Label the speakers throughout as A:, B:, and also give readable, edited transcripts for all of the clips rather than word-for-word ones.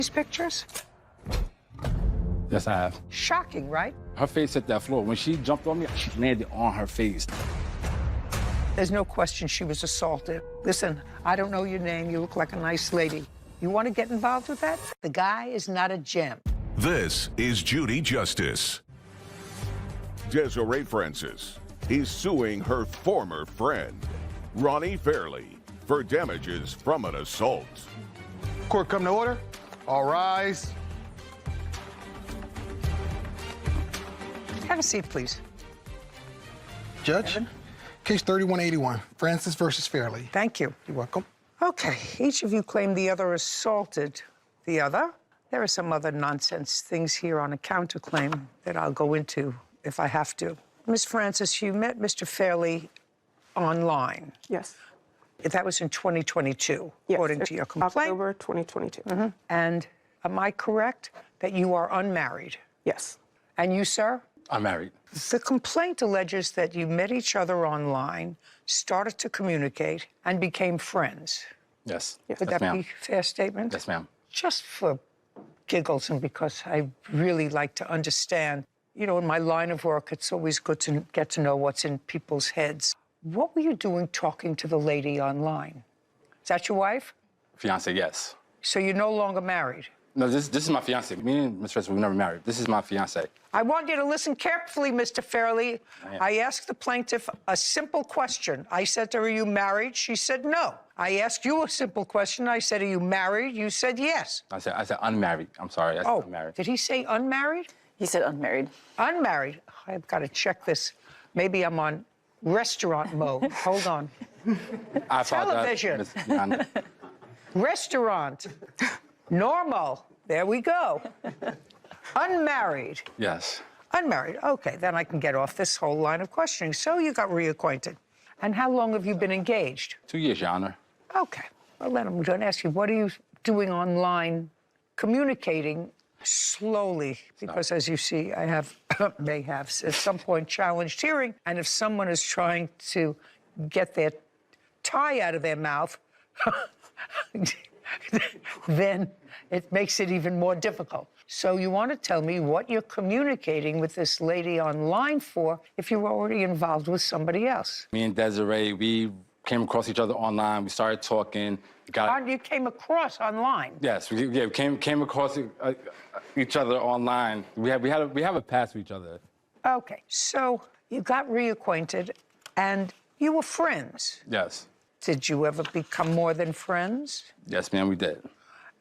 A: these pictures?
B: Yes, I have.
A: Shocking, right?
B: Her face hit that floor. When she jumped on me, she landed on her face.
A: There's no question she was assaulted. Listen, I don't know your name. You look like a nice lady. You want to get involved with that? The guy is not a gem.
C: This is Judy Justice.
D: Desiree Francis is suing her former friend, Ronnie Fairley, for damages from an assault.
E: Court come to order. All rise.
A: Have a seat, please.
E: Judge,
A: Evan?
E: case 3181, Francis versus Fairley.
A: Thank you.
E: You're welcome.
A: Okay, each of you claim the other assaulted the other. There are some other nonsense things here on a counterclaim that I'll go into if I have to. Miss Francis, you met Mr. Fairley online.
F: Yes.
A: That was in 2022,
F: Yes.
A: according to your complaint.
F: October 2022.
A: And am I correct that you are unmarried?
F: Yes.
A: And you, sir?
B: I'm married.
A: The complaint alleges that you met each other online, started to communicate, and became friends.
B: Yes.
F: Yes.
A: Would
B: Yes,
A: that
B: ma'am.
A: be a fair statement?
B: Yes, ma'am.
A: Just for giggles and because I really like to understand, you know, in my line of work, it's always good to get to know what's in people's heads. What were you doing talking to the lady online? Is that your wife?
B: Fiance, yes.
A: So you're no longer married?
B: No, this is my fiance. Me and Miss Francis, we've never married. This is my fiance.
A: I want you to listen carefully, Mr. Fairley.
B: I am.
A: I asked the plaintiff a simple question. I said to her, are you married? She said no. I asked you a simple question. I said, are you married? You said yes.
B: I said unmarried. I'm sorry. I said unmarried.
A: Did he say unmarried?
G: He said unmarried.
A: Unmarried. I've got to check this. Maybe I'm on restaurant mode. Hold on.
B: I apologize,
A: Television.
B: Miss Yana.
A: Restaurant. Normal. There we go. Unmarried.
B: Yes.
A: Unmarried. Okay, then I can get off this whole line of questioning. So you got reacquainted. And how long have you been engaged?
B: 2 years, Your Honor.
A: Okay. Well, then I'm going to ask you, what are you doing online, communicating slowly? Because as you see, I have, may have, at some point, challenged hearing. And if someone is trying to get their tie out of their mouth, then it makes it even more difficult. So you want to tell me what you're communicating with this lady online for if you're already involved with somebody else?
B: Me and Desiree, we came across each other online. We started talking.
A: You came across online?
B: Yes, we came across each other online. We have a past with each other.
A: Okay, so you got reacquainted and you were friends.
B: Yes.
A: Did you ever become more than friends?
B: Yes, ma'am, we did.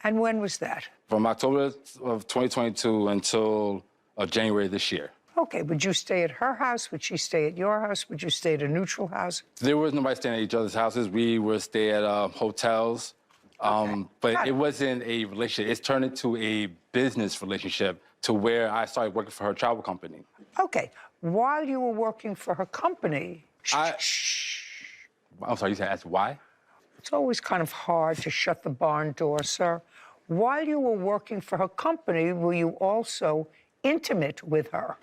A: And when was that?
B: From October of 2022 until January this year.
A: Okay, would you stay at her house? Would she stay at your house? Would you stay at a neutral house?
B: There was nobody staying at each other's houses. We would stay at hotels. But it wasn't a relationship. It's turned into a business relationship to where I started working for her travel company.
A: Okay, while you were working for her company...
B: I'm sorry, you said ask why?
A: It's always kind of hard to shut the barn door, sir. While you were working for her company, were you also intimate with her?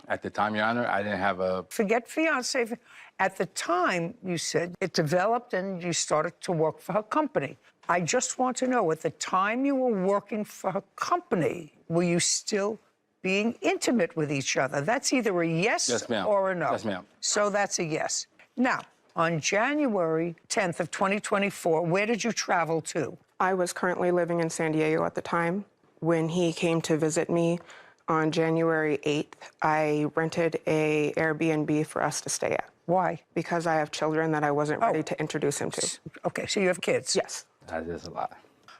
B: At the time, Your Honor, I didn't have a...
A: Forget fiancé. At the time, you said it developed and you started to work for her company. I just want to know, at the time you were working for her company, were you still being intimate with each other? That's either a yes, or a no.
B: Yes, ma'am.
A: So that's a yes. Now, on January 10th of 2024, where did you travel to?
F: I was currently living in San Diego at the time. When he came to visit me on January 8th, I rented a Airbnb for us to stay at.
A: Why?
F: Because I have children that I wasn't ready to introduce him to.
A: Okay, so you have kids?
F: Yes.
B: That is a lot.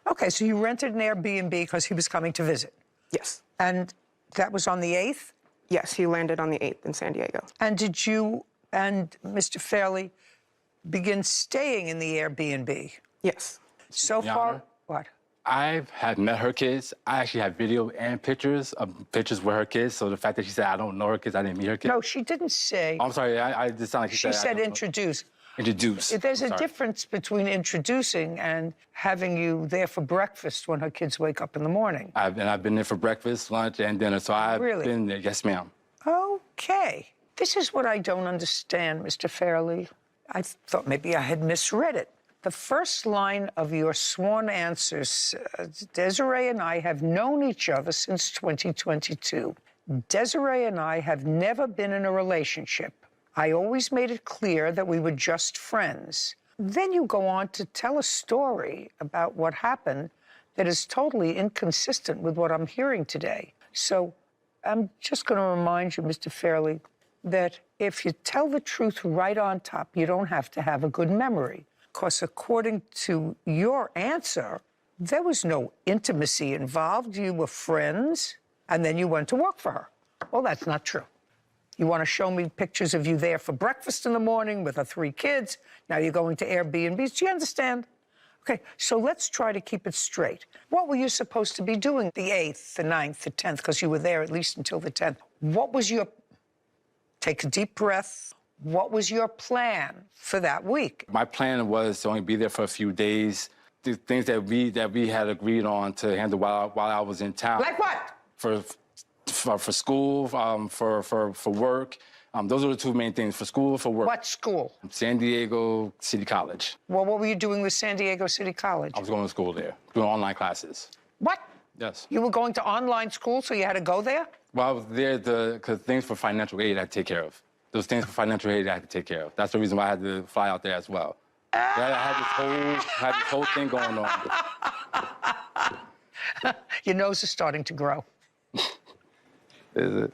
A: Okay, so you rented an Airbnb because he was coming to visit?
F: Yes.
A: And that was on the 8th?
F: Yes, he landed on the 8th in San Diego.
A: And did you and Mr. Fairley begin staying in the Airbnb?
F: Yes.
A: So
B: Your
A: far,
B: Honor,
A: what?
B: I have met her kids. I actually have video and pictures with her kids. So the fact that she said I don't know her kids, I didn't meet her kids.
A: No, she didn't say.
B: I'm sorry, I just sound like
A: She said introduce.
B: Introduce.
A: There's a
B: Sorry.
A: difference between introducing and having you there for breakfast when her kids wake up in the morning.
B: I've been there for breakfast, lunch, and dinner. So I've been there. Yes, ma'am.
A: Okay. This is what I don't understand, Mr. Fairley. I thought maybe I had misread it. The first line of your sworn answer says, Desiree and I have known each other since 2022. Desiree and I have never been in a relationship. I always made it clear that we were just friends. Then you go on to tell a story about what happened that is totally inconsistent with what I'm hearing today. So I'm just going to remind you, Mr. Fairley, that if you tell the truth right on top, you don't have to have a good memory. Because according to your answer, there was no intimacy involved. You were friends, and then you went to work for her. Well, that's not true. You want to show me pictures of you there for breakfast in the morning with her 3 kids. Now you're going to Airbnbs. Do you understand? Okay, so let's try to keep it straight. What were you supposed to be doing the 8th, the 9th, the 10th, because you were there at least until the 10th? What was your, take a deep breath, what was your plan for that week?
B: My plan was to only be there for a few days. The things that we had agreed on to handle while I was in town.
A: Like what?
B: For school, for work. Those are the 2 main things, for school, for work.
A: What school?
B: San Diego City College.
A: Well, what were you doing with San Diego City College?
B: I was going to school there, doing online classes.
A: What?
B: Yes.
A: You were going to online school, so you had to go there?
B: Well, I was there because things for financial aid I had to take care of. Those things for financial aid I had to take care of. That's the reason why I had to fly out there as well. I had this whole thing going on.
A: Your nose is starting to grow.
B: Is it?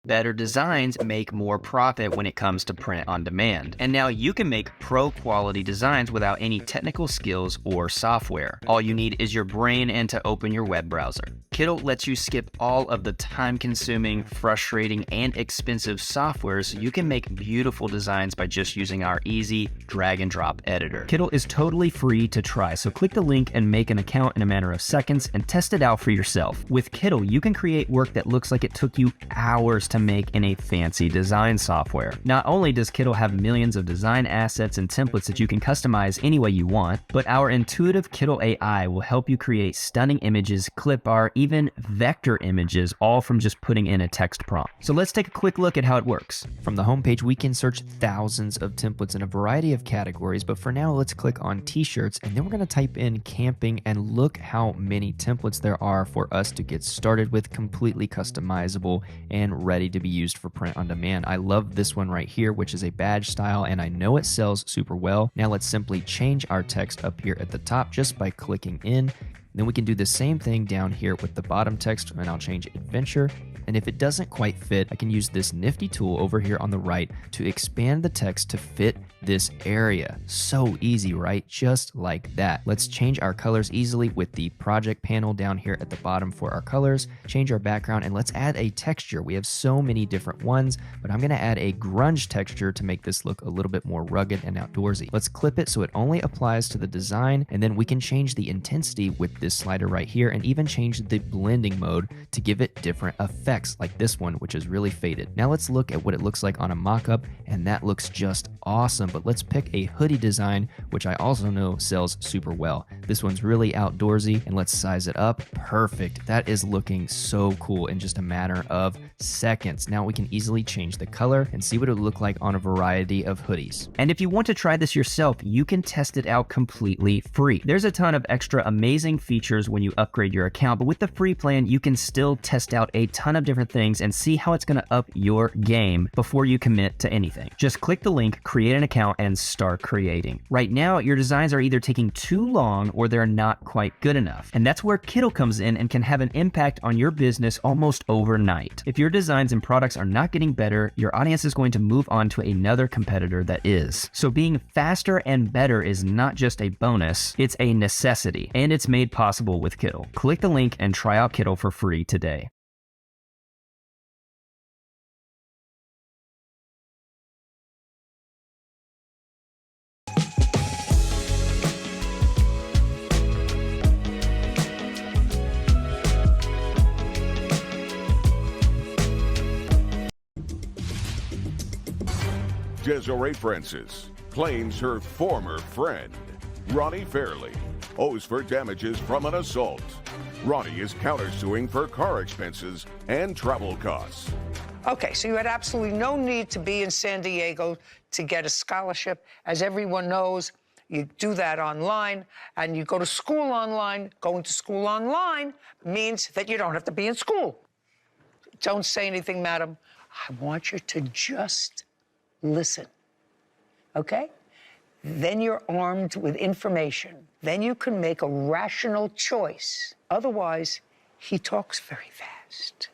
G: Better designs make more profit when it comes to print on demand. And now you can make pro quality designs without any technical skills or software. All you need is your brain and to open your web browser. Kittl lets you skip all of the time-consuming, frustrating, and expensive software so you can make beautiful designs by just using our easy drag-and-drop editor. Kittl is totally free to try, so click the link and make an account in a matter of seconds and test it out for yourself. With Kittl, you can create work that looks like it took you hours to make in a fancy design software. Not only does Kittl have millions of design assets and templates that you can customize any way you want, but our intuitive Kittl AI will help you create stunning images, clip art, even vector images, all from just putting in a text prompt. So let's take a quick look at how it works. From the homepage, we can search thousands of templates in a variety of categories, but for now, let's click on t-shirts, and then we're gonna type in camping, and look how many templates there are for us to get started with, completely customizable and ready to be used for print on demand. I love this one right here, which is a badge style, and I know it sells super well. Now let's simply change our text up here at the top just by clicking in. Then we can do the same thing down here with the bottom text, and I'll change adventure. And if it doesn't quite fit, I can use this nifty tool over here on the right to expand the text to fit this area. So easy, right? Just like that. Let's change our colors easily with the project panel down here at the bottom for our colors, change our background, and let's add a texture. We have so many different ones, but I'm gonna add a grunge texture to make this look a little bit more rugged and outdoorsy. Let's clip it so it only applies to the design, and then we can change the intensity with this slider right here, and even change the blending mode to give it different effects, like this one, which is really faded. Now let's look at what it looks like on a mock-up, and that looks just awesome. But let's pick a hoodie design, which I also know sells super well. This one's really outdoorsy, and let's size it up. Perfect. That is looking so cool in just a matter of seconds. Now we can easily change the color and see what it would look like on a variety of hoodies. And if you want to try this yourself, you can test it out completely free. There's a ton of extra amazing features when you upgrade your account, but with the free plan, you can still test out a ton of different things and see how it's going to up your game before you commit to anything. Just click the link, create an account, and start creating. Right now, your designs are either taking too long or they're not quite good enough. And that's where Kittl comes in and can have an impact on your business almost overnight. If your designs and products are not getting better, your audience is going to move on to another competitor that is. So being faster and better is not just a bonus, it's a necessity, and it's made possible with Kittl. Click the link and try out Kittl for free today.
D: Desiree Francis claims her former friend, Ronnie Fairley, owes for damages from an assault. Ronnie is countersuing for car expenses and travel costs.
A: Okay, so you had absolutely no need to be in San Diego to get a scholarship. As everyone knows, you do that online, and you go to school online. Going to school online means that you don't have to be in school. Don't say anything, madam. I want you to just listen, okay? Then you're armed with information. Then you can make a rational choice. Otherwise, he talks very fast.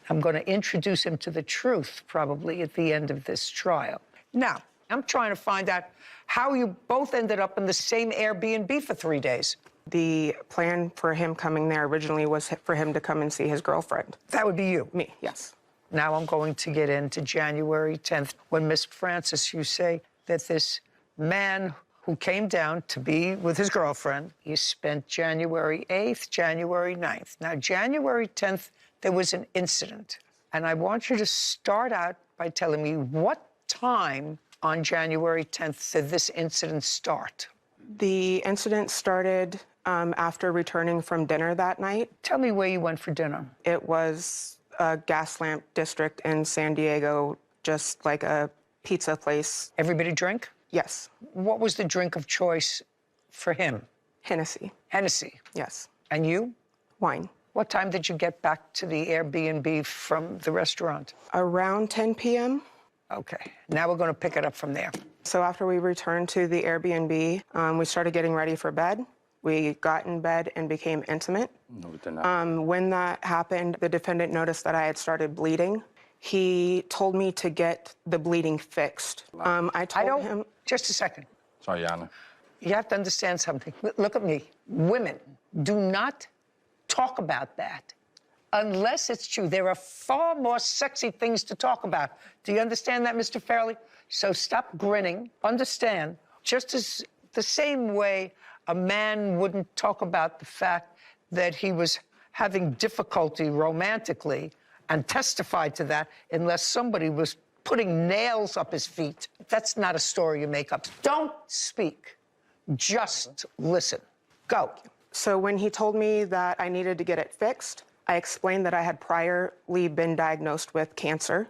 A: I'm going to introduce him to the truth probably at the end of this trial. Now, I'm trying to find out how you both ended up in the same Airbnb for 3 days.
F: The plan for him coming there originally was for him to come and see his girlfriend.
A: That would be you.
F: Me, yes.
A: Now I'm going to get into January 10th, when Miss Francis, you say that this man who came down to be with his girlfriend, you spent January 8th, January 9th. Now, January 10th, there was an incident. And I want you to start out by telling me what time on January 10th did this incident start?
F: The incident started after returning from dinner that night.
A: Tell me where you went for dinner.
F: It was a gas lamp district in San Diego, just like a pizza place.
A: Everybody drink?
F: Yes.
A: What was the drink of choice for him?
F: Hennessy.
A: Hennessy.
F: Yes.
A: And you?
F: Wine.
A: What time did you get back to the Airbnb from the restaurant?
F: Around 10 p.m.
A: Okay, now we're going to pick it up from there.
F: So after we returned to the Airbnb, we started getting ready for bed. We got in bed and became intimate.
B: No, we did not.
F: When that happened, the defendant noticed that I had started bleeding. He told me to get the bleeding fixed. I told him...
A: Just a second.
B: Sorry, Your Honor.
A: You have to understand something. Look at me. Women do not talk about that unless it's true. There are far more sexy things to talk about. Do you understand that, Mr. Fairley? So stop grinning. Understand, just as the same way a man wouldn't talk about the fact that he was having difficulty romantically and testified to that unless somebody was putting nails up his feet. That's not a story you make up. Don't speak. Just listen. Go.
F: So when he told me that I needed to get it fixed, I explained that I had priorly been diagnosed with cancer,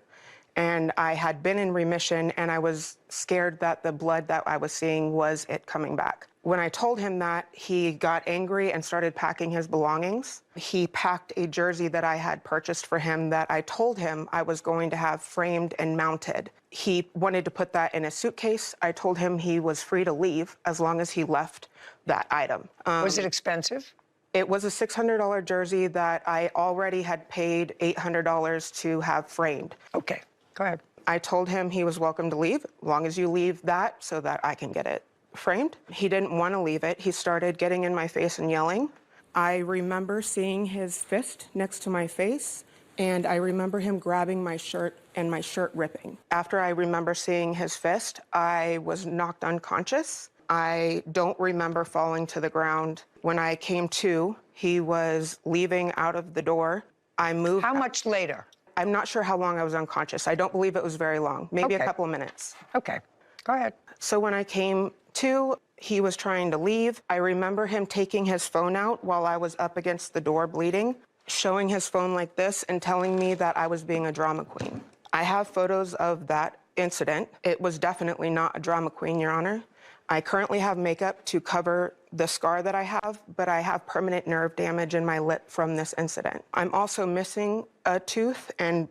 F: and I had been in remission, and I was scared that the blood that I was seeing was it coming back. When I told him that, he got angry and started packing his belongings. He packed a jersey that I had purchased for him that I told him I was going to have framed and mounted. He wanted to put that in a suitcase. I told him he was free to leave as long as he left that item.
A: Was it expensive?
F: It was a $600 jersey that I already had paid $800 to have framed.
A: Okay, go ahead.
F: I told him he was welcome to leave, as long as you leave that so that I can get it framed. He didn't want to leave it. He started getting in my face and yelling. I remember seeing his fist next to my face, and I remember him grabbing my shirt and my shirt ripping. After I remember seeing his fist, I was knocked unconscious. I don't remember falling to the ground. When I came to, he was leaving out of the door. I moved.
A: How much later?
F: I'm not sure how long I was unconscious. I don't believe it was very long, maybe a couple of minutes.
A: Okay, go ahead.
F: So when I came to, he was trying to leave. I remember him taking his phone out while I was up against the door bleeding, showing his phone like this and telling me that I was being a drama queen. I have photos of that incident. It was definitely not a drama queen, Your Honor. I currently have makeup to cover the scar that I have, but I have permanent nerve damage in my lip from this incident. I'm also missing a tooth and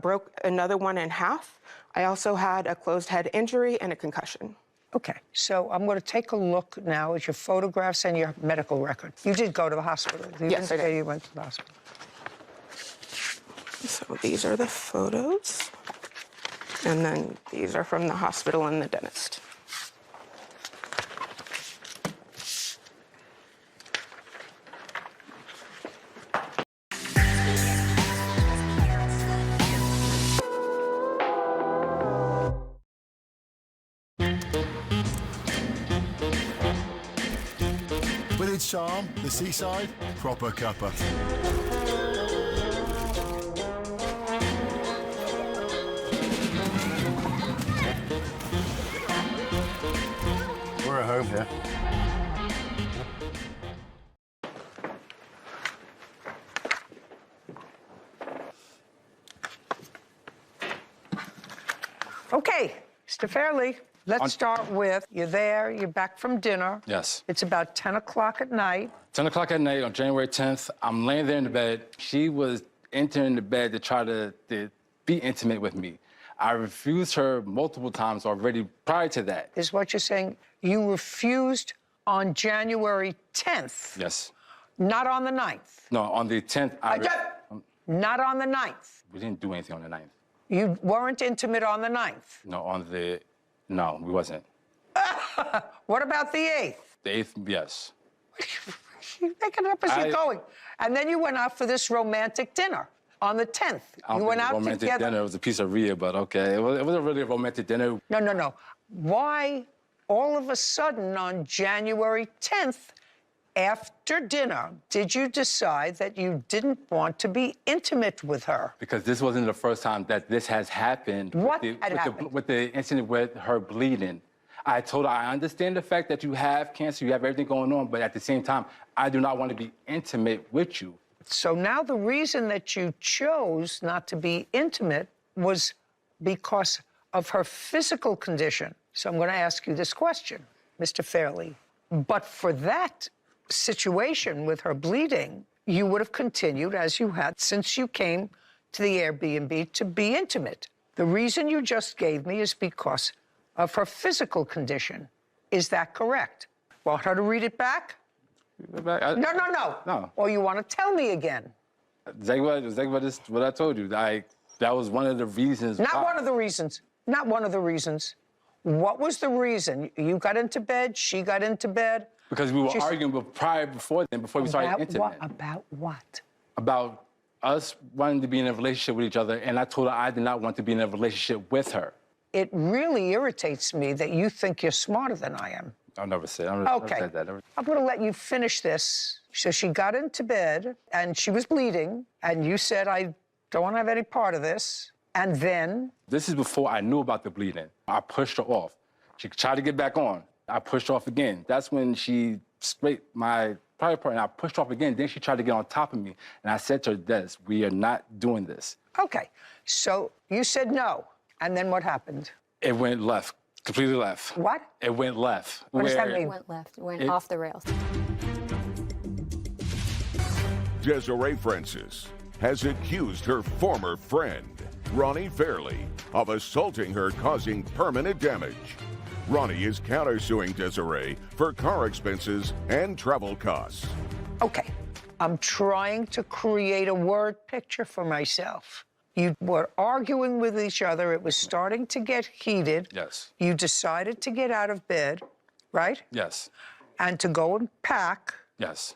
F: broke another one in half. I also had a closed head injury and a concussion.
A: Okay, so I'm going to take a look now at your photographs and your medical record. You did go to the hospital. You
F: Yes,
A: didn't
F: I
A: say
F: did.
A: you went to the hospital.
F: So these are the photos. And then these are from the hospital and the dentist.
H: With its charm, the seaside, proper cuppa. We're at home here.
A: Okay, Mr. Fairley, let's start with you're there, you're back from dinner.
B: Yes.
A: It's about 10 o'clock at night.
B: 10 o'clock at night on January 10th, I'm laying there in the bed. She was entering the bed to try to be intimate with me. I refused her multiple times already prior to that.
A: Is what you're saying you refused on January 10th?
B: Yes.
A: Not on the 9th?
B: No, on the 10th,
A: Not on the 9th?
B: we didn't do anything on the 9th.
A: You weren't intimate on the 9th?
B: No, we wasn't.
A: What about the 8th?
B: The 8th, yes.
A: You're making it up as you're going. And then you went out for this romantic dinner on the 10th.
B: I don't
A: You went
B: think it was
A: out
B: a romantic
A: together.
B: dinner. It was a pizzeria, but okay. It wasn't really a romantic dinner.
A: No. Why, all of a sudden, on January 10th, after dinner, did you decide that you didn't want to be intimate with her?
B: Because this wasn't the first time that this has happened.
A: What had happened?
B: With the incident with her bleeding. I told her, I understand the fact that you have cancer, you have everything going on, but at the same time, I do not want to be intimate with you.
A: So now the reason that you chose not to be intimate was because of her physical condition. So I'm going to ask you this question, Mr. Fairley. But for that situation with her bleeding, you would have continued as you had since you came to the Airbnb to be intimate. The reason you just gave me is because of her physical condition. Is that correct? Want her to read it back? No.
B: No.
A: Or you want to tell me again?
B: Exactly what I told you. That was one of the reasons.
A: Not one of the reasons. Not one of the reasons. What was the reason? You got into bed, she got into bed?
B: Because we were arguing before we started intimate.
A: About what?
B: About us wanting to be in a relationship with each other, and I told her I did not want to be in a relationship with her.
A: It really irritates me that you think you're smarter than I am.
B: I never said that.
A: I'm going to let you finish this. So she got into bed, and she was bleeding, and you said, I don't want to have any part of this. And then?
B: This is before I knew about the bleeding. I pushed her off. She tried to get back on. I pushed her off again. That's when she scraped my private part, and I pushed her off again. Then she tried to get on top of me, and I said to her, Des, we are not doing this.
A: Okay, so you said no, and then what happened?
B: It went left, completely left.
A: What?
B: It went left.
A: What does that mean?
I: It went left, it went off the rails.
D: Desiree Francis has accused her former friend, Ronnie Fairley, of assaulting her, causing permanent damage. Ronnie is countersuing Desiree for car expenses and travel costs.
A: Okay, I'm trying to create a word picture for myself. You were arguing with each other. It was starting to get heated.
B: Yes.
A: You decided to get out of bed, right?
B: Yes.
A: And to go and pack.
B: Yes.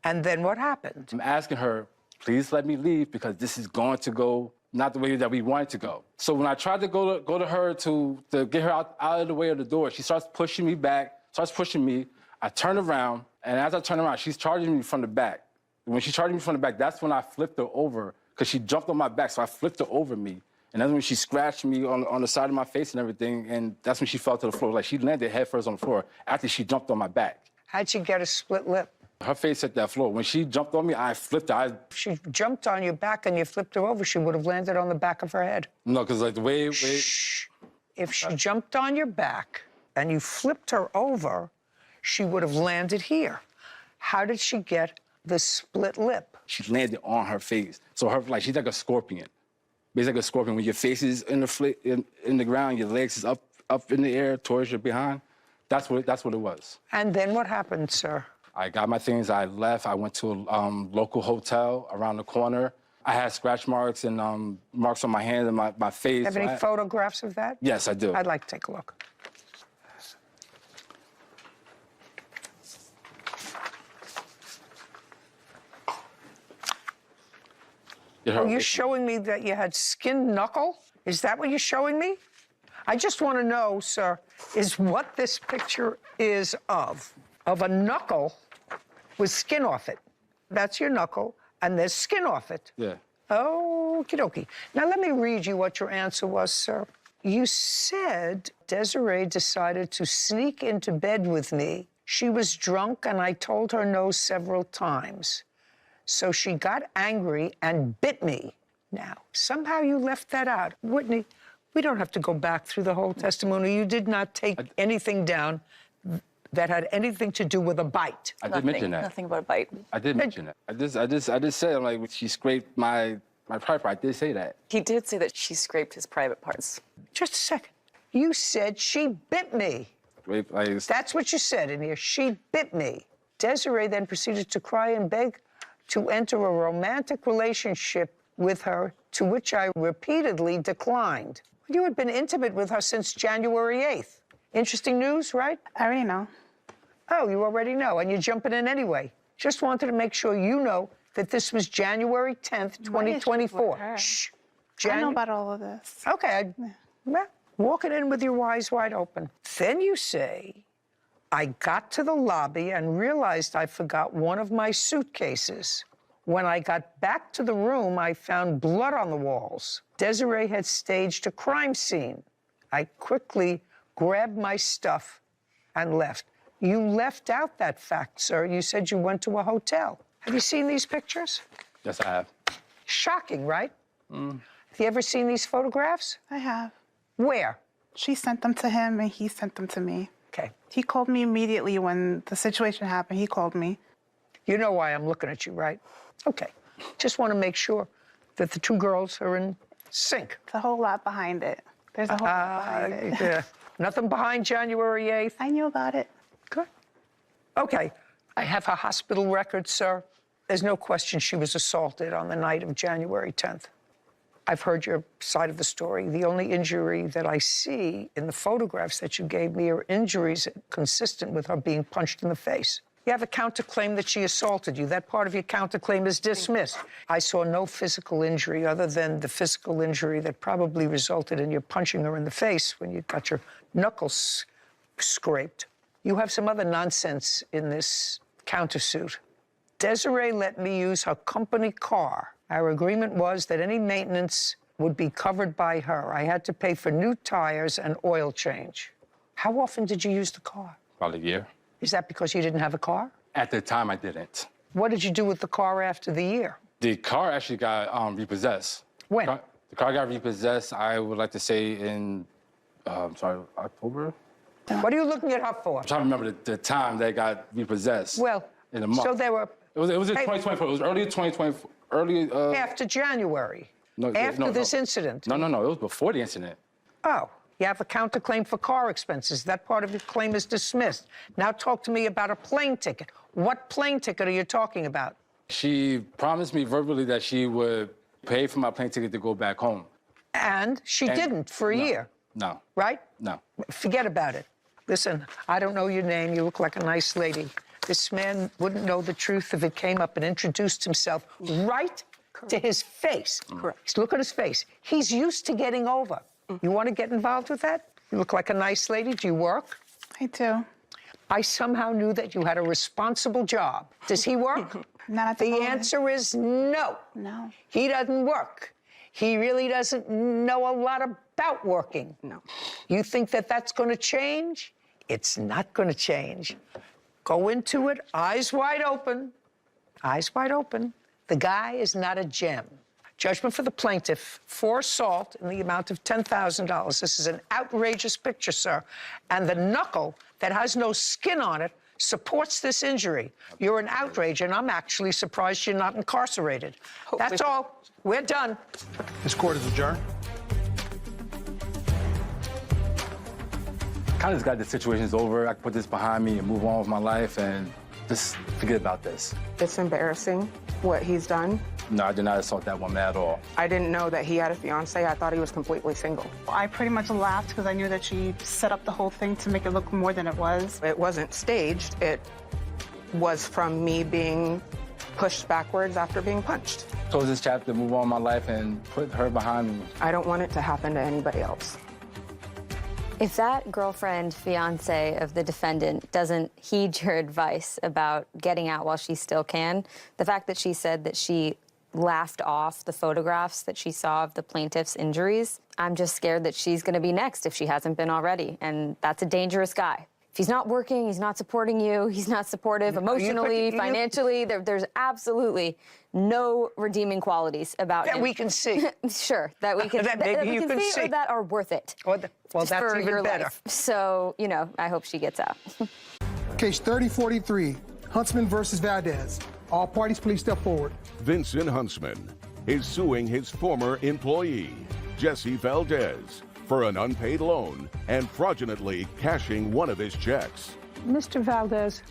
A: And then what happened?
B: I'm asking her, please let me leave because this is going to go not the way that we want it to go. So when I tried to go to her to get her out of the way of the door, she starts pushing me back, starts pushing me. I turn around, and as I turn around, she's charging me from the back. When she charged me from the back, that's when I flipped her over because she jumped on my back, so I flipped her over me. And that's when she scratched me on the side of my face and everything, and that's when she fell to the floor. Like, she landed head first on the floor after she jumped on my back.
A: How'd she get a split lip?
B: Her face hit that floor. When she jumped on me, I flipped her.
A: If she jumped on your back and you flipped her over, she would have landed on the back of her head.
B: No, because like the way...
A: Shh. If she jumped on your back and you flipped her over, she would have landed here. How did she get the split lip?
B: She landed on her face. So she's like a scorpion. Basically like a scorpion. When your face is in the ground, your legs is up in the air towards your behind. That's what it was.
A: And then what happened, sir?
B: I got my things, I left. I went to a local hotel around the corner. I had scratch marks and marks on my hands and my face.
A: Have any photographs of that?
B: Yes, I do.
A: I'd like to take a look. Are you showing me that you had skin knuckle? Is that what you're showing me? I just want to know, sir, is what this picture is of a knuckle with skin off it. That's your knuckle, and there's skin off it.
B: Yeah.
A: Okie dokie. Now, let me read you what your answer was, sir. You said Desiree decided to sneak into bed with me. She was drunk, and I told her no several times. So she got angry and bit me. Now, somehow you left that out. Whitney, We don't have to go back through the whole testimony. You did not take anything down that had anything to do with a bite.
B: I did mention that.
J: Nothing but a bite.
B: I did mention that. I just said, like, she scraped my private part. I did say that.
J: He did say that she scraped his private parts.
A: Just a second. You said she bit me. That's what you said in here. She bit me. Desiree then proceeded to cry and beg to enter a romantic relationship with her, to which I repeatedly declined. You had been intimate with her since January 8th. Interesting news, right?
K: I already know.
A: Oh, you already know, and you're jumping in anyway. Just wanted to make sure you know that this was January 10th, 2024. Shh.
K: I know about all of this.
A: Okay, walking in with your eyes wide open. Then you say, I got to the lobby and realized I forgot one of my suitcases. When I got back to the room, I found blood on the walls. Desiree had staged a crime scene. I quickly grabbed my stuff and left. You left out that fact, sir. You said you went to a hotel. Have you seen these pictures?
B: Yes, I have.
A: Shocking, right? Have you ever seen these photographs?
K: I have.
A: Where?
K: She sent them to him and he sent them to me.
A: Okay.
K: He called me immediately when the situation happened. He called me.
A: You know why I'm looking at you, right? Okay. Just want to make sure that the two girls are in sync.
K: There's a whole lot behind it. There's a whole lot behind it.
A: Yeah. Nothing behind January 8th?
K: I knew about it.
A: Good. Okay. I have her hospital record, sir. There's no question she was assaulted on the night of January 10th. I've heard your side of the story. The only injury that I see in the photographs that you gave me are injuries consistent with her being punched in the face. You have a counterclaim that she assaulted you. That part of your counterclaim is dismissed. I saw no physical injury other than the physical injury that probably resulted in you punching her in the face when you got your knuckles scraped. You have some other nonsense in this countersuit. Desiree let me use her company car. Our agreement was that any maintenance would be covered by her. I had to pay for new tires and oil change. How often did you use the car?
B: About a year.
A: Is that because you didn't have a car?
B: At the time, I didn't.
A: What did you do with the car after the year?
B: The car actually got repossessed.
A: When?
B: The car got repossessed, I would like to say in, October?
A: What are you looking at her for?
B: I'm trying to remember the time that it got repossessed.
A: Well,
B: in a month.
A: so there were...
B: It was in 2024. It was early 2024.
A: After January?
B: No,
A: after this incident?
B: No. It was before the incident.
A: Oh, you have a counterclaim for car expenses. That part of your claim is dismissed. Now talk to me about a plane ticket. What plane ticket are you talking about?
B: She promised me verbally that she would pay for my plane ticket to go back home.
A: And she didn't for a year.
B: No.
A: Right?
B: No.
A: Forget about it. Listen, I don't know your name. You look like a nice lady. This man wouldn't know the truth if it came up and introduced himself right to his face.
F: Correct.
A: Look at his face. He's used to getting over. You want to get involved with that? You look like a nice lady. Do you work?
K: I do.
A: I somehow knew that you had a responsible job. Does he work?
K: Not at the moment.
A: answer is no.
K: No.
A: He doesn't work. He really doesn't know a lot about working.
F: No.
A: You think that that's going to change? It's not going to change. Go into it, eyes wide open. Eyes wide open. The guy is not a gem. Judgment for the plaintiff for assault in the amount of $10,000. This is an outrageous picture, sir. And the knuckle that has no skin on it supports this injury. You're an outrage, and I'm actually surprised you're not incarcerated. That's all. We're done.
E: This court is adjourned.
B: Kind of just glad the situation's over. I can put this behind me and move on with my life and just forget about this.
F: It's embarrassing what he's done.
B: No, I did not assault that woman at all.
F: I didn't know that he had a fiance. I thought he was completely single.
K: I pretty much laughed because I knew that she set up the whole thing to make it look more than it was.
F: It wasn't staged. It was from me being pushed backwards after being punched.
B: Close this chapter, move on with my life, and put her behind me.
F: I don't want it to happen to anybody else.
I: If that girlfriend, fiance of the defendant doesn't heed your advice about getting out while she still can, the fact that she said that she laughed off the photographs that she saw of the plaintiff's injuries, I'm just scared that she's going to be next if she hasn't been already, and that's a dangerous guy. if he's not working, he's not supporting you, he's not supportive emotionally, financially, there's absolutely no redeeming qualities about him.
A: That we can see.
I: Sure, that we can,
A: That maybe you can see.
I: or that are worth it.
A: Well, that's
I: for
A: even
I: your
A: better.
I: life. So, you know, I hope she gets out.
L: Case 3043, Huntsman versus Valdez. All parties, please step forward.
D: Vincent Huntsman is suing his former employee, Jesse Valdez, for an unpaid loan and fraudulently cashing one of his checks.
A: Mr. Valdez,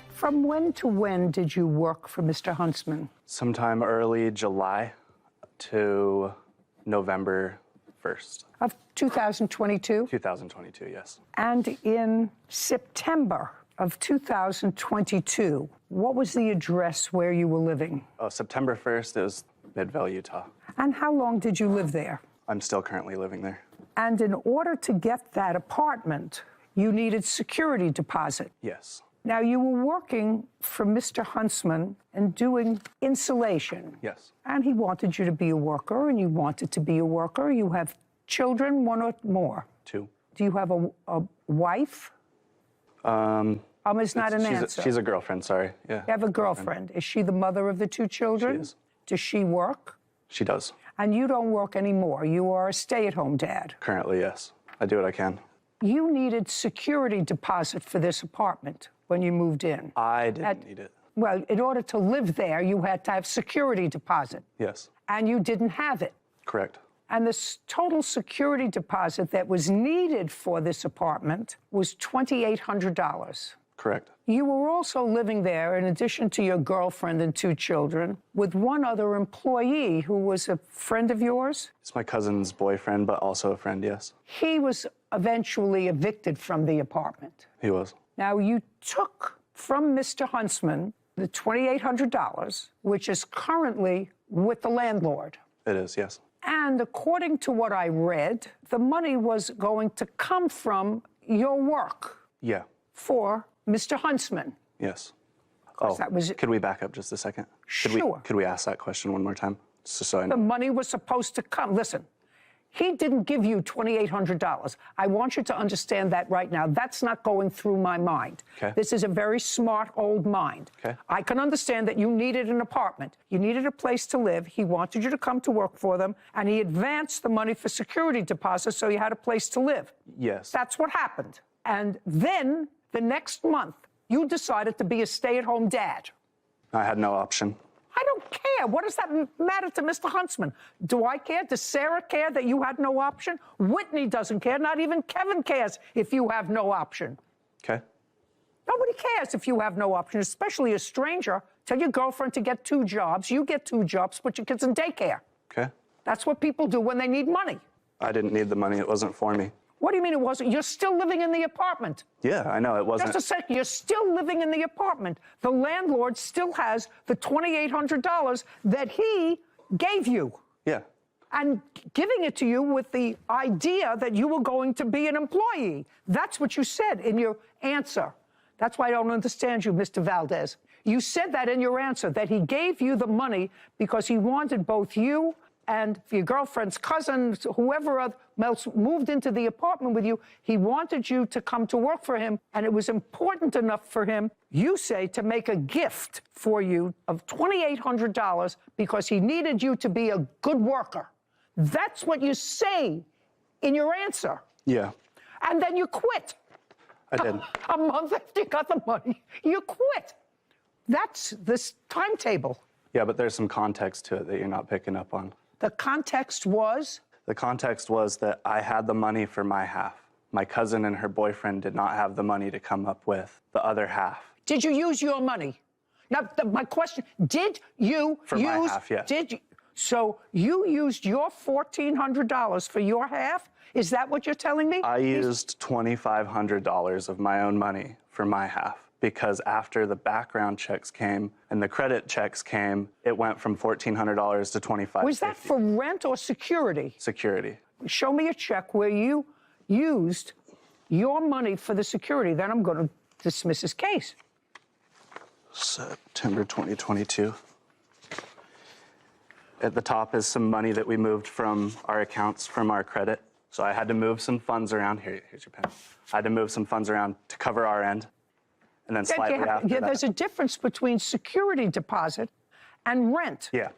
A: from when to when did you work for Mr. Huntsman?
M: Sometime early July to November 1st.
A: Of 2022?
M: 2022, yes.
A: And in September of 2022, what was the address where you were living?
M: September 1st, it was Midvale, Utah.
A: And how long did you live there?
M: I'm still currently living there.
A: And in order to get that apartment, you needed security deposit.
M: Yes.
A: Now, you were working for Mr. Huntsman and doing insulation.
M: Yes.
A: And he wanted you to be a worker, and you wanted to be a worker. You have children, one or more?
M: 2.
A: Do you have a wife? Is not an answer.
M: She's a girlfriend, sorry. Yeah.
A: You have a girlfriend. Is she the mother of the 2 children?
M: She is.
A: Does she work?
M: She does.
A: And you don't work anymore. You are a stay-at-home dad.
M: Currently, yes. I do what I can.
A: You needed security deposit for this apartment when you moved in.
M: I didn't need it.
A: Well, in order to live there, you had to have security deposit.
M: Yes.
A: And you didn't have it.
M: Correct.
A: And the total security deposit that was needed for this apartment was $2,800.
M: Correct.
A: You were also living there, in addition to your girlfriend and 2 children, with one other employee who was a friend of yours?
M: It's my cousin's boyfriend, but also a friend, yes.
A: He was eventually evicted from the apartment.
M: He was.
A: Now, you took from Mr. Huntsman the $2,800, which is currently with the landlord.
M: It is, yes.
A: And according to what I read, the money was going to come from your work.
M: Yeah.
A: For Mr. Huntsman.
M: Yes.
A: That was it.
M: Could we back up just a second?
A: Sure.
M: Could we ask that question one more time? Just so I know.
A: The money was supposed to come. Listen, he didn't give you $2,800. I want you to understand that right now. That's not going through my mind.
M: Okay.
A: This is a very smart old mind.
M: Okay.
A: I can understand that you needed an apartment. You needed a place to live. He wanted you to come to work for them, and he advanced the money for security deposit so you had a place to live.
M: Yes.
A: That's what happened. And then the next month, you decided to be a stay-at-home dad.
M: I had no option.
A: I don't care. What does that matter to Mr. Huntsman? Do I care? Does Sarah care that you had no option? Whitney doesn't care. Not even Kevin cares if you have no option.
M: Okay.
A: Nobody cares if you have no option, especially a stranger. Tell your girlfriend to get 2 jobs. You get 2 jobs, put your kids in daycare.
M: Okay.
A: That's what people do when they need money.
M: I didn't need the money. It wasn't for me.
A: What do you mean it wasn't? You're still living in the apartment.
M: Yeah, I know. It wasn't.
A: Just a second. You're still living in the apartment. The landlord still has the $2,800 that he gave you.
M: Yeah.
A: And giving it to you with the idea that you were going to be an employee. That's what you said in your answer. That's why I don't understand you, Mr. Valdez. You said that in your answer, that he gave you the money because he wanted both you and your girlfriend's cousin, whoever else moved into the apartment with you, he wanted you to come to work for him, and it was important enough for him, you say, to make a gift for you of $2,800 because he needed you to be a good worker. That's what you say in your answer.
M: Yeah.
A: And then you quit.
M: I did.
A: A month after you got the money, you quit. That's this timetable.
M: Yeah, but there's some context to it that you're not picking up on.
A: The context was?
M: The context was that I had the money for my half. My cousin and her boyfriend did not have the money to come up with the other half.
A: Did you use your money? Now, my question, did you
M: For my half, yes.
A: Did you? So you used your $1,400 for your half? Is that what you're telling me?
M: I used $2,500 of my own money for my half. Because after the background checks came and the credit checks came, it went from $1,400 to $2,550.
A: Was that for rent or security?
M: Security.
A: Show me a check where you used your money for the security. Then I'm going to dismiss his case.
M: September 2022. At the top is some money that we moved from our accounts from our credit So I had to move some funds around. Here's your pen. I had to move some funds around to cover our end. And then slightly after that.
A: There's a difference between security deposit and rent.
M: Yeah.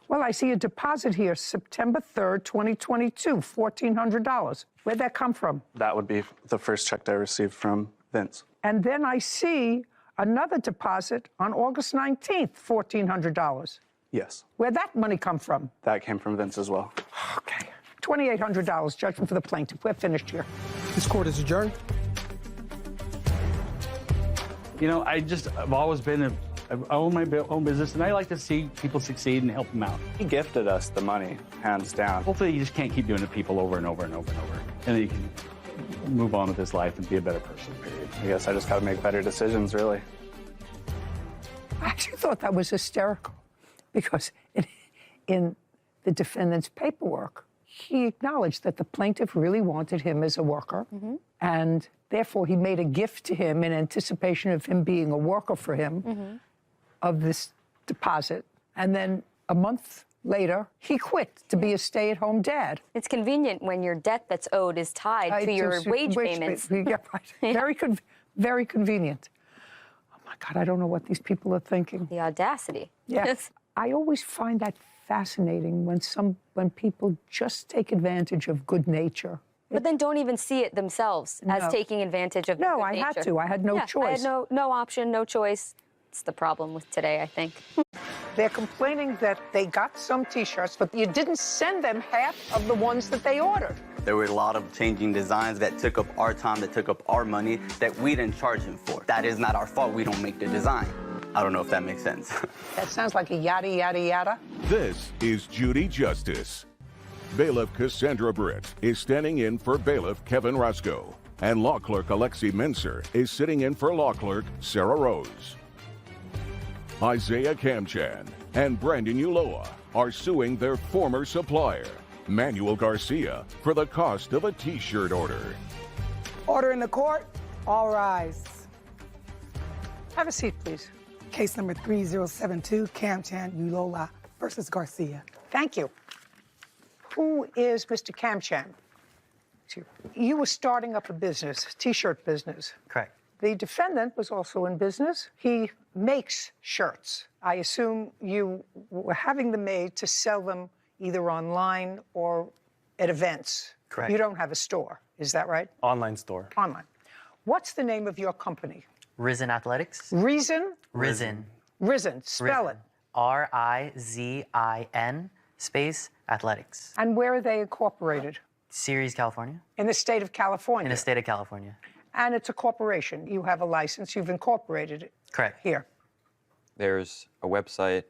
A: Well, I see a deposit here, September 3rd, 2022, $1,400. Where'd that come from?
M: That would be the first check I received from Vince.
A: And then I see another deposit on August 19th, $1,400.
M: Yes.
A: Where'd that money come from?
M: That came from Vince as well.
A: Okay. $2,800, judgment for the plaintiff. We're finished here.
L: This court is adjourned.
N: You know, I've always been I own my own business, and I like to see people succeed and help them out.
M: He gifted us the money, hands down.
N: Hopefully you just can't keep doing it to people over and over and over and over. And then you can move on with this life and be a better person, period.
M: I guess I just got to make better decisions, really.
A: I actually thought that was hysterical because in the defendant's paperwork, he acknowledged that the plaintiff really wanted him as a worker, and therefore he made a gift to him in anticipation of him being a worker for him of this deposit. And then a month later, he quit to be a stay-at-home dad.
I: It's convenient when your debt that's owed is tied to your wage payments.
A: Yeah, right. Very convenient. Oh my God, I don't know what these people are thinking.
I: The audacity.
A: Yes. I always find that fascinating when people just take advantage of good nature.
I: But then don't even see it themselves as taking advantage of
A: No,
I: good
A: I
I: nature.
A: had to. I had no choice.
I: I had no option, no choice. It's the problem with today, I think.
A: They're complaining that they got some T-shirts, but you didn't send them half of the ones that they ordered.
O: There were a lot of changing designs that took up our time, that took up our money, that we didn't charge him for. That is not our fault. We don't make the design. I don't know if that makes sense.
A: That sounds like a yada, yada, yada.
D: This is Judy Justice. Bailiff Cassandra Britt is standing in for Bailiff Kevin Roscoe, and Law Clerk Alexi Mincer is sitting in for Law Clerk Sarah Rose. Isaiah Kamchan and Brandon Uloa are suing their former supplier, Manuel Garcia, for the cost of a T-shirt order.
L: Order in the court. All rise.
A: Have a seat, please.
L: Case number 3072, Kamchan Ulola versus Garcia.
A: Thank you. Who is Mr. Kamchan? You were starting up a business, T-shirt business.
P: Correct.
A: The defendant was also in business. He makes shirts. I assume you were having them made to sell them either online or at events.
P: Correct.
A: You don't have a store, is that right?
P: Online store.
A: Online. What's the name of your company?
P: Risen Athletics.
A: Reason?
P: Risen.
A: Risen. Spell it.
P: RIZIN space athletics.
A: And where are they incorporated?
P: Ceres, California.
A: In the state of California?
P: In the state of California.
A: And it's a corporation. You have a license. You've incorporated it.
P: Correct.
A: Here.
Q: There's a website,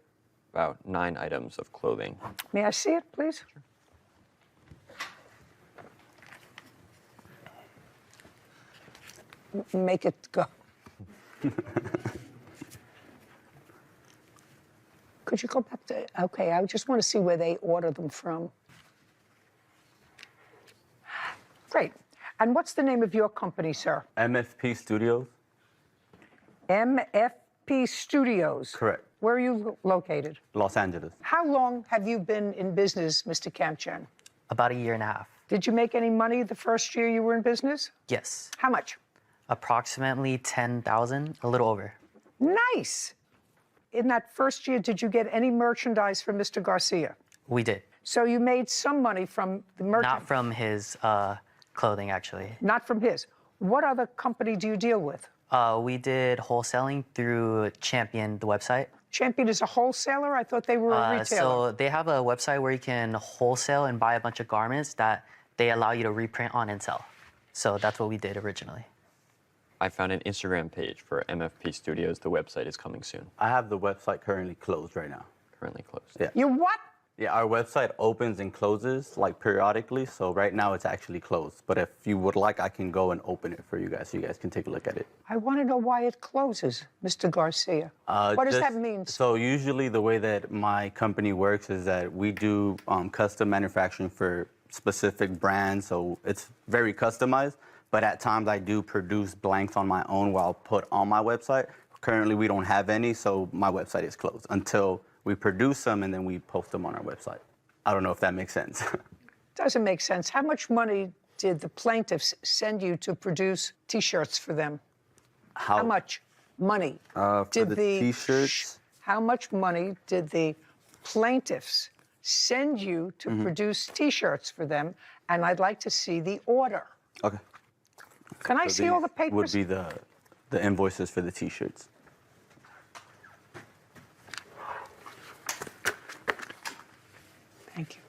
Q: about 9 items of clothing.
A: May I see it, please? Sure. Make it go. Could you go back to, okay, I just want to see where they order them from. Great. And what's the name of your company, sir?
O: MFP Studios.
A: MFP Studios.
O: Correct.
A: Where are you located?
O: Los Angeles.
A: How long have you been in business, Mr. Kamchan?
P: About a year and a half.
A: Did you make any money the first year you were in business?
P: Yes.
A: How much?
P: Approximately 10,000, a little over.
A: Nice. In that first year, did you get any merchandise from Mr. Garcia?
P: We did.
A: So you made some money from the merchandise?
P: Not from his clothing, actually.
A: Not from his. What other company do you deal with?
P: We did wholesaling through Champion, the website.
A: Champion is a wholesaler? I thought they were a retailer.
P: So they have a website where you can wholesale and buy a bunch of garments that they allow you to reprint on and sell. So that's what we did originally.
Q: I found an Instagram page for MFP Studios. The website is coming soon.
O: I have the website currently closed right now.
Q: Currently closed.
O: Yeah.
A: You what?
O: Yeah, our website opens and closes like periodically, so right now it's actually closed. But if you would like, I can go and open it for you guys so you guys can take a look at it.
A: I want to know why it closes, Mr. Garcia. What does that mean?
O: So usually the way that my company works is that we do custom manufacturing for specific brands, so it's very customized. But at times I do produce blanks on my own where I'll put on my website. Currently we don't have any, so my website is closed until we produce them and then we post them on our website. I don't know if that makes sense.
A: Doesn't make sense. How much money did the plaintiffs send you to produce T-shirts for them? How much money
O: for the T-shirts?
A: How much money did the plaintiffs send you to produce T-shirts for them? And I'd like to see the order.
O: Okay.
A: Can I see all the papers?
O: Would be the invoices for the T-shirts.
A: Thank you.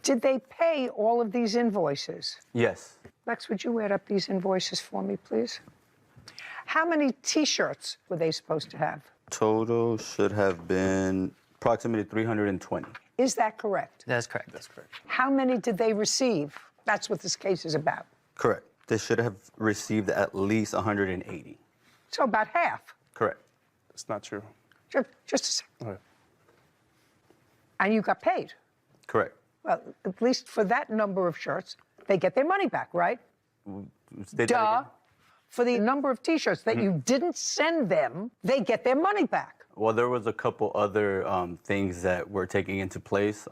A: Did they pay all of these invoices?
O: Yes.
A: Lex, would you add up these invoices for me, please? How many T-shirts were they supposed to have?
O: Total should have been approximately 320.
A: Is that correct?
P: That's correct.
O: That's correct.
A: How many did they receive? That's what this case is about.
O: Correct. They should have received at least 180.
A: So about half.
O: Correct.
E: That's not true.
A: Just a second.
E: Okay.
A: And you got paid.
O: Correct.
A: Well, at least for that number of shirts, they get their money back, right? Duh. For the number of T-shirts that you didn't send them, they get their money back.
O: Well, there was a couple other things that were taking into place,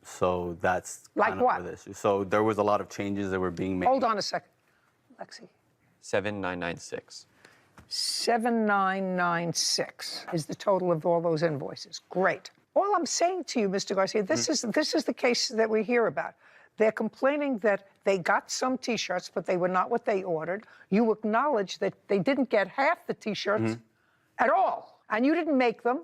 O: so that's
A: like
O: kind of
A: what?
O: the issue. So there was a lot of changes that were being made.
A: Hold on a second, Lexi.
Q: 7996.
A: 7996 is the total of all those invoices. Great. All I'm saying to you, Mr. Garcia, this is the case that we hear about. They're complaining that they got some T-shirts, but they were not what they ordered. You acknowledge that they didn't get half the T-shirts at all, and you didn't make them,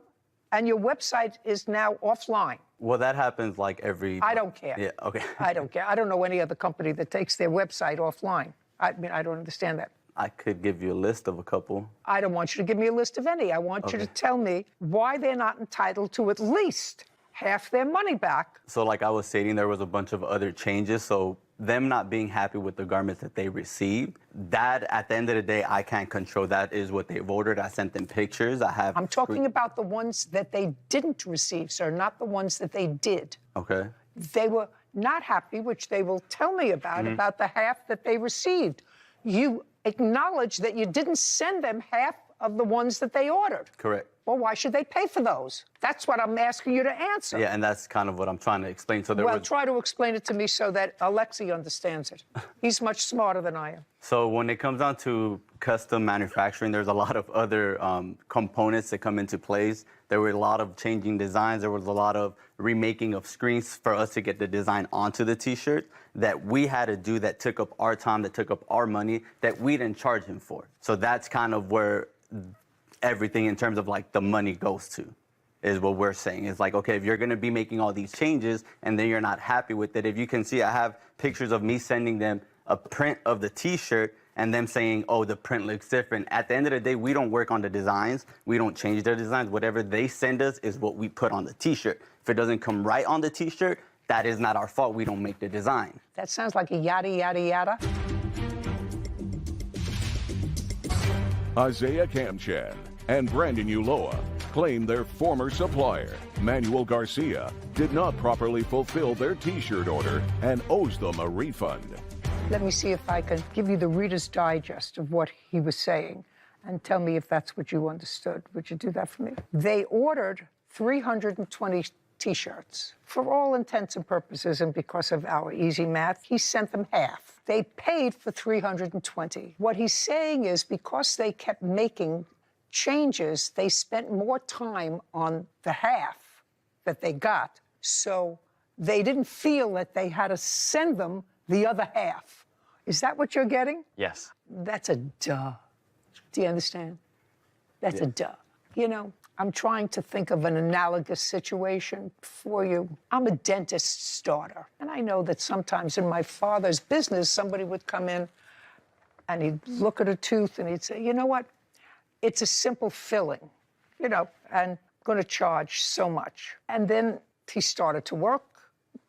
A: and your website is now offline.
O: Well, that happens like every...
A: I don't care.
O: Yeah, okay.
A: I don't care. I don't know any other company that takes their website offline. I mean, I don't understand that.
O: I could give you a list of a couple.
A: I don't want you to give me a list of any. I want you to tell me why they're not entitled to at least half their money back.
O: So like I was stating, there was a bunch of other changes. So them not being happy with the garments that they received, that at the end of the day, I can't control. That is what they've ordered. I sent them pictures. I'm
A: talking about the ones that they didn't receive, sir, not the ones that they did.
O: Okay.
A: They were not happy, which they will tell me about the half that they received. You acknowledge that you didn't send them half of the ones that they ordered.
O: Correct.
A: Well, why should they pay for those? That's what I'm asking you to answer.
O: Yeah, and that's kind of what I'm trying to explain. So
A: try to explain it to me so that Alexei understands it. He's much smarter than I am.
O: So when it comes down to custom manufacturing, there's a lot of other components that come into place. There were a lot of changing designs. There was a lot of remaking of screens for us to get the design onto the T-shirt that we had to do, that took up our time, that took up our money, that we didn't charge him for. So that's kind of where everything in terms of like the money goes to, is what we're saying. It's like, okay, if you're gonna be making all these changes and then you're not happy with it, if you can see, I have pictures of me sending them a print of the T-shirt and them saying, oh, the print looks different. At the end of the day, we don't work on the designs. We don't change their designs. Whatever they send us is what we put on the T-shirt. If it doesn't come right on the T-shirt, that is not our fault. We don't make the design.
A: That sounds like a yada, yada, yada.
D: Isaiah Kamchan and Brandon Ulloa claim their former supplier, Manuel Garcia, did not properly fulfill their T-shirt order and owes them a refund.
A: Let me see if I can give you the Reader's Digest of what he was saying and tell me if that's what you understood. Would you do that for me? They ordered 320 T-shirts. For all intents and purposes, and because of our easy math, he sent them half. They paid for 320. What he's saying is because they kept making changes, they spent more time on the half that they got, so they didn't feel that they had to send them the other half. Is that what you're getting?
Q: Yes.
A: That's a duh. Do you understand? That's a duh. You know, I'm trying to think of an analogous situation for you. I'm a dentist starter, and I know that sometimes in my father's business, somebody would come in and he'd look at a tooth and he'd say, you know what? It's a simple filling, you know, and I'm going to charge so much. And then he started to work.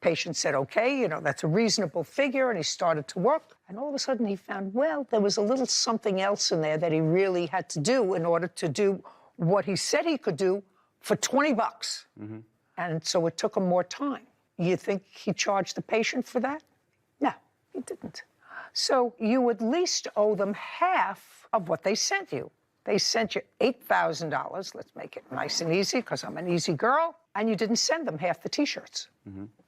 A: Patient said, okay, you know, that's a reasonable figure, and he started to work. And all of a sudden he found, well, there was a little something else in there that he really had to do in order to do what he said he could do for 20 bucks. And so it took him more time. You think he charged the patient for that? No, he didn't. So you at least owe them half of what they sent you. They sent you $8,000. Let's make it nice and easy because I'm an easy girl. And you didn't send them half the T-shirts.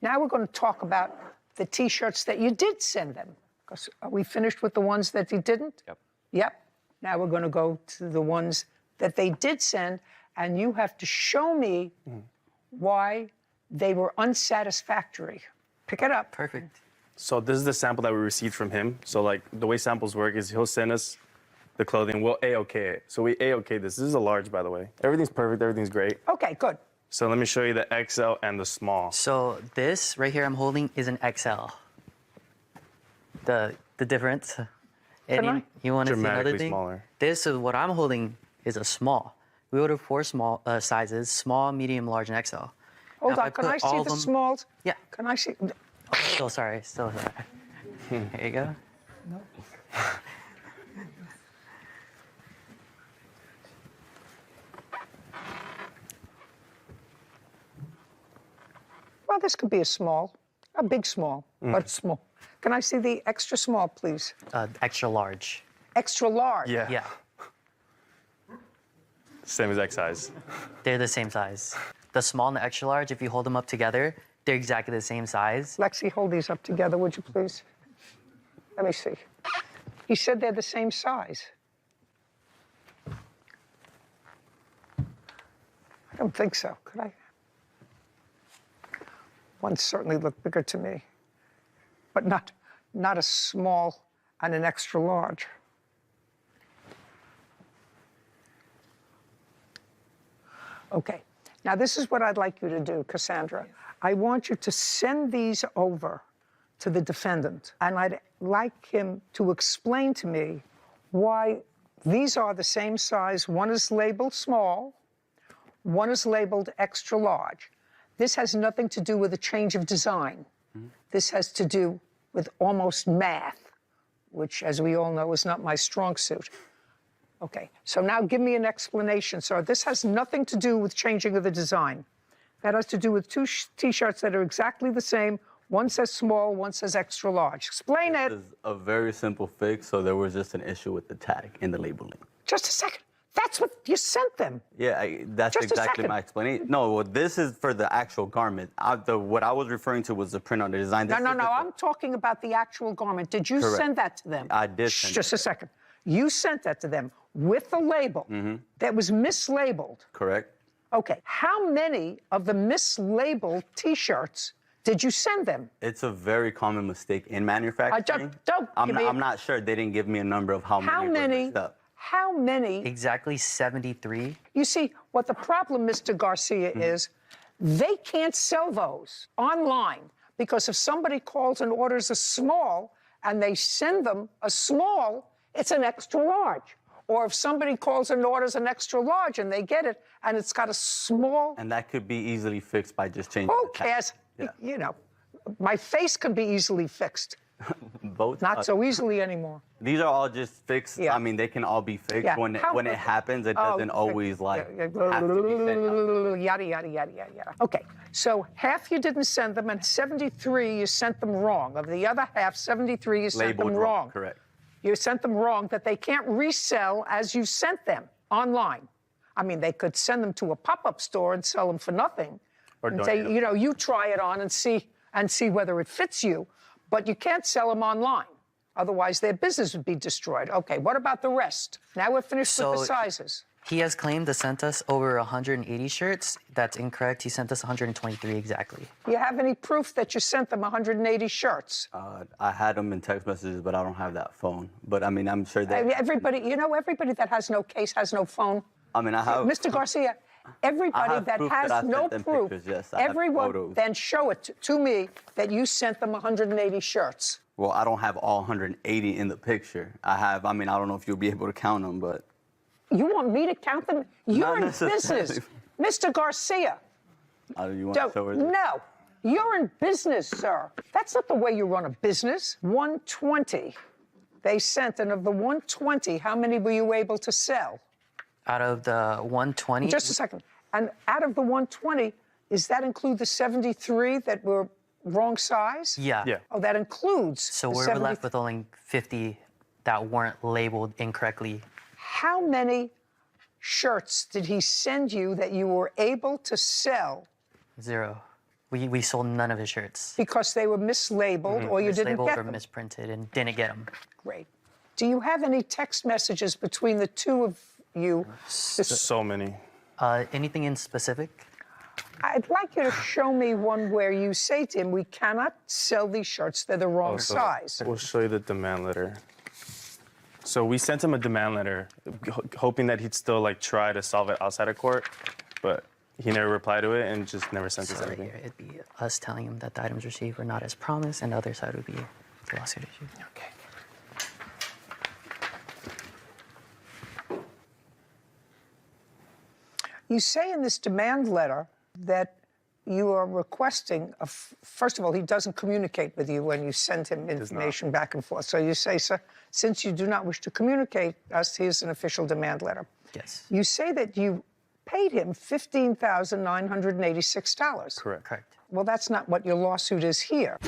A: Now we're going to talk about the T-shirts that you did send them. Because are we finished with the ones that you didn't?
Q: Yep.
A: Yep. Now we're going to go to the ones that they did send, and you have to show me why they were unsatisfactory. Pick it up.
R: Perfect. So this is the sample that we received from him. So like the way samples work is he'll send us the clothing, we'll A-OK it. So we A-OK this. This is a large, by the way. Everything's perfect, everything's great.
A: Okay, good.
R: So let me show you the XL and the small.
P: So this right here I'm holding is an XL. The difference. And you want to see another thing?
R: Smaller.
P: This is what I'm holding is a small. We ordered 4 small sizes: small, medium, large, and XL.
A: Hold on, can I see the smalls?
P: Yeah.
A: Can I see?
P: Still sorry. Here you go.
A: No. Well, this could be a small, a big small, but small. Can I see the extra small, please?
P: Extra large.
A: Extra large?
R: Yeah.
P: Yeah.
R: Same as X size.
P: They're the same size. The small and the extra large, if you hold them up together, they're exactly the same size.
A: Lexi, hold these up together, would you please? Let me see. He said they're the same size. I don't think so. Could I? One certainly looked bigger to me, but not a small and an extra large. Okay, now this is what I'd like you to do, Cassandra. I want you to send these over to the defendant, and I'd like him to explain to me why these are the same size. One is labeled small, one is labeled extra large. This has nothing to do with a change of design. This has to do with almost math, which, as we all know, is not my strong suit. Okay, so now give me an explanation, sir. This has nothing to do with changing of the design. That has to do with 2 T-shirts that are exactly the same. One says small, one says extra large. Explain it.
O: This is a very simple fix, so there was just an issue with the tag in the labeling.
A: Just a second. That's what you sent them.
O: Yeah, that's
A: Just a
O: exactly
A: second.
O: my explanation. No, well, this is for the actual garment. What I was referring to was the print on the design.
A: No, I'm talking about the actual garment. Did you
O: Correct.
A: send that to them?
O: I did send
A: Just a second. You sent that to them with the label that was mislabeled.
O: Correct.
A: Okay, how many of the mislabeled T-shirts did you send them?
O: It's a very common mistake in manufacturing. I'm not sure. They didn't give me a number of how many were mixed up.
A: How many?
P: Exactly 73.
A: You see, what the problem, Mr. Garcia, is they can't sell those online because if somebody calls and orders a small and they send them a small, it's an extra large. Or if somebody calls and orders an extra large and they get it and it's got a small.
O: And that could be easily fixed by just changing
A: Who
O: the tag.
A: cares?
O: Yeah.
A: You know, my face can be easily fixed.
O: Both.
A: Not so easily anymore.
O: These are all just fixed.
A: Yeah.
O: I mean, they can all be fixed.
A: Yeah.
O: When it happens, it doesn't always like have to be sent.
A: Yada, yada, yada, yada, yada. Okay, so half you didn't send them and 73 you sent them wrong. Of the other half, 73 you sent
O: Labeled
A: them wrong.
O: Correct.
A: You sent them wrong that they can't resell as you sent them online. I mean, they could send them to a pop-up store and sell them for nothing.
R: Or
A: and say, you know, you try it on and see whether it fits you. But you can't sell them online. Otherwise, their business would be destroyed. Okay, what about the rest? Now we're finished with the sizes.
P: He has claimed to sent us over 180 shirts. That's incorrect. He sent us 123 exactly.
A: Do you have any proof that you sent them 180 shirts?
O: I had them in text messages, but I don't have that phone. But I mean, I'm sure that
A: everybody that has no case has no phone.
O: I mean, I have
A: Mr. Garcia. Everybody that has no proof, everyone then show it to me that you sent them 180 shirts.
O: Well, I don't have all 180 in the picture. I mean, I don't know if you'll be able to count them, but.
A: You want me to count them? You're in
O: necessarily.
A: business. Mr. Garcia.
O: You want to show her this?
A: No, you're in business, sir. That's not the way you run a business. 120 they sent, and of the 120, how many were you able to sell?
P: Out of the 120?
A: Just a second. And out of the 120, does that include the 73 that were wrong size?
P: Yeah.
A: Oh, that includes.
P: So
A: the
P: we're
A: 70
P: left with only 50 that weren't labeled incorrectly.
A: How many shirts did he send you that you were able to sell?
P: 0. We sold none of his shirts.
A: Because they were mislabeled or you didn't
P: Mislabeled
A: get
P: or
A: them?
P: misprinted and didn't get them.
A: Great. Do you have any text messages between the two of you?
R: So many.
P: Anything in specific?
A: I'd like you to show me one where you say to him, we cannot sell these shirts, they're the wrong size.
R: We'll show you the demand letter. So we sent him a demand letter, hoping that he'd still like try to solve it outside of court, but he never replied to it and just never sent us anything.
P: It'd be us telling him that the items received were not as promised, and the other side would be the lawsuit issue.
A: Okay. You say in this demand letter that you are requesting, first of all, he doesn't communicate with you when you send him information back and forth. So you say, sir, since you do not wish to communicate us, here's an official demand letter.
P: Yes.
A: You say that you paid him $15,986.
R: Correct.
A: Well, that's not what your lawsuit is here.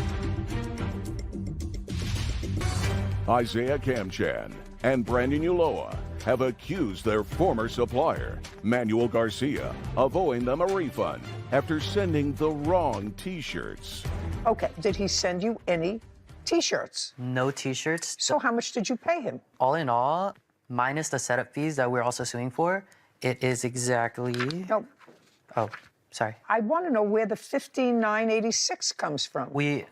D: Isaiah Kamchan and Brandon Uloa have accused their former supplier, Manuel Garcia, of owing them a refund after sending the wrong T-shirts.
A: Okay, did he send you any T-shirts?
P: No T-shirts.
A: So how much did you pay him?
P: All in all, minus the setup fees that we're also suing for, it is exactly...
A: No.
P: Oh, sorry.
A: I want to know where the $15,986 comes from.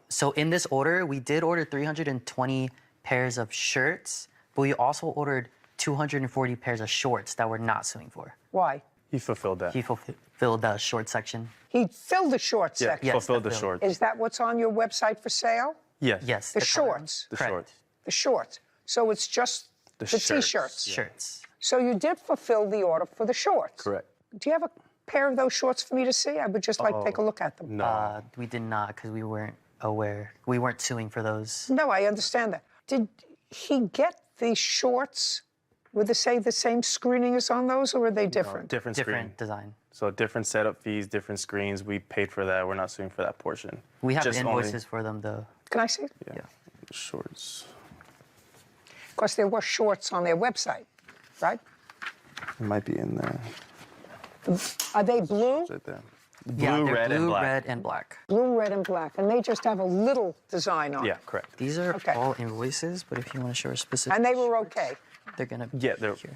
P: So in this order, we did order 320 pairs of shirts, but we also ordered 240 pairs of shorts that we're not suing for.
A: Why?
R: He fulfilled that.
P: He fulfilled the short section.
A: He filled the short
R: Yeah,
A: section.
R: fulfilled the shorts.
A: Is that what's on your website for sale?
R: Yes.
P: Yes.
A: The shorts.
R: The shorts.
A: The shorts. So it's just the
R: shirts.
A: T-shirts.
R: Yeah.
P: Shirts.
A: So you did fulfill the order for the shorts.
R: Correct.
A: Do you have a pair of those shorts for me to see? I would just like to take a look at them.
R: No.
P: We did not, because we weren't aware. We weren't suing for those.
A: No, I understand that. Did he get the shorts with the same screening as on those, or are they different?
R: Different screen.
P: Design.
R: So different setup fees, different screens. We paid for that. We're not suing for that portion.
P: We have
R: Just
P: invoices for them, though.
A: Can I see?
R: Yeah. Shorts.
A: Because there were shorts on their website, right?
R: It might be in there.
A: Are they blue?
R: Right there.
P: Yeah,
R: Blue,
P: they're
R: red,
P: blue,
R: and black.
P: red, and black.
A: Blue, red, and black. And they just have a little design on
R: Yeah,
A: it.
R: correct.
P: These are all invoices, but if you want to show a specific...
A: And they were okay?
P: They're going to...
R: Yeah, they're okay.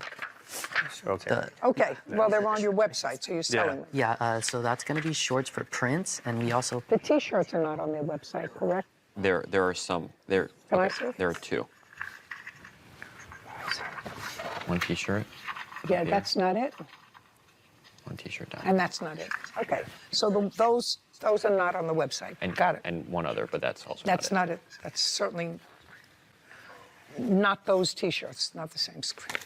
A: Okay, well, they're on your website, so you're selling them.
P: Yeah, so that's going to be shorts for prints, and we also...
A: The T-shirts are not on their website, correct?
Q: There are some. There.
A: Can I see?
Q: There are 2. One T-shirt.
A: Yeah,
Q: here,
A: that's not it.
Q: One T-shirt down.
A: And that's not it. Okay, so those are not on the website.
Q: And,
A: Got it.
Q: And one other, but that's also
A: That's
Q: not it.
A: not it. That's certainly not those T-shirts, not the same screen.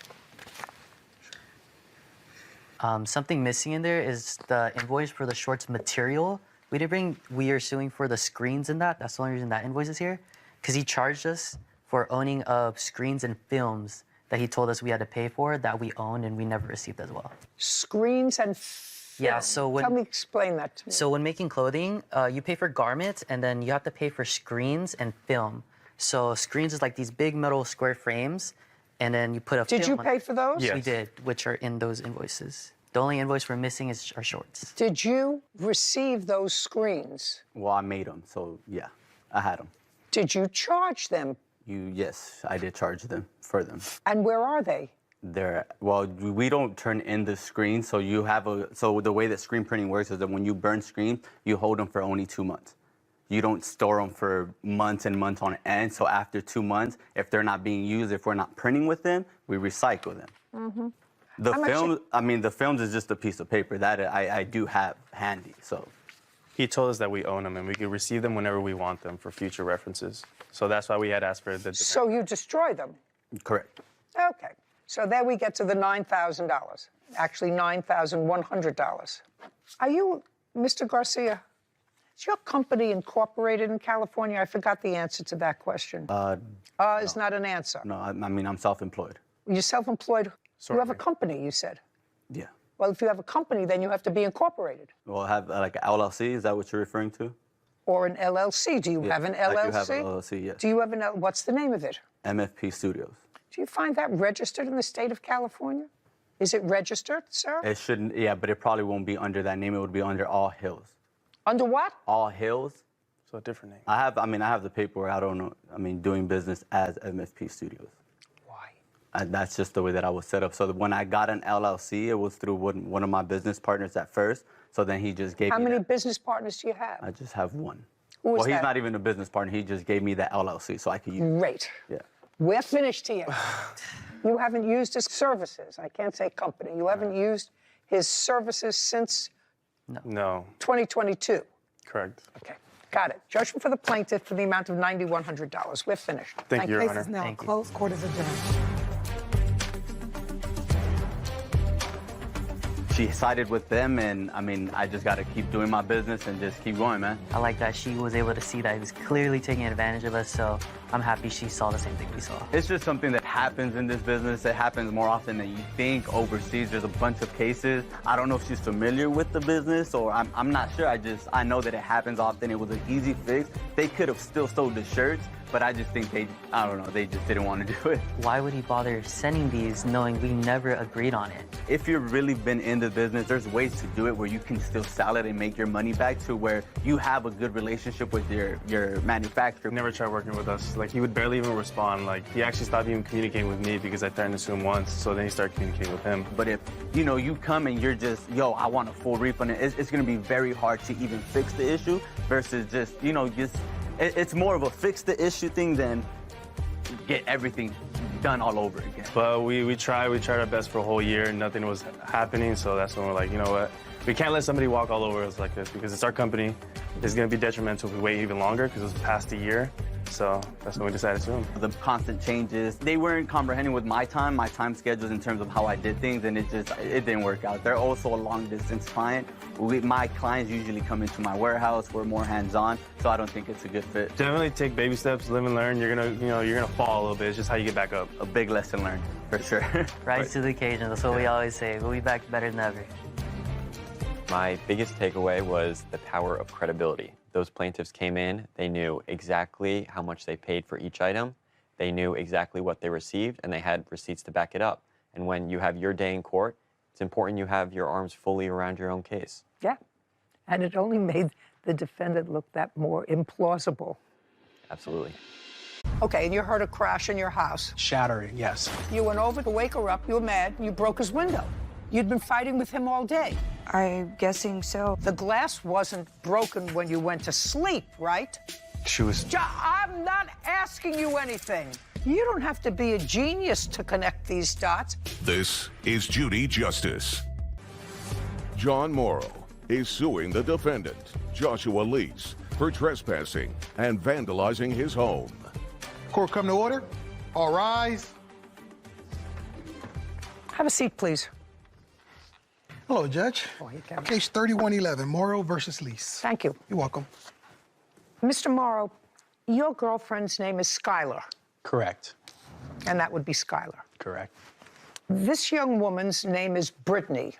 P: Something missing in there is the invoice for the shorts material. We are suing for the screens in that. That's the only reason that invoice is here. Because he charged us for owning of screens and films that he told us we had to pay for that we owned and we never received as well.
A: Screens and
P: Yeah, so when...
A: Tell me, explain that to me.
P: So when making clothing, you pay for garments and then you have to pay for screens and film. So screens is like these big metal square frames, and then you put a
A: Did
P: film
A: you
P: on
A: pay
P: it.
A: for those?
P: We did, which are in those invoices. The only invoice we're missing is our shorts.
A: Did you receive those screens?
O: Well, I made them, so yeah, I had them.
A: Did you charge them?
O: Yes, I did charge them for them.
A: And where are they?
O: Well, we don't turn in the screen, so so the way that screen printing works is that when you burn screen, you hold them for only 2 months. You don't store them for months and months on end, so after 2 months, if they're not being used, if we're not printing with them, we recycle them.
A: Mm-hmm.
O: The films is just a piece of paper that I do have handy, so.
R: He told us that we own them and we could receive them whenever we want them for future references. So that's why we had asked for the...
A: So you destroy them?
O: Correct.
A: Okay. So there we get to the $9,000. Actually, $9,100. Are you, Mr. Garcia, is your company incorporated in California? I forgot the answer to that question. Is not an answer.
O: No, I mean, I'm self-employed.
A: You're self-employed? You have a company, you said?
O: Yeah.
A: Well, if you have a company, then you have to be incorporated.
O: Well, have like an LLC, is that what you're referring to?
A: Or an LLC. Do you have an LLC?
O: I do have an LLC, yes.
A: Do you have what's the name of it?
O: MFP Studios.
A: Do you find that registered in the state of California? Is it registered, sir?
O: It shouldn't, yeah, but it probably won't be under that name. It would be under All Hills.
A: Under what?
O: All Hills.
R: So a different name.
O: I have the paperwork. I don't know. Doing business as MSP Studios. Why? That's just the way that I was set up. So that when I got an LLC, it was through one of my business partners at first. So then he just gave me
A: How many business partners do you have?
O: I just have one.
A: Who is
O: Well, he's
A: that?
O: not even a business partner. He just gave me the LLC so I could use it.
A: Great.
O: Yeah.
A: We're finished here. You haven't used his services. I can't say company. You haven't used his services since
R: No.
A: 2022.
R: Correct.
A: Okay. Got it. Judgment for the plaintiff for the amount of $9,100. We're finished.
R: Thank you, Your
L: Case
R: Honor.
L: is now
P: Thank you.
L: closed. Court is adjourned.
O: She sided with them, and I just got to keep doing my business and just keep going, man.
P: I like that she was able to see that he was clearly taking advantage of us, so I'm happy she saw the same thing we saw.
O: It's just something that happens in this business. It happens more often than you think. Overseas, there's a bunch of cases. I don't know if she's familiar with the business, or I'm not sure. I know that it happens often. It was an easy fix. They could have still sold the shirts, but I just think they just didn't want to do it.
P: Why would he bother sending these knowing we never agreed on it?
O: If you've really been in the business, there's ways to do it where you can still sell it and make your money back to where you have a good relationship with your manufacturer.
R: Never tried working with us. Like, he would barely even respond. Like, he actually stopped even communicating with me because I threatened to sue him once, so then he started communicating with him.
O: But if, you come and you're just, I want a full refund, it's going to be very hard to even fix the issue versus just, it's more of a fix the issue thing than get everything done all over again.
R: But we tried our best for a whole year and nothing was happening, so that's when we're like, you know what? We can't let somebody walk all over us like this because it's our company. It's going to be detrimental if we wait even longer because it was past a year. So that's when we decided to sue him.
O: The constant changes, they weren't comprehending with my time schedules in terms of how I did things, and it didn't work out. They're also a long distance client. My clients usually come into my warehouse. We're more hands-on, so I don't think it's a good fit.
R: Definitely take baby steps, live and learn. You're gonna fall a little bit. It's just how you get back up.
O: A big lesson learned, for sure.
P: Rise to the occasion, that's what we always say. We'll be back better than ever.
Q: My biggest takeaway was the power of credibility. Those plaintiffs came in, they knew exactly how much they paid for each item, they knew exactly what they received, and they had receipts to back it up. And when you have your day in court, it's important you have your arms fully around your own case.
A: Yeah. And it only made the defendant look that more implausible.
Q: Absolutely.
A: Okay, and you heard a crash in your house.
L: Shattering, yes.
A: You went over to wake her up, you were mad, you broke his window. You'd been fighting with him all day.
S: I'm guessing so.
A: The glass wasn't broken when you went to sleep, right?
E: She was...
A: I'm not asking you anything. You don't have to be a genius to connect these dots.
C: This is Judy Justice.
D: John Morrow is suing the defendant, Joshua Lease, for trespassing and vandalizing his home.
L: Court come to order. All rise.
A: Have a seat, please.
L: Hello, Judge.
A: Oh, you can.
L: Case 3111, Morrow versus Lease.
A: Thank you.
L: You're welcome.
A: Mr. Morrow, your girlfriend's name is Skylar,
T: Correct.
A: and that would be Skylar.
T: Correct.
A: This young woman's name is Brittany.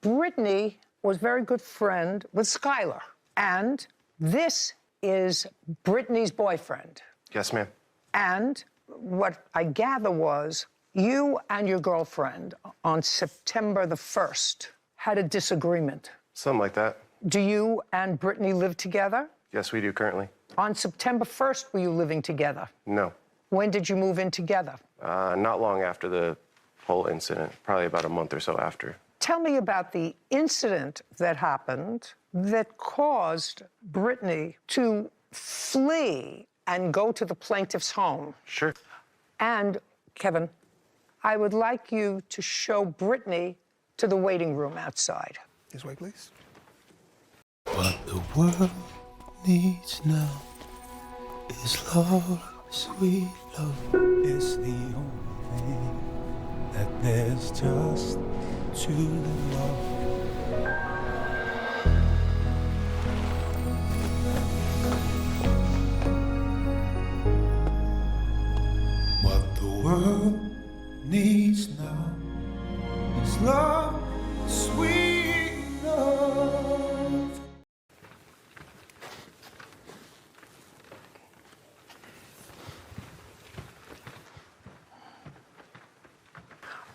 A: Brittany was a very good friend with Skylar, and this is Brittany's boyfriend.
E: Yes, ma'am.
A: And what I gather was you and your girlfriend on September the 1st had a disagreement.
E: Something like that.
A: Do you and Brittany live together?
E: Yes, we do currently.
A: On September 1st, were you living together?
E: No.
A: When did you move in together?
E: Not long after the whole incident, probably about a month or so after.
A: Tell me about the incident that happened that caused Brittany to flee and go to the plaintiff's home.
E: Sure.
A: And, Kevin, I would like you to show Brittany to the waiting room outside.
L: This way, please.
U: What the world needs now is love, sweet love. It's the only thing that there's just to love. What the world needs now is love, sweet love.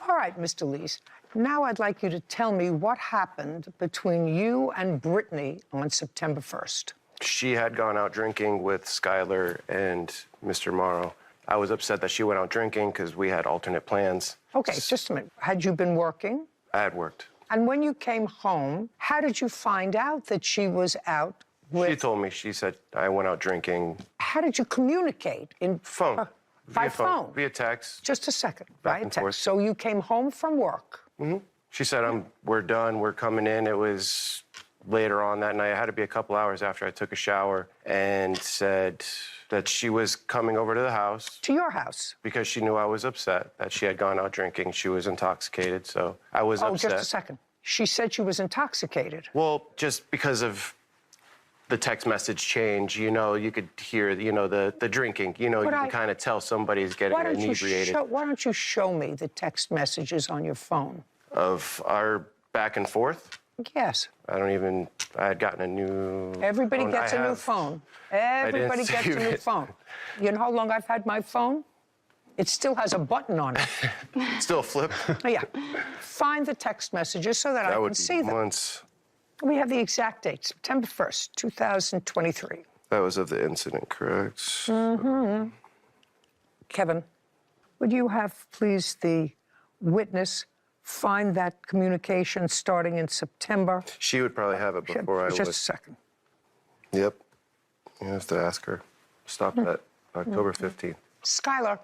A: All right. right, Mr. Lees. Now I'd like you to tell me what happened between you and Brittany on September 1st.
E: She had gone out drinking with Skylar and Mr. Morrow. I was upset that she went out drinking because we had alternate plans.
A: Okay, just a minute. Had you been working?
E: I had worked.
A: And when you came home, how did you find out that she was out with...
E: She told me. She said I went out drinking.
A: How did you communicate? In
E: phone.
A: By phone?
E: Via text.
A: Just a second.
E: Back
A: By
E: and
A: text.
E: forth.
A: So you came home from work.
E: Mm-hmm. She said, we're done, we're coming in. It was later on that night. It had to be a couple hours after I took a shower, and said that she was coming over to the house.
A: To your house?
E: Because she knew I was upset, that she had gone out drinking. She was intoxicated, so I was upset.
A: Oh, just a second. She said she was intoxicated.
E: Well, just because of the text message change, you know, you could hear, you know, the drinking. You know, you can kind of tell somebody's getting inebriated.
A: Why don't you show me the text messages on your phone?
E: Of our back and forth?
A: Yes.
E: I had gotten a new
A: Everybody
E: phone.
A: gets a new phone. Everybody gets a new phone. You know how long I've had my phone? It still has a button on it.
E: Still a flip?
A: Yeah. Find the text messages so that I can see them.
E: Months.
A: We have the exact date, September 1st, 2023.
E: That was of the incident, correct?
A: Mm-hmm. Kevin, would you have, please, the witness find that communication starting in September?
E: She would probably have it before I would.
A: Just a second.
E: Yep. You have to ask her. Stop at October 15th.
A: Skylar,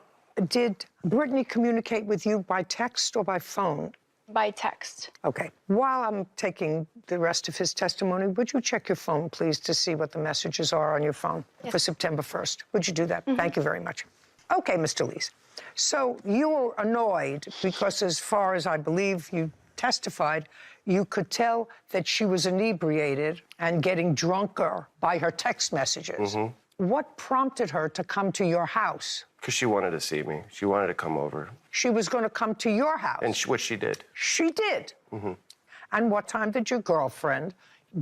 A: did Brittany communicate with you by text or by phone?
T: By text.
A: Okay. While I'm taking the rest of his testimony, would you check your phone, please, to see what the messages are on your phone for September 1st? Would you do that? Thank you very much. Okay, Mr. Lees. So you were annoyed because, as far as I believe you testified, you could tell that she was inebriated and getting drunker by her text messages. What prompted her to come to your house?
E: Because she wanted to see me. She wanted to come over.
A: She was going to come to your house.
E: And which she did.
A: She did? And what time did your girlfriend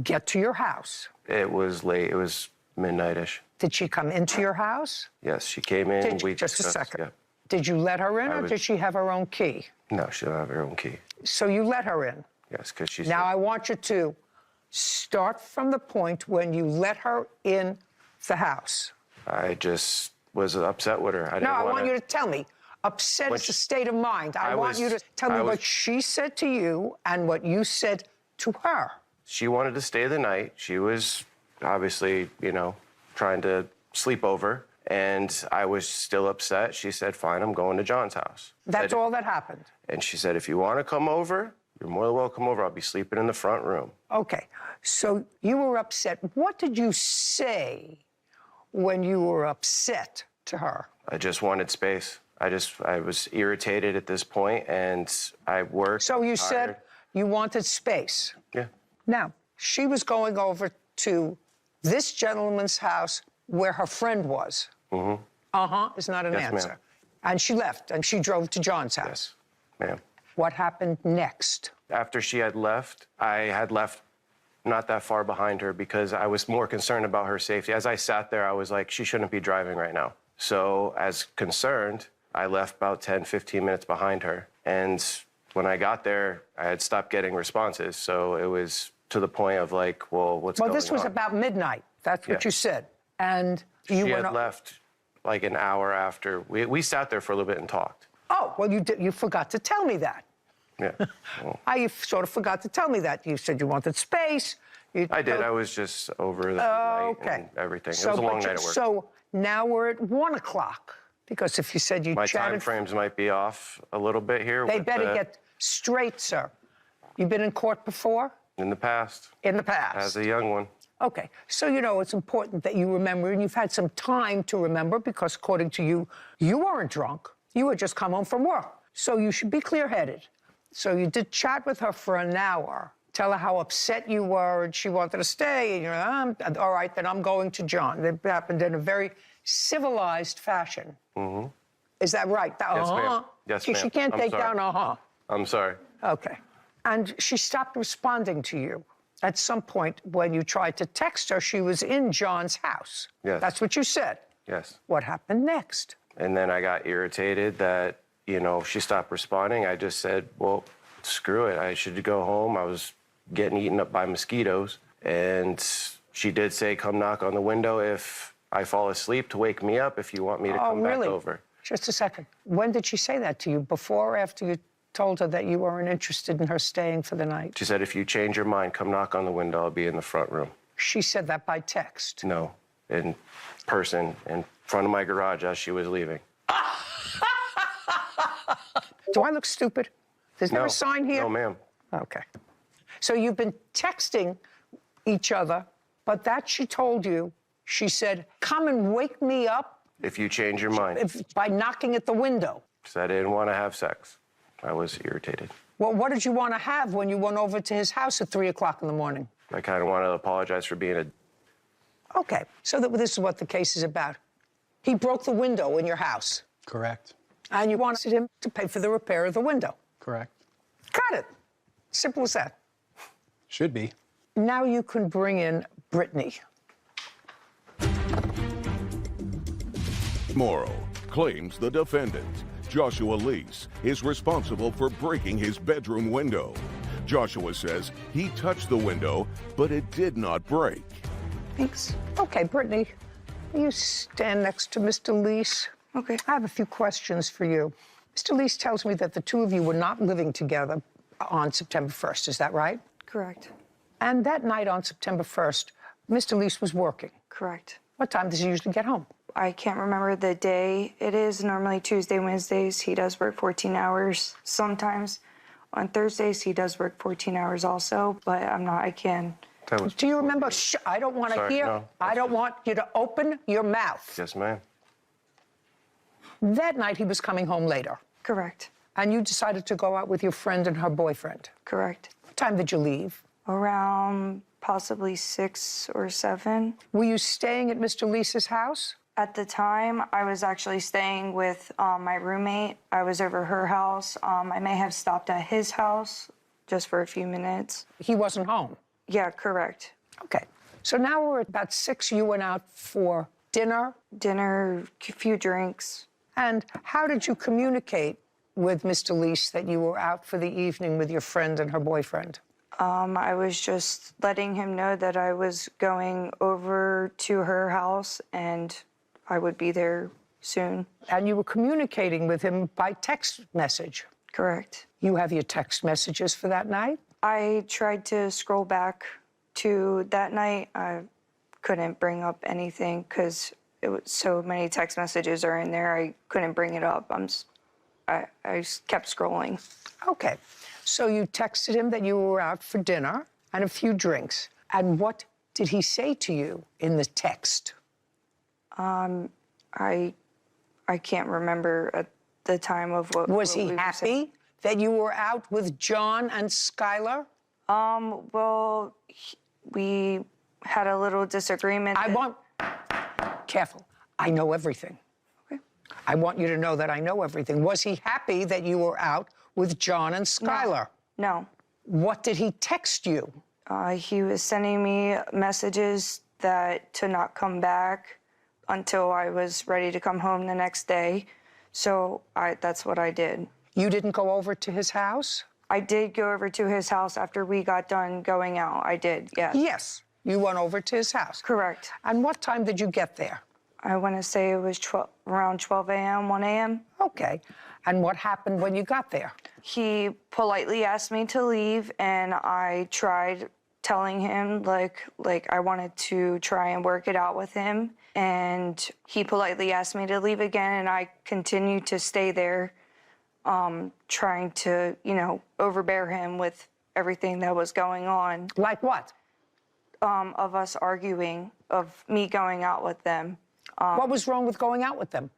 A: get to your house?
E: It was late. It was midnight-ish.
A: Did she come into your house?
E: Yes, she came in.
A: Just a
E: discussed,
A: second.
E: Yeah.
A: Did you let her in, or did she have her own key?
E: No, she don't have her own key.
A: So you let her in?
E: Yes, because she's...
A: Now, I want you to start from the point when you let her in the house.
E: I just was upset with her.
A: I want you to tell me. Upset is a state of mind. I want you to tell me what she said to you and what you said to her.
E: She wanted to stay the night. She was obviously, you know, trying to sleep over. And I was still upset. She said, fine, I'm going to John's house.
A: That's all that happened?
E: And she said, if you want to come over, you're more than welcome over. I'll be sleeping in the front room.
A: Okay, so you were upset. What did you say when you were upset to her?
E: I just wanted space. I was irritated at this point, and I worked.
A: So you said you wanted space?
E: Yeah.
A: Now, she was going over to this gentleman's house where her friend was. Is not an answer.
E: Ma'am.
A: And she left, and she drove to John's house.
E: Yes, ma'am.
A: What happened next?
E: After she had left, I had left not that far behind her because I was more concerned about her safety. As I sat there, I was like, she shouldn't be driving right now. So as concerned, I left about 10, 15 minutes behind her. And when I got there, I had stopped getting responses. So it was to the point of like, well, what's going on?
A: Well, this was about midnight. That's what you said. And you
E: she had left like an hour after. We sat there for a little bit and talked.
A: Oh, well, you forgot to tell me that.
E: Yeah. Well,
A: You sort of forgot to tell me that. You said you wanted space.
E: I did. I was just over the night and everything. It was a long night at work.
A: So now we're at 1 o'clock. Because if you said you
E: My
A: chatted...
E: time frames might be off a little bit here.
A: They better get straight, sir. You've been in court before?
E: In the past.
A: In the past.
E: As a young one.
A: Okay. So, you know, it's important that you remember, and you've had some time to remember because, according to you, you weren't drunk. You had just come home from work. So you should be clear-headed. So you did chat with her for an hour. Tell her how upset you were, and she wanted to stay. And you're like, all right, then I'm going to John. It happened in a very civilized fashion. Is that right?
E: Yes, ma'am. Yes, ma'am.
A: She can't take down
E: I'm sorry.
A: Okay. And she stopped responding to you. At some point, when you tried to text her, she was in John's house.
E: Yes.
A: That's what you said.
E: Yes.
A: What happened next?
E: And then I got irritated that you know, she stopped responding. I just said, well, screw it. I should go home. I was getting eaten up by mosquitoes. And she did say, come knock on the window if I fall asleep to wake me up if you want me to come back over.
A: Just a second. When did she say that to you? Before or after you told her that you weren't interested in her staying for the night?
E: She said, if you change your mind, come knock on the window. I'll be in the front room.
A: She said that by text?
E: No, in person, in front of my garage as she was leaving.
A: Do I look stupid? There's no sign here?
E: No, ma'am.
A: Okay. So you've been texting each other, but that she told you, she said, come and wake me up.
E: If you change your mind.
A: By knocking at the window.
E: Because I didn't want to have sex. I was irritated.
A: Well, what did you want to have when you went over to his house at 3 o'clock in the morning?
E: I kind of want to apologize for being a...
A: Okay, so this is what the case is about. He broke the window in your house.
T: Correct.
A: And you wanted him to pay for the repair of the window.
T: Correct.
A: Got it. Simple as that.
T: Should be.
A: Now you can bring in Brittany.
D: Morrow claims the defendant, Joshua Lease, is responsible for breaking his bedroom window. Joshua says he touched the window, but it did not break.
A: Thanks. Okay, Brittany, you stand next to Mr. Lease. Okay. I have a few questions for you. Mr. Lease tells me that the two of you were not living together on September 1st. Is that right?
S: Correct.
A: And that night on September 1st, Mr. Lease was working.
S: Correct.
A: What time does he usually get home?
S: I can't remember the day it is. Normally Tuesday, Wednesdays, he does work 14 hours sometimes. On Thursdays, he does work 14 hours also, but I can.
A: Do you remember? I don't want to hear.
E: No.
A: I don't want you to open your mouth.
E: Yes, ma'am.
A: That night he was coming home later.
S: Correct.
A: And you decided to go out with your friend and her boyfriend.
S: Correct.
A: What time did you leave?
S: Around possibly 6 or 7.
A: Were you staying at Mr. Lease's house?
S: At the time, I was actually staying with my roommate. I was over her house. I may have stopped at his house just for a few minutes.
A: He wasn't home?
S: Yeah, correct.
A: Okay. So now we're at about 6. You went out for dinner?
S: Dinner, a few drinks.
A: And how did you communicate with Mr. Lease that you were out for the evening with your friend and her boyfriend?
S: I was just letting him know that I was going over to her house and I would be there soon.
A: And you were communicating with him by text message?
S: Correct.
A: You have your text messages for that night?
S: I tried to scroll back to that night. I couldn't bring up anything because it was so many text messages are in there. I couldn't bring it up. I just kept scrolling.
A: Okay. So you texted him that you were out for dinner and a few drinks. And what did he say to you in the text?
S: I can't remember at the time of what.
A: Was he happy that you were out with John and Skylar?
S: Well, we had a little disagreement.
A: Careful. I know everything.
S: Okay.
A: I want you to know that I know everything. Was he happy that you were out with John and Skylar?
S: No.
A: What did he text you?
S: He was sending me messages to not come back until I was ready to come home the next day. So that's what I did.
A: You didn't go over to his house?
S: I did go over to his house after we got done going out. I did, yes.
A: Yes. You went over to his house?
S: Correct.
A: And what time did you get there?
S: I want to say it was around 12 a.m., 1 a.m.
A: Okay. And what happened when you got there?
S: He politely asked me to leave, and I tried telling him, like I wanted to try and work it out with him. And he politely asked me to leave again, and I continued to stay there, trying to, overbear him with everything that was going on.
A: Like what?
S: Of us arguing, of me going out with them.
A: What was wrong with going out with them?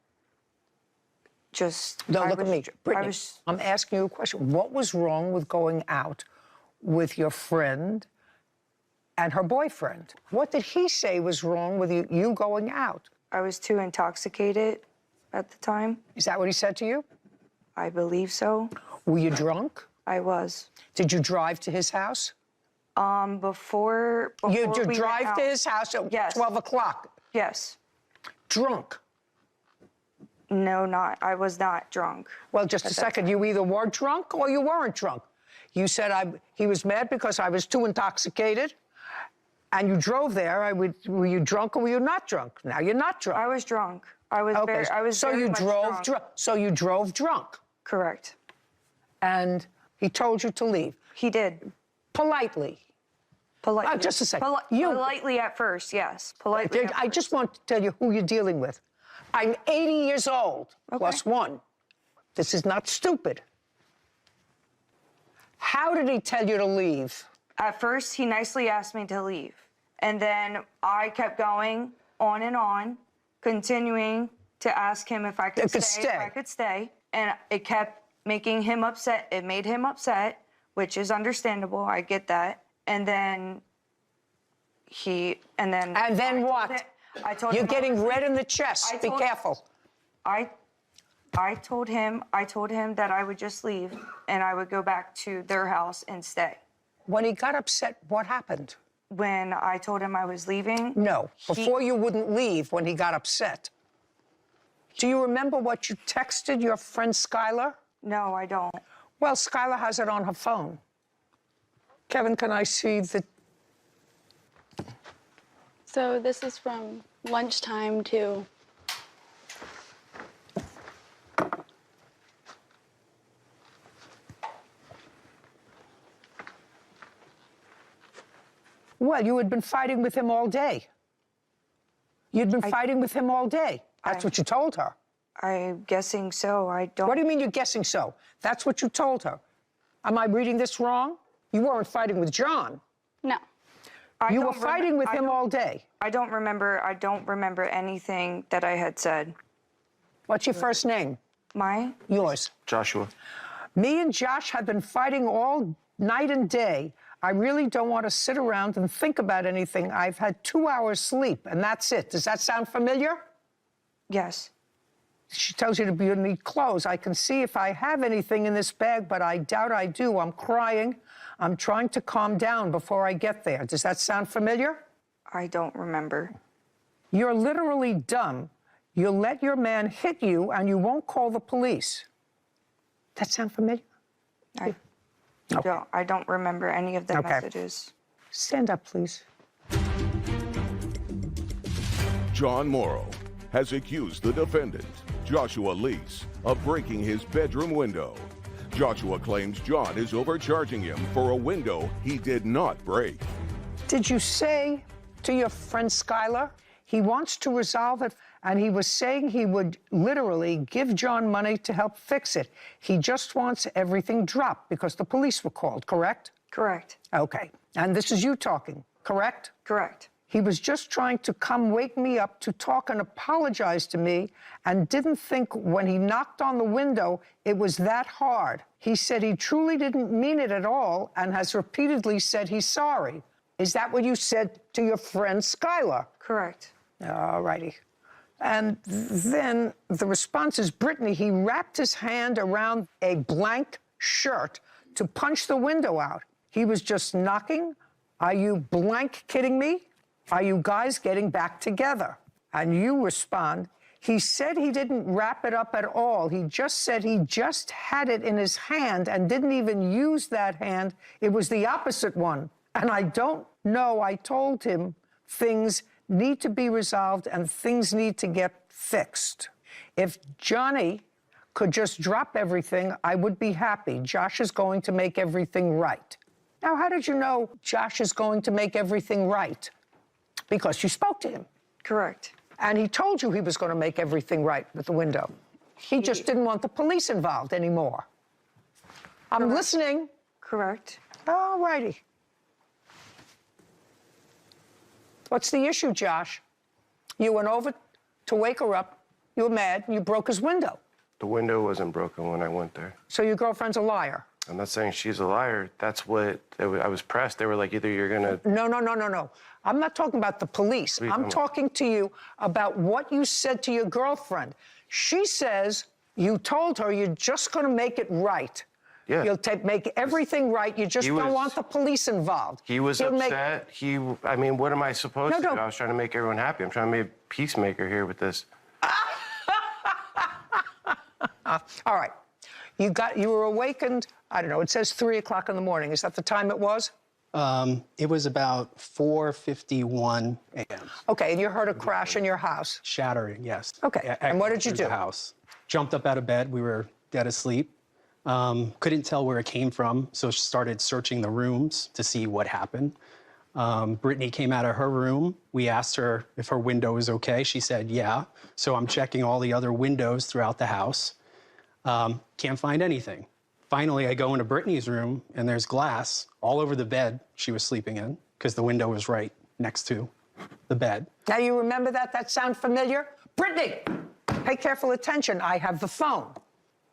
A: No, look at me. Brittany, I'm asking you a question. What was wrong with going out with your friend and her boyfriend? What did he say was wrong with you going out?
S: I was too intoxicated at the time.
A: Is that what he said to you?
S: I believe so.
A: Were you drunk?
S: I was.
A: Did you drive to his house?
S: Before
A: you
S: we
A: drive to his house at 12 o'clock?
S: Yes.
A: Drunk?
S: No, I was not drunk.
A: Well, just a second. You either were drunk or you weren't drunk. You said he was mad because I was too intoxicated, and you drove there. Were you drunk or were you not drunk? Now you're not drunk.
S: I was drunk. I was very much drunk.
A: So you drove drunk.
S: Correct.
A: And he told you to leave.
S: He did.
A: Politely.
S: Politely.
A: Just a second.
S: Politely at first, yes. Politely.
A: I just want to tell you who you're dealing with. I'm 80 years old, plus one. This is not stupid. How did he tell you to leave?
S: At first, he nicely asked me to leave. And then I kept going on and on, continuing to ask him if I could stay. And it kept making him upset. It made him upset, which is understandable. I get that. And then
A: what?
S: I told
A: You're
S: him
A: getting red in the chest. Be careful.
S: I told him that I would just leave and I would go back to their house and stay.
A: When he got upset, what happened?
S: When I told him I was leaving?
A: No, before you wouldn't leave, when he got upset. Do you remember what you texted your friend Skylar?
S: No, I don't.
A: Well, Skylar has it on her phone. Kevin, can I see the...
G: So this is from lunchtime to...
A: Well, you had been fighting with him all day. You'd been fighting with him all day. That's what you told her.
S: I'm guessing so. I don't...
A: What do you mean you're guessing so? That's what you told her. Am I reading this wrong? You weren't fighting with John.
G: No.
A: You were fighting with him all day.
S: I don't remember anything that I had said.
A: What's your first name? Yours.
E: Joshua.
A: Me and Josh have been fighting all night and day. I really don't want to sit around and think about anything. I've had 2 hours sleep, and that's it. Does that sound familiar?
S: Yes.
A: She tells you you need clothes. I can see if I have anything in this bag, but I doubt I do. I'm crying. I'm trying to calm down before I get there. Does that sound familiar?
S: I don't remember.
A: You're literally dumb. You'll let your man hit you, and you won't call the police. That sound familiar?
S: I don't remember any of the messages.
A: Stand up, please.
D: John Morrow has accused the defendant, Joshua Lease, of breaking his bedroom window. Joshua claims John is overcharging him for a window he did not break.
A: Did you say to your friend Skylar he wants to resolve it, and he was saying he would literally give John money to help fix it? He just wants everything dropped because the police were called, correct?
S: Correct.
A: Okay. And this is you talking, correct?
S: Correct.
A: He was just trying to come wake me up to talk and apologize to me, and didn't think when he knocked on the window it was that hard. He said he truly didn't mean it at all and has repeatedly said he's sorry. Is that what you said to your friend Skylar?
S: Correct.
A: All righty. And then the response is, Brittany, he wrapped his hand around a blank shirt to punch the window out. He was just knocking. Are you blank kidding me? Are you guys getting back together? And you respond, he said he didn't wrap it up at all. He just said he just had it in his hand and didn't even use that hand. It was the opposite one. And I don't know. I told him things need to be resolved and things need to get fixed. If Johnny could just drop everything, I would be happy. Josh is going to make everything right. Now, how did you know Josh is going to make everything right? Because you spoke to him.
S: Correct.
A: And he told you he was going to make everything right with the window. He just didn't want the police involved anymore. I'm listening.
S: Correct.
A: All righty. What's the issue, Josh? You went over to wake her up. You were mad, and you broke his window.
E: The window wasn't broken when I went there.
A: So your girlfriend's a liar?
E: I'm not saying she's a liar. That's what I was pressed. They were like, either you're gonna...
A: No. I'm not talking about the police. I'm talking to you about what you said to your girlfriend. She says you told her you're just going to make it right.
E: Yeah.
A: You'll make everything right. You just don't want the police involved.
E: He was upset. I mean, what am I supposed to do? I was trying to make everyone happy. I'm trying to be a peacemaker here with this.
A: All right. You were awakened, I don't know, it says 3 o'clock in the morning. Is that the time it was?
T: It was about 4:51 a.m.
A: Okay, and you heard a crash in your house?
T: Shattering, yes.
A: Okay, and what did you do?
T: The house. Jumped up out of bed. We were dead asleep. Couldn't tell where it came from, so started searching the rooms to see what happened. Brittany came out of her room. We asked her if her window was okay. She said, yeah. So I'm checking all the other windows throughout the house. Can't find anything. Finally, I go into Brittany's room, and there's glass all over the bed she was sleeping in, because the window was right next to the bed.
A: Now, you remember that? That sound familiar? Brittany, pay careful attention. I have the phone.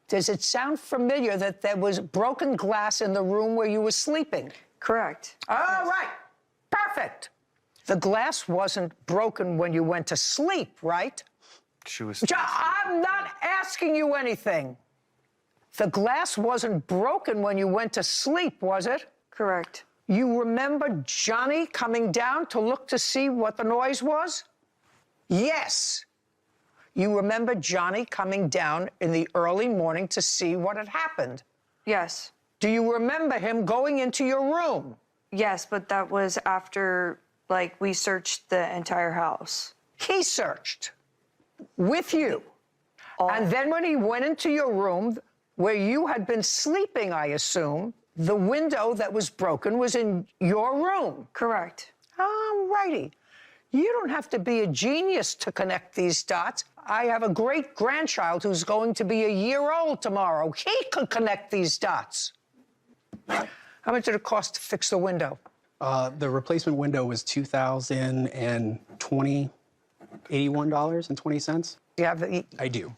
A: Does it sound familiar that there was broken glass in the room where you were sleeping?
S: Correct.
A: All right. Perfect. The glass wasn't broken when you went to sleep, right?
E: She was...
A: I'm not asking you anything. The glass wasn't broken when you went to sleep, was it?
S: Correct.
A: You remember Johnny coming down to look to see what the noise was? Yes. You remember Johnny coming down in the early morning to see what had happened?
S: Yes.
A: Do you remember him going into your room?
S: Yes, but that was after, like, we searched the entire house.
A: He searched with you. And then when he went into your room, where you had been sleeping, I assume, the window that was broken was in your room.
S: Correct.
A: All righty. You don't have to be a genius to connect these dots. I have a great-grandchild who's going to be a year old tomorrow. He could connect these dots. How much did it cost to fix the window?
T: The replacement window was $81.20.
A: Do you have the...
T: I do.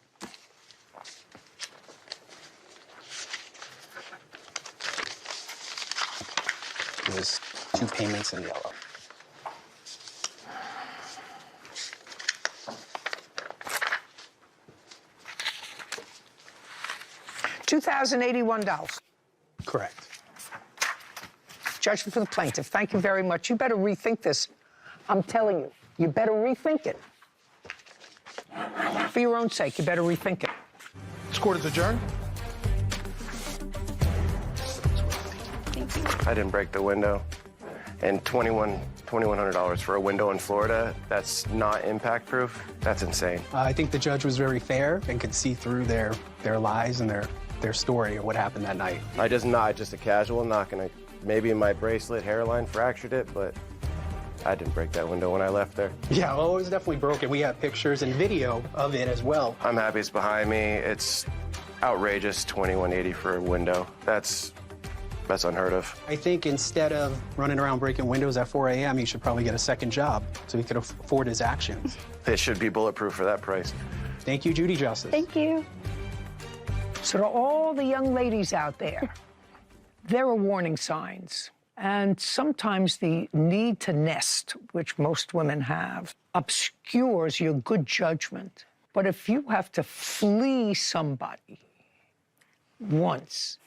T: It was 2 payments in yellow.
A: $2,081.
T: Correct.
A: Judgment for the plaintiff. Thank you very much. You better rethink this. I'm telling you, you better rethink it. For your own sake, you better rethink it.
L: This court is adjourned.
E: I didn't break the window. And $2,100 for a window in Florida, that's not impact proof. That's insane.
T: I think the judge was very fair and could see through their lies and their story of what happened that night.
E: Just a casual knock, and maybe my bracelet hairline fractured it, but I didn't break that window when I left there.
T: Yeah, well, it was definitely broken. We have pictures and video of it as well.
E: I'm happy it's behind me. It's outrageous, $2,180 for a window. That's unheard of.
T: I think instead of running around breaking windows at 4 a.m., he should probably get a second job so he could afford his actions.
E: It should be bulletproof for that price.
T: Thank you, Judy Justice.
A: Thank you. So to all the young ladies out there, there are warning signs. And sometimes the need to nest, which most women have, obscures your good judgment. But if you have to flee somebody once,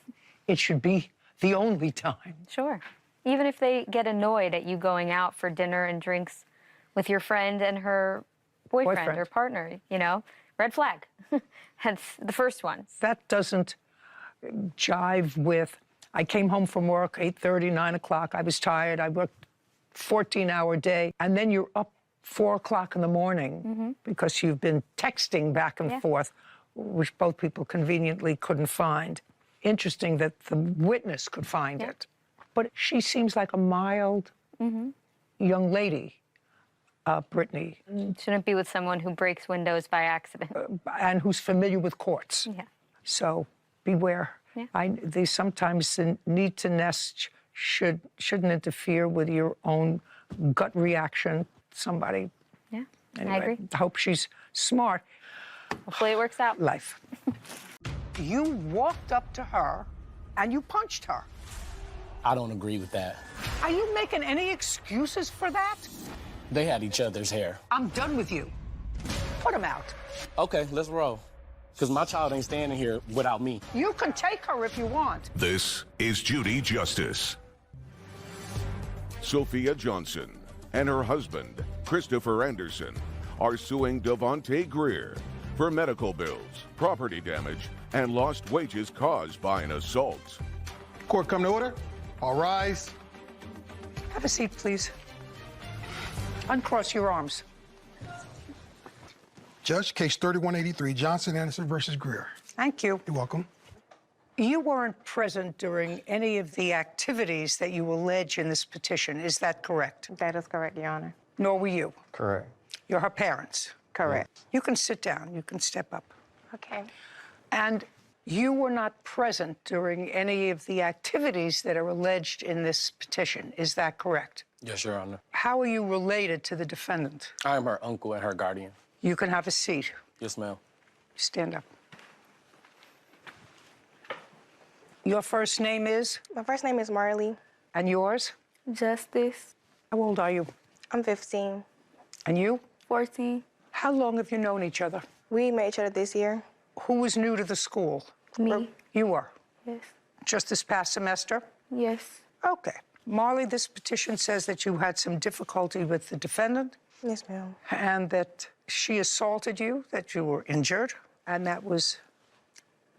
A: it should be the only time.
I: Sure. Even if they get annoyed at you going out for dinner and drinks with your friend and her boyfriend or partner, you know, red flag. That's the first one.
A: That doesn't jive with, I came home from work, 8:30, 9 o'clock. I was tired. I worked 14-hour day. And then you're up 4 o'clock in the morning because you've been texting back and forth, which both people conveniently couldn't find. Interesting that the witness could find it. But she seems like a mild young lady, Brittany.
I: Shouldn't be with someone who breaks windows by accident.
A: And who's familiar with courts.
I: Yeah.
A: So beware.
I: Yeah.
A: They sometimes the need to nest shouldn't interfere with your own gut reaction. Somebody.
I: Yeah,
A: anyway,
I: I agree.
A: I hope she's smart.
I: Hopefully it works out.
A: Life. You walked up to her and you punched her.
H: I don't agree with that.
A: Are you making any excuses for that?
H: They had each other's hair.
A: I'm done with you. Put him out.
H: Okay, let's roll. Because my child ain't standing here without me.
A: You can take her if you want.
C: This is Judy Justice.
D: Sophia Johnson and her husband, Christopher Anderson, are suing Devontae Greer for medical bills, property damage, and lost wages caused by an assault.
L: Court come to order. All rise.
A: Have a seat, please. Uncross your arms.
L: Judge, case 3183, Johnson Anderson versus Greer.
A: Thank you.
L: You're welcome.
A: You weren't present during any of the activities that you allege in this petition. Is that correct?
F: That is correct, Your Honor.
A: Nor were you.
E: Correct.
A: You're her parents.
F: Correct.
A: You can sit down. You can step up.
F: Okay.
A: And you were not present during any of the activities that are alleged in this petition. Is that correct?
H: Yes, Your Honor.
A: How are you related to the defendant?
H: I am her uncle and her guardian.
A: You can have a seat.
H: Yes, ma'am.
A: Stand up. Your first name is?
J: My first name is Marley.
A: And yours?
J: Justice.
A: How old are you?
J: I'm 15.
A: And you?
J: 14.
A: How long have you known each other?
J: We met each other this year.
A: Who was new to the school?
J: Me.
A: You were?
J: Yes.
A: Just this past semester?
J: Yes.
A: Okay. Marley, this petition says that you had some difficulty with the defendant.
J: Yes, ma'am.
A: And that she assaulted you, that you were injured, and that was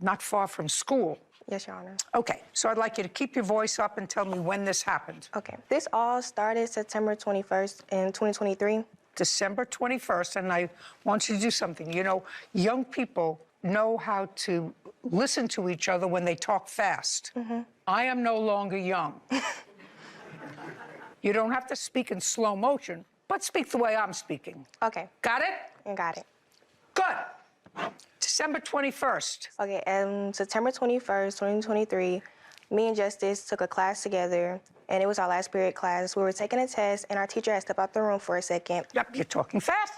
A: not far from school.
J: Yes, Your Honor.
A: Okay, so I'd like you to keep your voice up and tell me when this happened.
J: Okay. This all started September 21st in 2023.
A: December 21st, and I want you to do something. You know, young people know how to listen to each other when they talk fast. I am no longer young. You don't have to speak in slow motion, but speak the way I'm speaking.
J: Okay.
A: Got it?
J: Got it.
A: Good. December 21st.
J: Okay, September 21st, 2023, me and Justice took a class together, and it was our last period class. We were taking a test, and our teacher had stepped out the room for a second.
A: Yep, you're talking fast.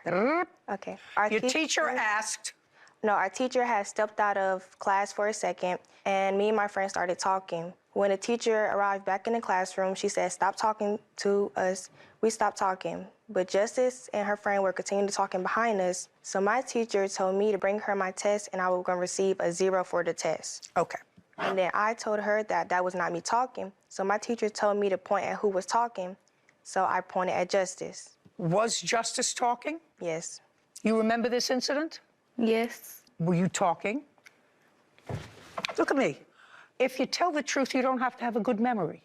J: Okay.
A: Your teacher asked?
J: No, our teacher had stepped out of class for a second, and me and my friend started talking. When the teacher arrived back in the classroom, she said, "Stop talking to us." We stopped talking, but Justice and her friend were continuing to talking behind us. So my teacher told me to bring her my test, and I was going to receive a 0 for the test.
A: Okay.
J: And then I told her that that was not me talking. So my teacher told me to point at who was talking. So I pointed at Justice.
A: Was Justice talking?
J: Yes.
A: You remember this incident?
J: Yes.
A: Were you talking? Look at me. If you tell the truth, you don't have to have a good memory,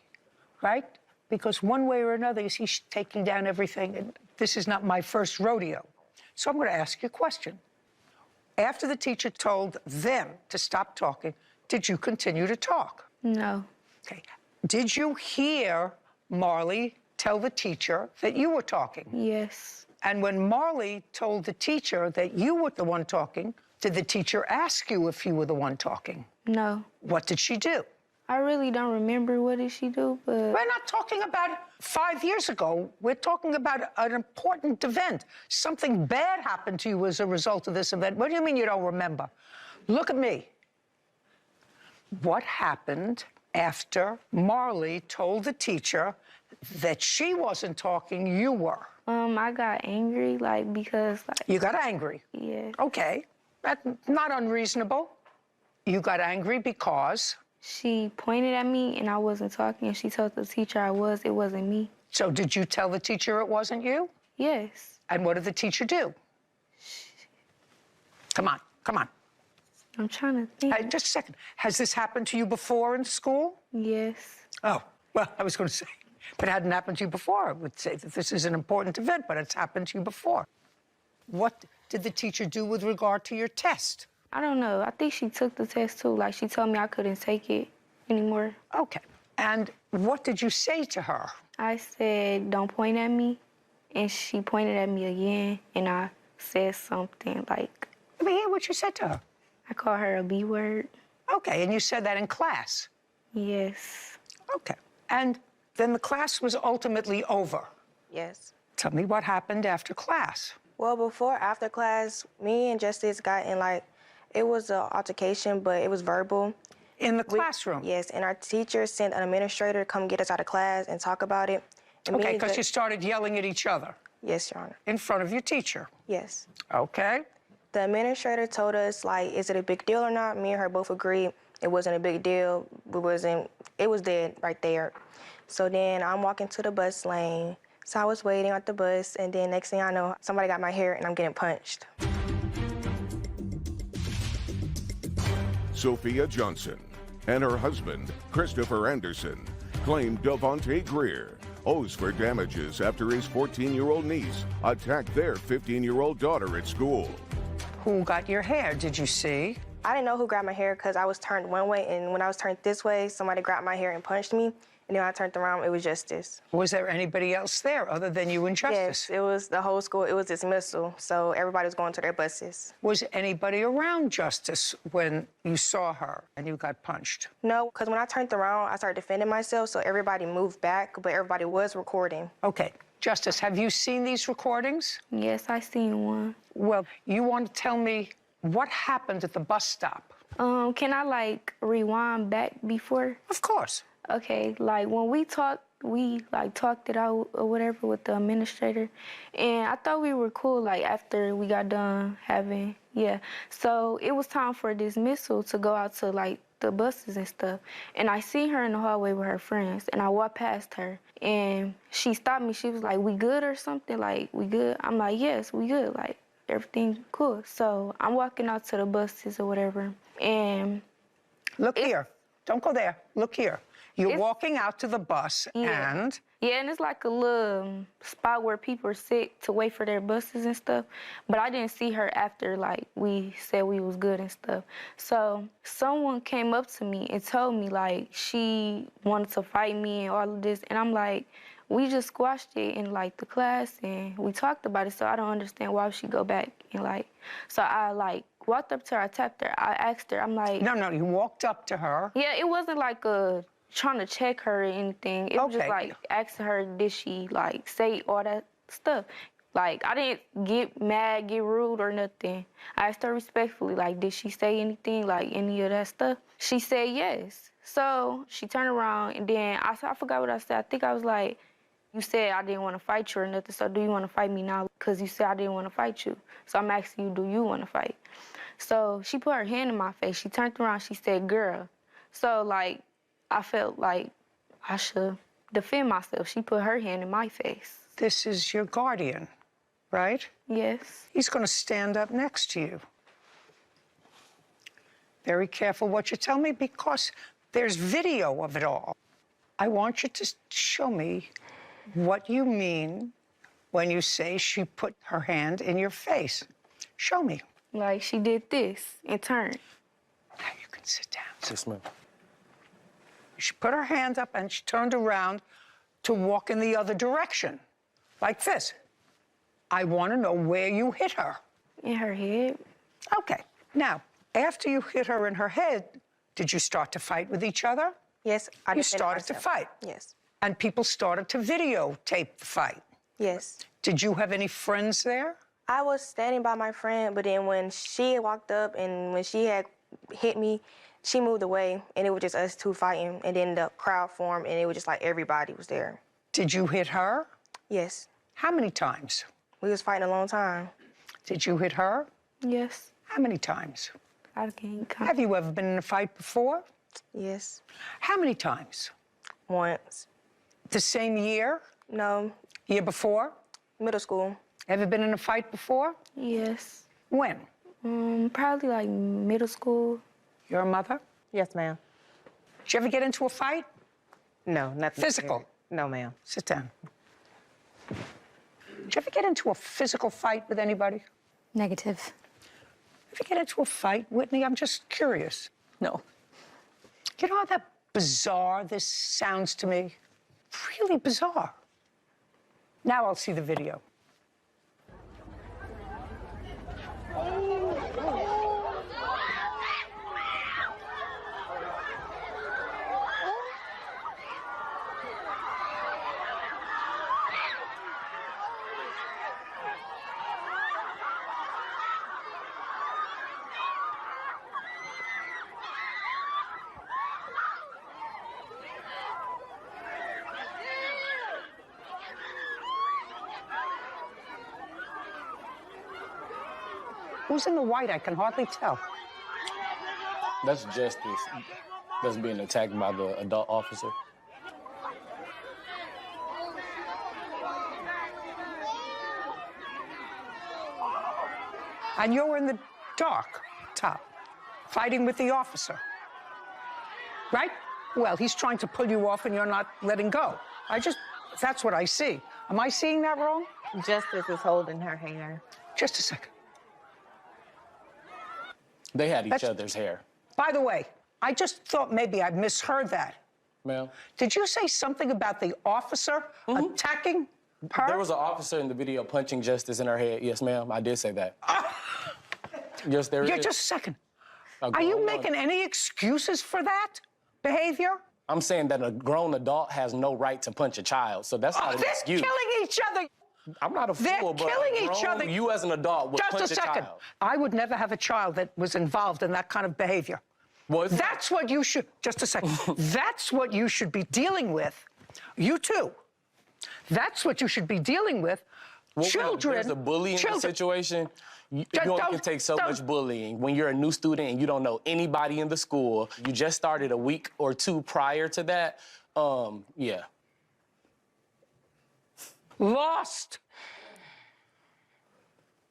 A: right? Because one way or another, he's taking down everything, and this is not my first rodeo. So I'm going to ask you a question. After the teacher told them to stop talking, did you continue to talk?
J: No.
A: Okay. Did you hear Marley tell the teacher that you were talking?
J: Yes.
A: And when Marley told the teacher that you were the one talking, did the teacher ask you if you were the one talking?
J: No.
A: What did she do?
J: I really don't remember what did she do, but...
A: We're not talking about 5 years ago. We're talking about an important event. Something bad happened to you as a result of this event. What do you mean you don't remember? Look at me. What happened after Marley told the teacher that she wasn't talking, you were?
J: I got angry, because...
A: You got angry?
J: Yeah.
A: Okay. That's not unreasonable. You got angry because?
J: She pointed at me, and I wasn't talking, and she told the teacher it wasn't me.
A: So did you tell the teacher it wasn't you?
J: Yes.
A: And what did the teacher do? Come on, come on.
J: I'm trying to think.
A: Hey, just a second. Has this happened to you before in school?
J: Yes.
A: Oh, well, I was going to say, if it hadn't happened to you before, I would say that this is an important event, but it's happened to you before. What did the teacher do with regard to your test?
J: I don't know. I think she took the test, too. She told me I couldn't take it anymore.
A: Okay. And what did you say to her?
J: I said, "Don't point at me." And she pointed at me again, and I said something like...
A: Let me hear what you said to her.
J: I called her a B word.
A: Okay, and you said that in class?
J: Yes.
A: Okay. And then the class was ultimately over?
J: Yes.
A: Tell me what happened after class.
J: Well, after class, me and Justice got in, it was an altercation, but it was verbal.
A: In the classroom?
J: Yes, and our teacher sent an administrator to come get us out of class and talk about it. And
A: Okay, because you started yelling at each other?
J: Yes, Your Honor.
A: In front of your teacher?
J: Yes.
A: Okay.
J: The administrator told us, is it a big deal or not? Me and her both agreed it wasn't a big deal. It was dead right there. So then I'm walking to the bus lane. So I was waiting at the bus, and then next thing I know, somebody got my hair, and I'm getting punched.
D: Sophia Johnson, and her husband, Christopher Anderson, claimed Devontae Greer owes for damages after his 14-year-old niece attacked their 15-year-old daughter at school.
A: Who got your hair, did you see?
J: I didn't know who grabbed my hair because I was turned one way, and when I was turned this way, somebody grabbed my hair and punched me. And then when I turned around, it was Justice.
A: Was there anybody else there other than you and Justice?
J: Yes, it was the whole school. It was dismissal, so everybody was going to their buses.
A: Was anybody around Justice when you saw her and you got punched?
J: No, because when I turned around, I started defending myself, so everybody moved back, but everybody was recording.
A: Okay. Justice, have you seen these recordings?
K: Yes, I seen one.
A: Well, you want to tell me what happened at the bus stop?
K: Can I, like, rewind back before?
A: Of course.
K: Okay, like, when we talked it out or whatever with the administrator, and I thought we were cool, like, after we got done having, yeah. So it was time for dismissal to go out to, like, the buses and stuff. And I seen her in the hallway with her friends, and I walked past her, and she stopped me. She was like, "We good or something? Like, we good?" I'm like, "Yes, we good. Like, everything cool." So I'm walking out to the buses or whatever, and...
A: Look here. Don't go there. Look here. You're walking out to the bus, and...
K: Yeah, and it's like a little spot where people sit to wait for their buses and stuff. But I didn't see her after, like, we said we was good and stuff. So someone came up to me and told me, like, she wanted to fight me and all of this. And I'm like, we just squashed it in, like, the class, and we talked about it, so I don't understand why she go back and, like... So I, like, walked up to her, I tapped her, I asked her, I'm like...
A: No, you walked up to her.
K: Yeah, it wasn't like a... trying to check her or anything. It was just like asking her, did she like say all that stuff? Like, I didn't get mad, get rude or nothing. I asked her respectfully, like, did she say anything, like any of that stuff? She said yes. So she turned around and then I forgot what I said. I think I was like, you said I didn't want to fight you or nothing, so do you want to fight me now? Because you said I didn't want to fight you. So I'm asking you, do you want to fight? So she put her hand in my face. She turned around, she said, girl. So, like, I felt like I should defend myself. She put her hand in my face.
A: This is your guardian, right?
K: Yes.
A: He's going to stand up next to you. Very careful what you tell me, because there's video of it all. I want you to show me what you mean when you say she put her hand in your face. Show me.
K: Like, she did this and turned.
A: Now you can sit down.
H: Yes, ma'am.
A: She put her hand up and she turned around to walk in the other direction, like this. I want to know where you hit her.
K: In her head.
A: Okay. Now, after you hit her in her head, did you start to fight with each other?
J: Yes,
A: You started to fight.
J: Yes.
A: And people started to videotape the fight.
J: Yes.
A: Did you have any friends there?
J: I was standing by my friend, but then when she walked up and when she had hit me, she moved away, and it was just us two fighting, and then the crowd formed, and it was just like everybody was there.
A: Did you hit her?
J: Yes.
A: How many times?
J: We was fighting a long time.
A: Did you hit her?
K: Yes.
A: How many times?
K: I can't count.
A: Have you ever been in a fight before?
J: Yes.
A: How many times?
J: Once.
A: The same year?
J: No.
A: Year before?
J: Middle school.
A: Ever been in a fight before?
K: Yes.
A: When?
K: Probably like middle school.
A: Your mother?
V: Yes, ma'am.
A: Did you ever get into a fight?
V: No, nothing.
A: Physical?
V: No, ma'am.
A: Sit down. Did you ever get into a physical fight with anybody?
I: Negative.
A: Ever get into a fight, Whitney? I'm just curious.
I: No.
A: You know how bizarre this sounds to me? Really bizarre. Now I'll see the video. Who's in the white? I can hardly tell.
H: That's Justice. That's being attacked by the adult officer.
A: And you're in the dark top. fighting with the officer. Right? Well, he's trying to pull you off and you're not letting go. That's what I see. Am I seeing that wrong?
V: Justice is holding her hair.
A: Just a second.
H: They had each other's hair.
A: By the way, I just thought maybe I misheard that.
H: Ma'am?
A: Did you say something about the officer attacking her?
H: There was an officer in the video punching Justice in her head. Yes, ma'am, I did say that. Yes, there is.
A: Yeah, just a second. Are you making any excuses for that behavior?
H: I'm saying that a grown adult has no right to punch a child, so that's not an excuse.
A: They're killing each other.
H: I'm not a fool, but
A: killing each other.
H: You as an adult would punch a child.
A: I would never have a child that was involved in that kind of behavior.
H: Well,
A: that's what you should, just a second. That's what you should be dealing with. You too. That's what you should be dealing with.
H: Well,
A: children.
H: There's a bullying situation. You only can take so much bullying. When you're a new student and you don't know anybody in the school, you just started a week or two prior to that, yeah.
A: Lost.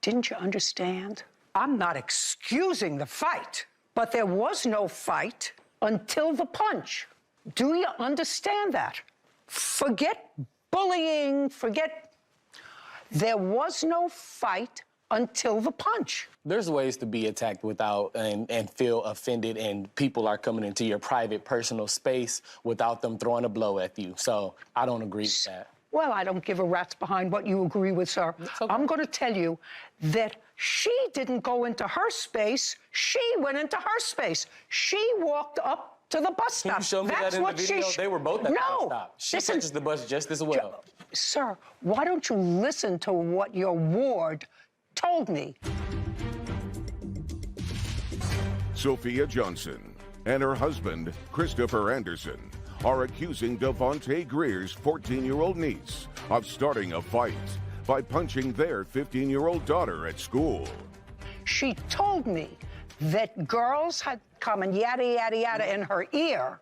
A: Didn't you understand? I'm not excusing the fight, but there was no fight until the punch. Do you understand that? Forget bullying, there was no fight until the punch.
H: There's ways to be attacked without and feel offended, and people are coming into your private, personal space without them throwing a blow at you. So I don't agree with that.
A: Well, I don't give a rat's behind what you agree with, sir. Okay. I'm going to tell you that she didn't go into her space. She went into her space. She walked up to the bus stop.
H: Can you show me that in the video? They were both at the bus stop. She touches the bus just as well.
A: Sir, why don't you listen to what your ward told me?
D: Sophia Johnson and her husband, Christopher Anderson, are accusing Devontae Greer's 14-year-old niece of starting a fight by punching their 15-year-old daughter at school.
A: She told me that girls had come and yada, yada, yada in her ear,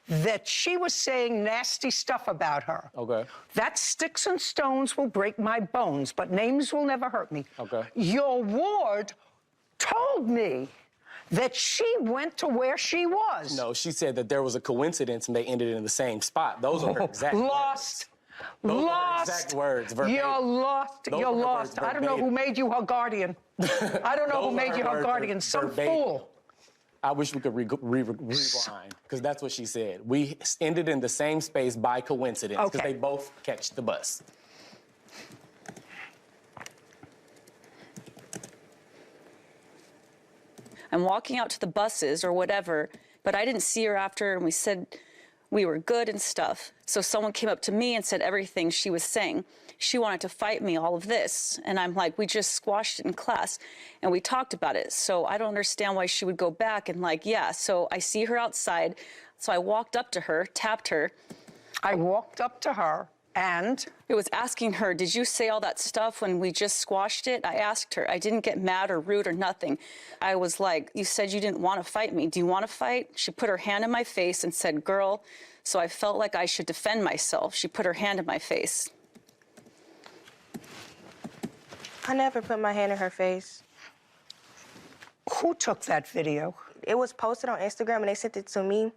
A: that she was saying nasty stuff about her.
H: Okay.
A: That sticks and stones will break my bones, but names will never hurt me.
H: Okay.
A: Your ward told me that she went to where she was.
H: No, she said that there was a coincidence and they ended in the same spot. Those are her exact
A: words.
H: Those
A: Lost.
H: Are her exact words. Verbatim.
A: You're lost.
H: Those
A: You're
H: are her
A: lost.
H: words
A: I don't know who made you her guardian. I don't know who made you her guardian. Some fool.
H: I wish we could rewind, because that's what she said. We ended in the same space by coincidence, because they both catch the bus.
B: I'm walking out to the buses or whatever, but I didn't see her after, and we said we were good and stuff. So someone came up to me and said everything she was saying. She wanted to fight me, all of this. And I'm like, we just squashed it in class, and we talked about it. So I don't understand why she would go back and so I see her outside. So I walked up to her, tapped her.
A: I walked up to her. And?
B: It was asking her, did you say all that stuff when we just squashed it? I asked her. I didn't get mad or rude or nothing. I was like, you said you didn't want to fight me. Do you want to fight? She put her hand in my face and said, girl. So I felt like I should defend myself. She put her hand in my face.
J: I never put my hand in her face.
A: Who took that video?
J: It was posted on Instagram and they sent it to me.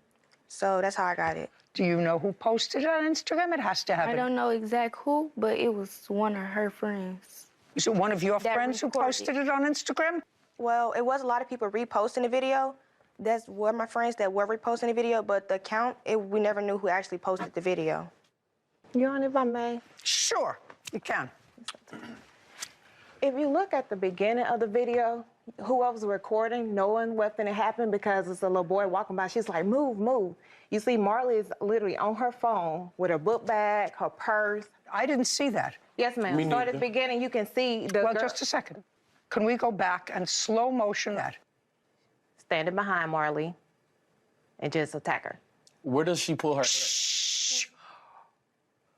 J: So that's how I got it.
A: Do you know who posted it on Instagram? It has to have
K: I don't know exact who, but it was one of her friends.
A: Is it one of your friends who posted it on Instagram?
J: Well, it was a lot of people reposting the video. That's were my friends that were reposting the video, but the account, we never knew who actually posted the video.
V: Your Honor, if I may?
A: Sure, you can.
V: If you look at the beginning of the video, whoever's recording, knowing what's going to happen because it's a little boy walking by, she's like, move, move. You see Marley is literally on her phone with her book bag, her purse.
A: I didn't see that.
V: Yes, ma'am. So at the beginning, you can see the
A: Well, just a second. Can we go back and slow motion that?
V: Standing behind Marley and just attack her.
H: Where does she pull her
A: Shh.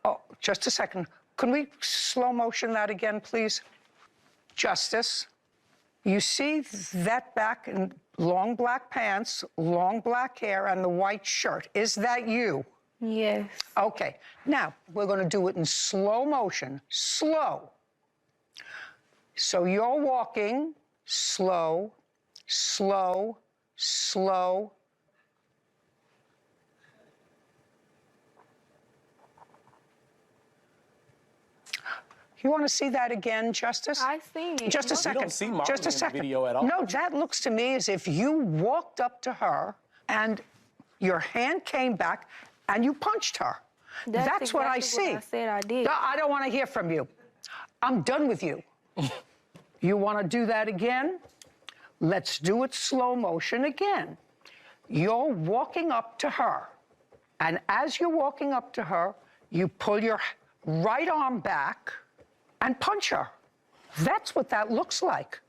A: Oh, just a second. Can we slow motion that again, please? Justice, you see that back in long black pants, long black hair, and the white shirt. Is that you?
K: Yes.
A: Okay. Now, we're going to do it in slow motion. Slow. So you're walking slow, slow, slow. You want to see that again, Justice?
K: I seen it.
A: Just a
K: You
A: second.
H: don't see Marley
A: Just a
H: in the
A: second.
H: video at all.
A: No, that looks to me as if you walked up to her and your hand came back and you punched her. That's what I see.
K: What I said I did.
A: No, I don't want to hear from you. I'm done with you. You want to do that again? Let's do it slow motion again. You're walking up to her, and as you're walking up to her, you pull your right arm back and punch her. That's what that looks like.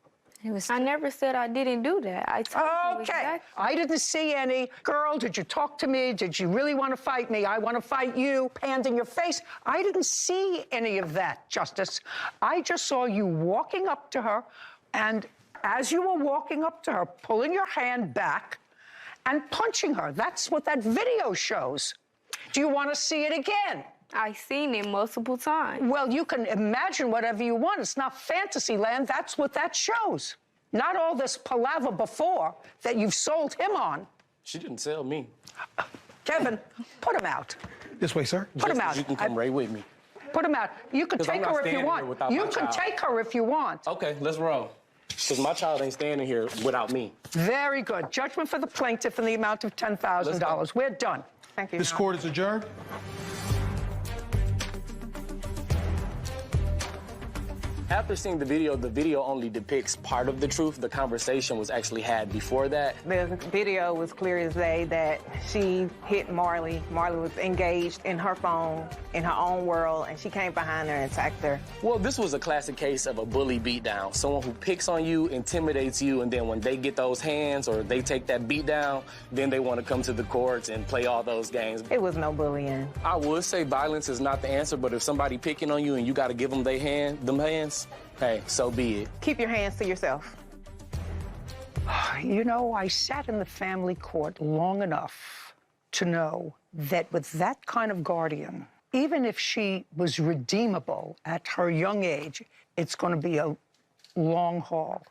K: I never said I didn't do that. I told you
A: Okay.
K: exactly.
A: I didn't see any. Girl, did you talk to me? Did you really want to fight me? I want to fight you. Hand in your face. I didn't see any of that, Justice. I just saw you walking up to her, and as you were walking up to her, pulling your hand back and punching her. That's what that video shows. Do you want to see it again?
K: I've seen it multiple times.
A: Well, you can imagine whatever you want. It's not fantasy land. That's what that shows. Not all this palaver before that you've sold him on.
H: She didn't sell me.
A: Kevin, put him out.
L: This way, sir.
A: Put him out.
H: You can come right with me.
A: Put him out. You can
H: 'Cause I'm
A: take
H: not
A: her if you
H: standing here
A: want.
H: without
A: You
H: my
A: can
H: child.
A: take her if you want.
H: Okay, let's roll. Because my child ain't standing here without me.
A: Very good. Judgment for the plaintiff in the amount of $10,000. We're done.
V: Thank you.
L: This court is adjourned.
H: After seeing the video only depicts part of the truth. The conversation was actually had before that.
V: The video was clear as day that she hit Marley. Marley was engaged in her phone, in her own world, and she came behind her and attacked her.
H: Well, this was a classic case of a bully beatdown. Someone who picks on you, intimidates you, and then when they get those hands or they take that beat down, then they want to come to the courts and play all those games.
V: It was no bullying.
H: I would say violence is not the answer, but if somebody picking on you and you got to give them them hands, hey, so be it.
V: Keep your hands to yourself.
A: You know, I sat in the family court long enough to know that with that kind of guardian, even if she was redeemable at her young age, it's going to be a long haul.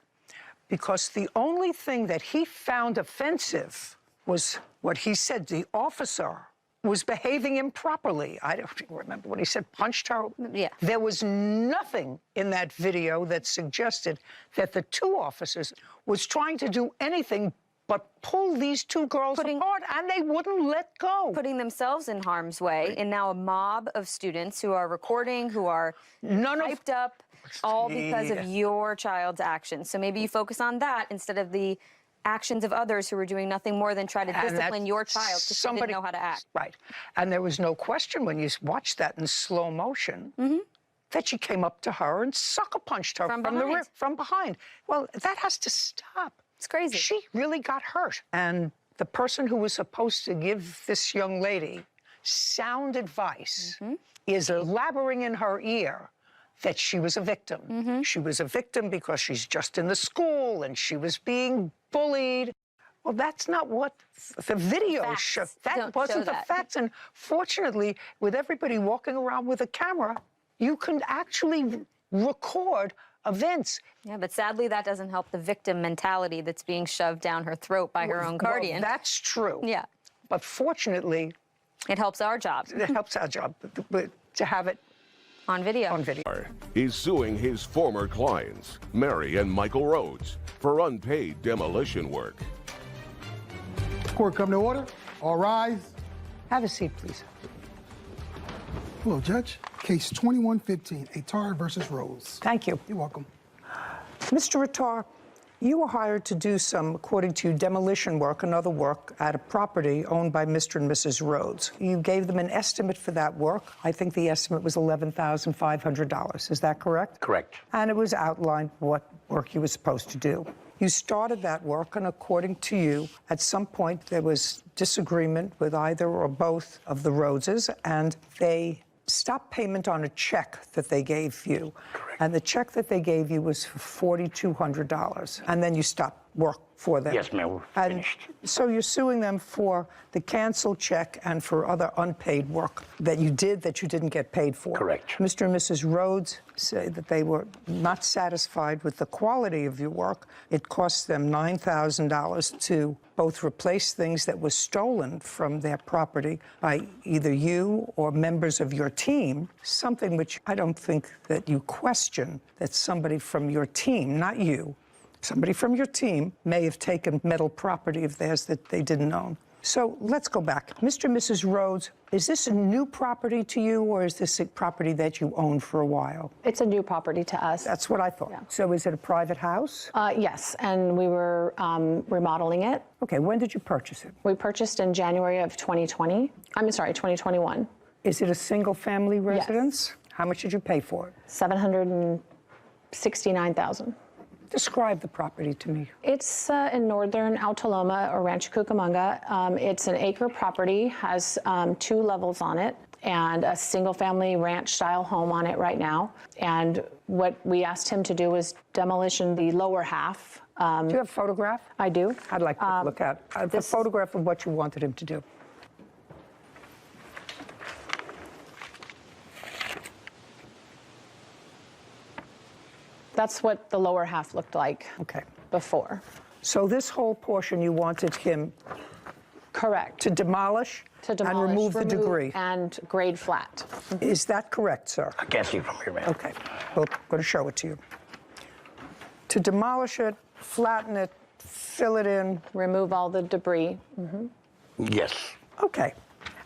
A: Because the only thing that he found offensive was what he said the officer was behaving improperly. I don't remember what he said, punched her.
I: Yeah.
A: There was nothing in that video that suggested that the two officers was trying to do anything but pull these two girls apart, and they wouldn't let go.
I: Putting themselves in harm's way, and now a mob of students who are recording, who are hyped up, all because of your child's actions. So maybe you focus on that instead of the actions of others who are doing nothing more than try to discipline your child because they didn't know how to act.
A: Right. And there was no question when you watched that in slow motion that she came up to her and sucker punched her from behind. Well, that has to stop.
I: It's crazy.
A: She really got hurt. And the person who was supposed to give this young lady sound advice is blabbering in her ear that she was a victim. She was a victim because she's just in the school and she was being bullied. Well, that's not what the video showed. That wasn't the facts. And fortunately, with everybody walking around with a camera, you can actually record events.
I: Yeah, but sadly, that doesn't help the victim mentality that's being shoved down her throat by her own guardian.
A: Well, that's true.
I: Yeah.
A: But fortunately,
I: it helps our job.
A: It helps our job but to have it
I: on video.
A: On video.
D: He's suing his former clients, Mary and Michael Rhodes, for unpaid demolition work.
L: Court come to order. All rise.
A: Have a seat, please.
L: Hello, Judge. Case 2115, Attar versus Rose.
A: Thank you.
L: You're welcome.
A: Mr. Attar, you were hired to do some, according to you, demolition work and other work at a property owned by Mr. and Mrs. Rhodes. You gave them an estimate for that work. I think the estimate was $11,500. Is that correct?
M: Correct.
A: And it was outlined what work you were supposed to do. You started that work, and according to you, at some point there was disagreement with either or both of the Rhodeses, and they stopped payment on a check that they gave you. Correct. And the check that they gave you was for $4,200. And then you stopped work for them.
M: Yes, ma'am, we're finished.
A: So you're suing them for the canceled check and for other unpaid work that you did that you didn't get paid for.
M: Correct.
A: Mr. and Mrs. Rhodes say that they were not satisfied with the quality of your work. It cost them $9,000 to both replace things that were stolen from their property by either you or members of your team, something which I don't think that you question, that somebody from your team, not you, somebody from your team may have taken metal property of theirs that they didn't own. So let's go back. Mr. and Mrs. Rhodes, is this a new property to you, or is this a property that you owned for a while?
N: It's a new property to us.
A: That's what I thought. Yeah. So is it a private house?
N: Yes, and we were remodeling it.
A: Okay, when did you purchase it?
N: We purchased in January of 2021.
A: Is it a single-family residence? Yes. How much did you pay for it?
N: $769,000.
A: Describe the property to me.
N: It's in northern Altaloma or Rancho Cucamonga. It's an acre property, has 2 levels on it, and a single-family ranch-style home on it right now. And what we asked him to do was demolition the lower half.
A: Do you have a photograph?
N: I do.
A: I'd like to look at a photograph of what you wanted him to do.
N: That's what the lower half looked like before.
A: So this whole portion you wanted him
N: correct
A: to demolish and remove the debris.
N: And grade flat.
A: Is that correct, sir?
M: I can't see from here, ma'am.
A: Okay. Well, I'm going to show it to you. To demolish it, flatten it, fill it in.
N: Remove all the debris.
M: Yes.
A: Okay.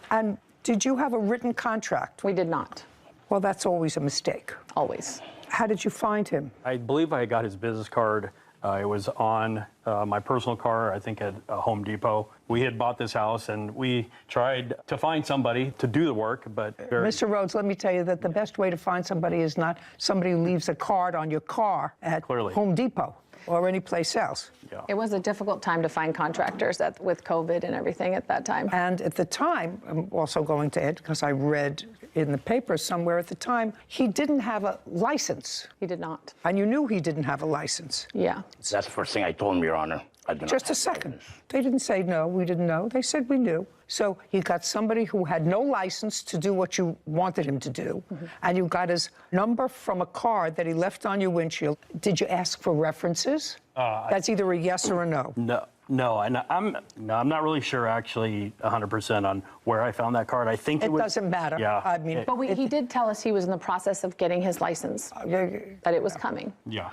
A: And did you have a written contract?
N: We did not.
A: Well, that's always a mistake.
N: Always.
A: How did you find him?
W: I believe I got his business card. It was on my personal car, I think at Home Depot. We had bought this house and we tried to find somebody to do the work, but...
A: Mr. Rhodes, let me tell you that the best way to find somebody is not somebody who leaves a card on your car at Home Depot or any place else.
N: Yeah. It was a difficult time to find contractors with COVID and everything at that time.
A: And at the time, I'm also going to add, because I read in the paper somewhere at the time, he didn't have a license.
N: He did not.
A: And you knew he didn't have a license.
N: Yeah.
M: That's the first thing I told him, Your Honor.
A: Just a second. They didn't say, no, we didn't know. They said, we knew. So you got somebody who had no license to do what you wanted him to do, and you got his number from a card that he left on your windshield. Did you ask for references? That's either a yes or a no.
W: No, and I'm not really sure actually 100% on where I found that card. I think
A: it doesn't matter.
W: Yeah.
A: I mean,
N: but he did tell us he was in the process of getting his license, that it was coming.
W: Yeah.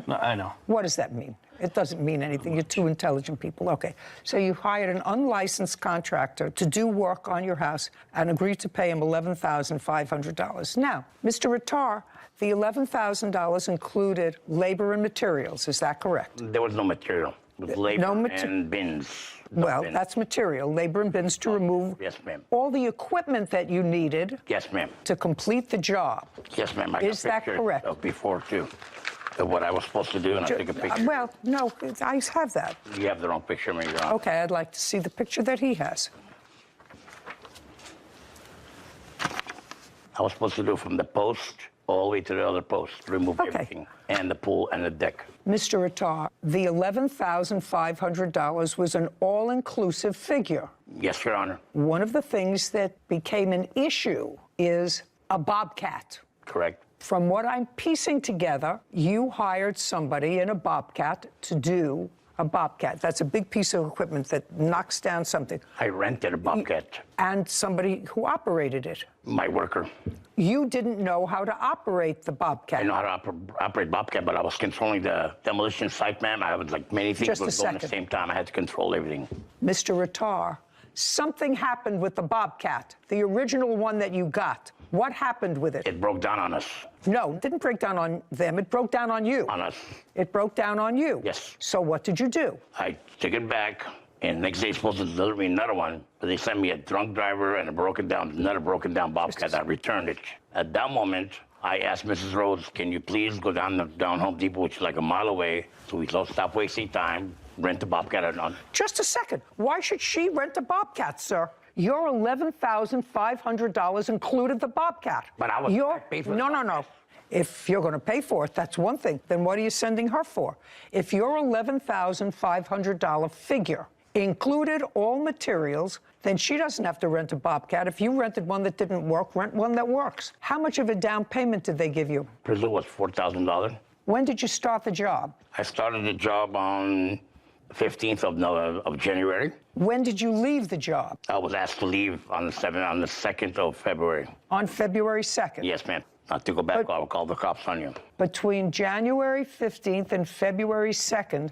W: I know.
A: What does that mean? It doesn't mean anything. You're two intelligent people. Okay. So you hired an unlicensed contractor to do work on your house and agreed to pay him $11,500. Now, Mr. Rattar, the $11,000 included labor and materials. Is that correct?
M: There was no material. It was labor and bins.
A: Well, that's material. Labor and bins to remove all the equipment that you needed
M: Yes, ma'am.
A: to complete the job.
M: Yes, ma'am. I
A: Is
M: got
A: that
M: pictures
A: correct?
M: of before, too, of what I was supposed to do, and I took a picture.
A: Well, no, I have that.
M: You have the wrong picture, ma'am, Your Honor.
A: Okay, I'd like to see the picture that he has.
M: I was supposed to do from the post all the way to the other post, remove everything, and the pool and the deck.
A: Mr. Rattar, the $11,500 was an all-inclusive figure.
M: Yes, Your Honor.
A: One of the things that became an issue is a bobcat.
M: Correct.
A: From what I'm piecing together, you hired somebody in a bobcat to do a bobcat. That's a big piece of equipment that knocks down something.
M: I rented a bobcat.
A: And somebody who operated it.
M: My worker.
A: You didn't know how to operate the bobcat.
M: I know how to operate bobcat, but I was controlling the demolition site, ma'am. I was like many things
A: Just a
M: was going at the
A: second.
M: same time. I had to control everything.
A: Mr. Rattar, something happened with the bobcat, the original one that you got. What happened with it?
M: It broke down on us.
A: No, it didn't break down on them. It broke down on you.
M: On us.
A: It broke down on you.
M: Yes.
A: So what did you do?
M: I took it back, and next day supposed to deliver me another one, but they sent me a drunk driver and another broken down bobcat. I returned it. At that moment, I asked Mrs. Rhodes, can you please go down Home Depot, which is like a mile away, so we don't stop wasting time, rent a bobcat or not.
A: Just a second. Why should she rent a bobcat, sir? Your $11,500 included the bobcat.
M: But I was paid for
A: No. If you're going to pay for it, that's one thing. Then what are you sending her for? If your $11,500 figure included all materials, then she doesn't have to rent a Bobcat. If you rented one that didn't work, rent one that works. How much of a down payment did they give you?
M: Brazil was $4,000.
A: When did you start the job?
M: I started the job on 15th of January.
A: When did you leave the job?
M: I was asked to leave on the 2nd of February.
A: On February 2nd?
M: Yes, ma'am. Not to go back, I'll call the cops on you.
A: Between January 15th and February 2nd,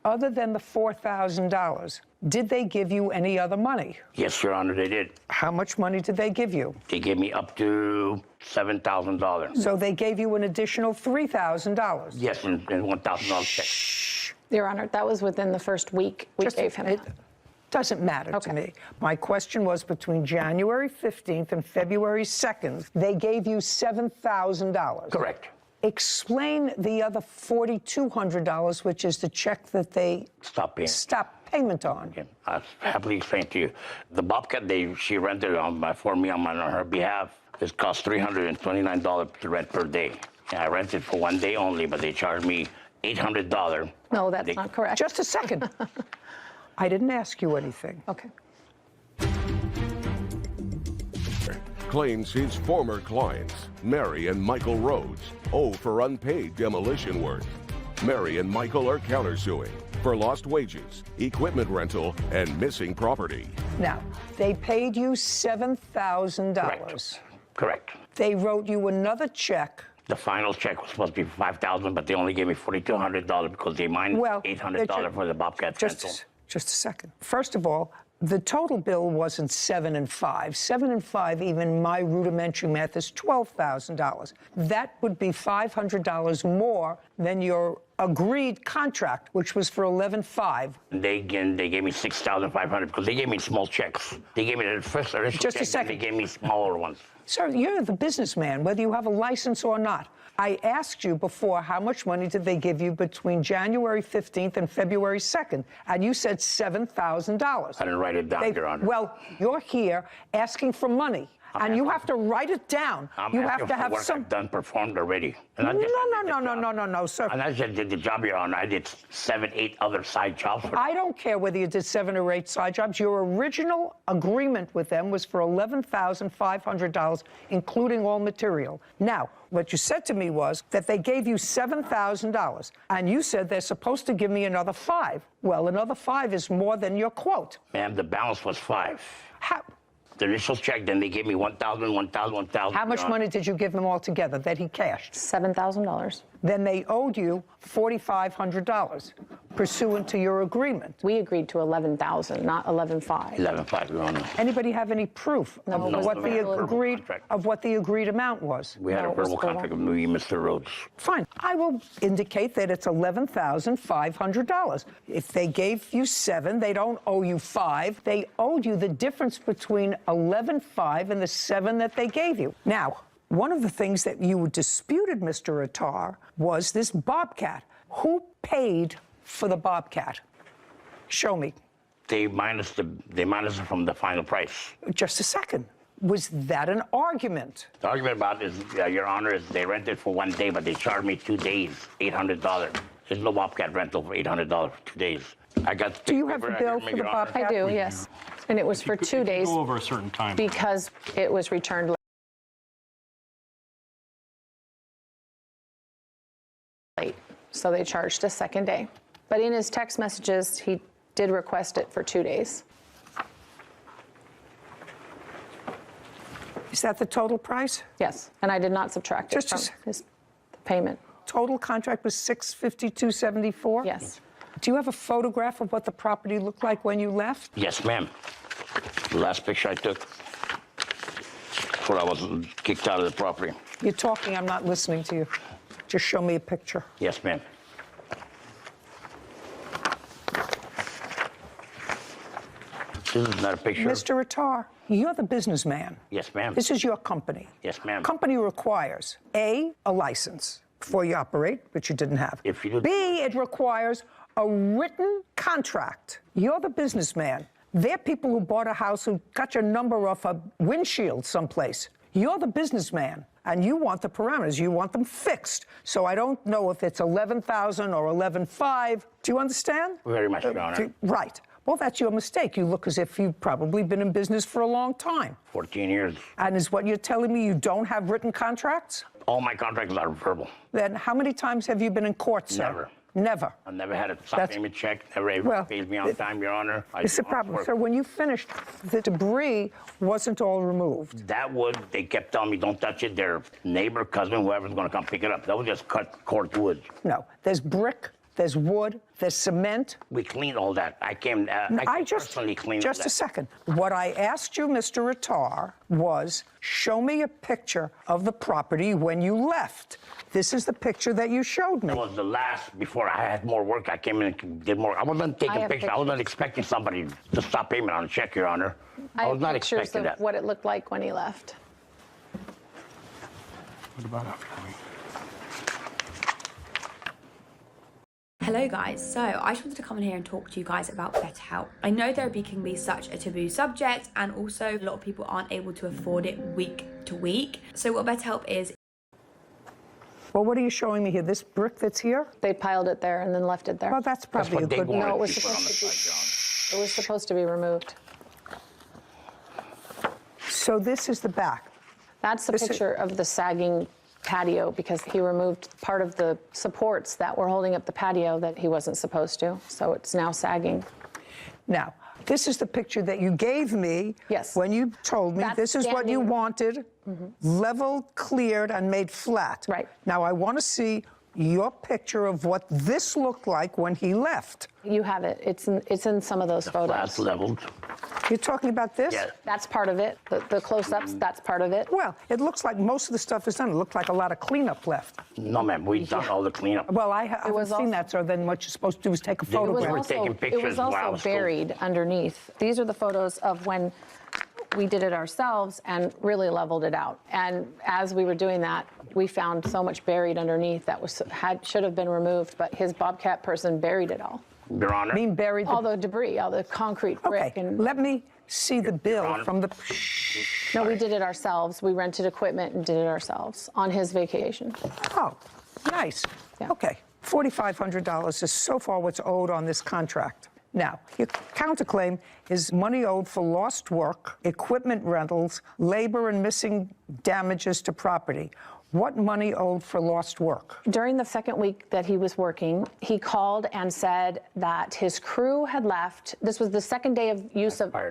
A: other than the $4,000, did they give you any other money?
M: Yes, Your Honor, they did.
A: How much money did they give you?
M: They gave me up to $7,000.
A: So they gave you an additional $3,000?
M: Yes, and $1,000 check.
N: Your Honor, that was within the first week we gave him.
A: It doesn't matter to me. My question was between January 15th and February 2nd, they gave you $7,000.
M: Correct.
A: Explain the other $4,200, which is the check that they stopped payment on.
M: Okay. I'll happily explain to you. The Bobcat she rented for me on her behalf, it cost $329 to rent per day. And I rented for 1 day only, but they charged me $800.
N: No, that's not correct.
A: Just a second. I didn't ask you anything.
N: Okay.
D: Claims his former clients, Mary and Michael Rhodes, owe for unpaid demolition work. Mary and Michael are countersuing for lost wages, equipment rental, and missing property.
A: Now, they paid you $7,000.
M: Correct.
A: They wrote you another check.
M: The final check was supposed to be $5,000, but they only gave me $4,200 because they mined $800 for the Bobcat rental.
A: Just a second. First of all, the total bill wasn't $7,000 and $5,000. $7,000 and $5,000, even my rudimentary math, is $12,000. That would be $500 more than your agreed contract, which was for $11,500.
M: They gave me $6,500 because they gave me small checks. They gave me the first initial
A: Just a
M: check,
A: second.
M: and they gave me smaller ones.
A: Sir, you're the businessman, whether you have a license or not. I asked you before how much money did they give you between January 15th and February 2nd, and you said $7,000.
M: I didn't write it down, Your Honor.
A: Well, you're here asking for money, and you have to write it down. You have to have
M: work
A: some.
M: I've done performed already. And
A: No, sir.
M: And I just did the job, Your Honor. I did 7, 8 other side jobs for them.
A: I don't care whether you did 7 or 8 side jobs. Your original agreement with them was for $11,500, including all material. Now, what you said to me was that they gave you $7,000, and you said they're supposed to give me another $5,000. Well, another $5,000 is more than your quote.
M: Ma'am, the balance was $5,000.
A: How?
M: The initial check, then they gave me $1,000, $1,000.
A: How much money did you give them altogether that he cashed?
N: $7,000.
A: Then they owed you $4,500 pursuant to your agreement.
N: We agreed to $11,000, not $11,500.
M: $11,500, Your Honor.
A: Anybody have any proof of what the agreed amount was?
M: We had a verbal contract with me, Mr. Rhodes.
A: Fine. I will indicate that it's $11,500. If they gave you $7,000, they don't owe you $5,000. They owed you the difference between $11,500 and the $7,000 that they gave you. Now, one of the things that you disputed, Mr. Attar, was this Bobcat. Who paid for the Bobcat? Show me.
M: They minus it from the final price.
A: Just a second. Was that an argument?
M: The argument about is, Your Honor, is they rented for 1 day, but they charged me 2 days, $800. There's no Bobcat rental for $800 for 2 days. I got.
A: Do you have the bill for the Bobcat?
N: I do, yes. And it was for 2 days.
W: Go over a certain time.
N: Because it was returned late. So they charged a second day. But in his text messages, he did request it for 2 days.
A: Is that the total price?
N: Yes, and I did not subtract it from his payment.
A: Total contract was $652.74?
N: Yes.
A: Do you have a photograph of what the property looked like when you left?
M: Yes, ma'am. The last picture I took before I was kicked out of the property.
A: You're talking, I'm not listening to you. Just show me a picture.
M: Yes, ma'am. This is not a picture.
A: Mr. Attar, you're the businessman.
M: Yes, ma'am.
A: This is your company.
M: Yes, ma'am.
A: Company requires, A, a license before you operate, which you didn't have.
M: If you do.
A: B, it requires a written contract. You're the businessman. They're people who bought a house who got your number off a windshield someplace. You're the businessman. and you want the parameters. You want them fixed. So I don't know if it's 11,000 or 11,500. Do you understand?
M: Very much, Your Honor.
A: Right. Well, that's your mistake. You look as if you've probably been in business for a long time.
M: 14 years.
A: And is what you're telling me you don't have written contracts?
M: All my contracts are verbal.
A: Then how many times have you been in court, sir?
M: Never.
A: Never.
M: I've never had a stop payment check. Never paid me on time, Your Honor.
A: It's the problem. So when you finished, the debris wasn't all removed.
M: That wood, they kept telling me, don't touch it. Their neighbor, cousin, whoever's going to come pick it up. That was just cut court wood.
A: No. There's brick, there's wood, there's cement.
M: We cleaned all that. I personally cleaned all that.
A: Just a second. What I asked you, Mr. Rattar, was show me a picture of the property when you left. This is the picture that you showed me.
M: That was the last, before I had more work, I came in and did more. I wasn't taking pictures. I wasn't expecting somebody to stop payment on a check, Your Honor. I was not expecting that.
N: What it looked like when he left.
W: What about after we?
O: Hello guys, so I just wanted to come in here and talk to you guys about BetterHelp. I know therapy can be such a taboo subject, and also a lot of people aren't able to afford it week to week. So what BetterHelp is...
A: Well, what are you showing me here? This brick that's here?
N: They piled it there and then left it there.
A: Well, that's probably a good...
N: No, it was supposed to be removed.
A: So this is the back.
N: That's the picture of the sagging patio, because he removed part of the supports that were holding up the patio that he wasn't supposed to. So it's now sagging.
A: Now, this is the picture that you gave me when you told me this is what you wanted, leveled, cleared, and made flat.
N: Right.
A: Now, I want to see your picture of what this looked like when he left.
N: You have it. It's in some of those photos.
M: That's leveled.
A: You're talking about this?
M: Yeah.
N: That's part of it. The close-ups, that's part of it.
A: Well, it looks like most of the stuff is done. It looked like a lot of cleanup left.
M: No, ma'am, we've done all the cleanup.
A: Well, I haven't seen that, so then what you're supposed to do is take a photograph.
N: It was also buried underneath. These are the photos of when we did it ourselves and really leveled it out. And as we were doing that, we found so much buried underneath that should have been removed, but his Bobcat person buried it all.
M: Your Honor.
A: Mean buried
N: all the debris, all the concrete brick.
A: Okay, let me see the bill from the...
N: No, we did it ourselves. We rented equipment and did it ourselves on his vacation.
A: Oh, nice. Yeah. Okay, $4,500 is so far what's owed on this contract. Now, your counterclaim is money owed for lost work, equipment rentals, labor and missing damages to property. What money owed for lost work?
N: During the second week that he was working, he called and said that his crew had left. This was the second day of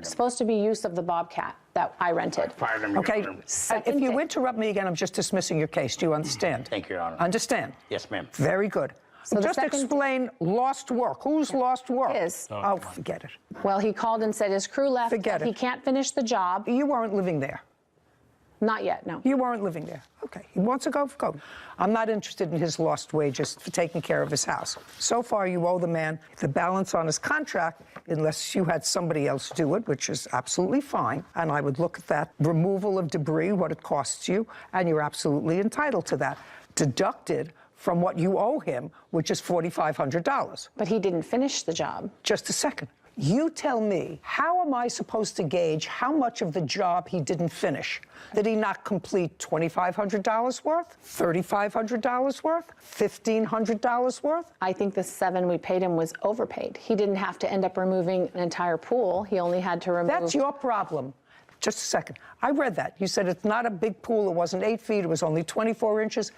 N: supposed to be use of the Bobcat that I rented.
A: Okay, if you interrupt me again, I'm just dismissing your case. Do you understand?
M: Thank you, Your Honor.
A: Understand?
M: Yes, ma'am.
A: Very good. So just explain lost work. Who's lost work? Oh, forget it.
N: Well, he called and said his crew left.
A: Forget it.
N: He can't finish the job.
A: You weren't living there.
N: Not yet, no.
A: You weren't living there. Okay. He wants to go. I'm not interested in his lost wages for taking care of his house. So far, you owe the man the balance on his contract, unless you had somebody else do it, which is absolutely fine. And I would look at that removal of debris, what it costs you, and you're absolutely entitled to that. Deducted from what you owe him, which is $4,500.
N: But he didn't finish the job.
A: Just a second. You tell me, how am I supposed to gauge how much of the job he didn't finish? Did he not complete $2,500 worth, $3,500 worth, $1,500 worth?
N: I think the $7,000 we paid him was overpaid. He didn't have to end up removing an entire pool. He only had to remove...
A: That's your problem. Just a second. I read that. You said it's not a big pool. It wasn't 8 feet. It was only 24 inches.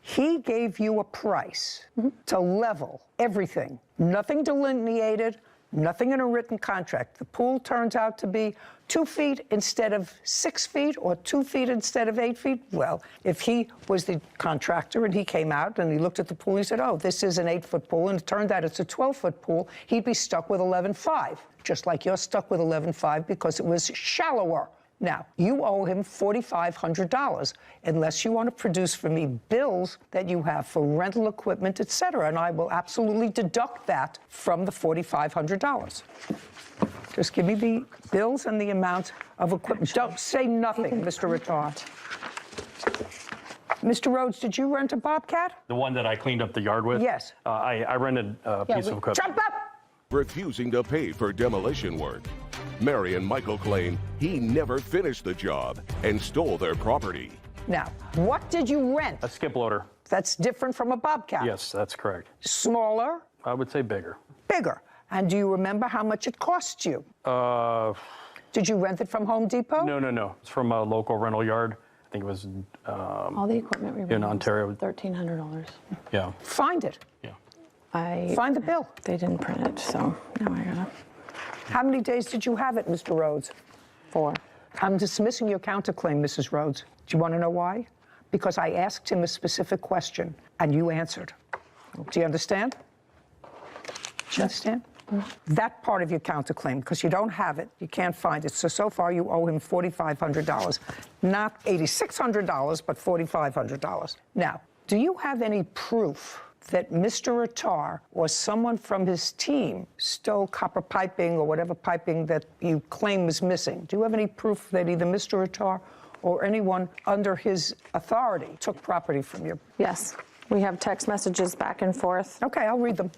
A: He gave you a price to level everything. Nothing delineated, nothing in a written contract. The pool turns out to be 2 feet instead of 6 feet, or 2 feet instead of 8 feet. Well, if he was the contractor and he came out and he looked at the pool, he said, oh, this is an 8-foot pool, and it turned out it's a 12-foot pool, he'd be stuck with 11.5, just like you're stuck with 11.5 because it was shallower. Now, you owe him $4,500 unless you want to produce for me bills that you have for rental equipment, et cetera, and I will absolutely deduct that from the $4,500. Just give me the bills and the amount of equipment. Don't say nothing, Mr. Rattar. Mr. Rhodes, did you rent a Bobcat?
W: The one that I cleaned up the yard with?
A: Yes.
W: I rented a piece of equipment.
A: Jump up!
D: Refusing to pay for demolition work. Mary and Michael claim he never finished the job and stole their property.
A: Now, what did you rent?
W: A skip loader.
A: That's different from a Bobcat.
W: Yes, that's correct.
A: Smaller?
W: I would say bigger.
A: Bigger. And do you remember how much it cost you? Did you rent it from Home Depot?
W: No. It's from a local rental yard. I think it was
N: All the equipment we
W: in Ontario.
N: $1,300.
W: Yeah.
A: Find it.
W: Yeah.
A: Find the bill.
N: They didn't print it, so now I gotta.
A: How many days did you have it, Mr. Rhodes?
N: 4.
A: I'm dismissing your counterclaim, Mrs. Rhodes. Do you want to know why? Because I asked him a specific question, and you answered. Do you understand? Do you understand? That part of your counterclaim, because you don't have it, you can't find it. So far you owe him $4,500. Not $8,600, but $4,500. Now, do you have any proof that Mr. Attar or someone from his team stole copper piping or whatever piping that you claim was missing? Do you have any proof that either Mr. Attar or anyone under his authority took property from you?
N: Yes, we have text messages back and forth.
A: Okay, I'll read them.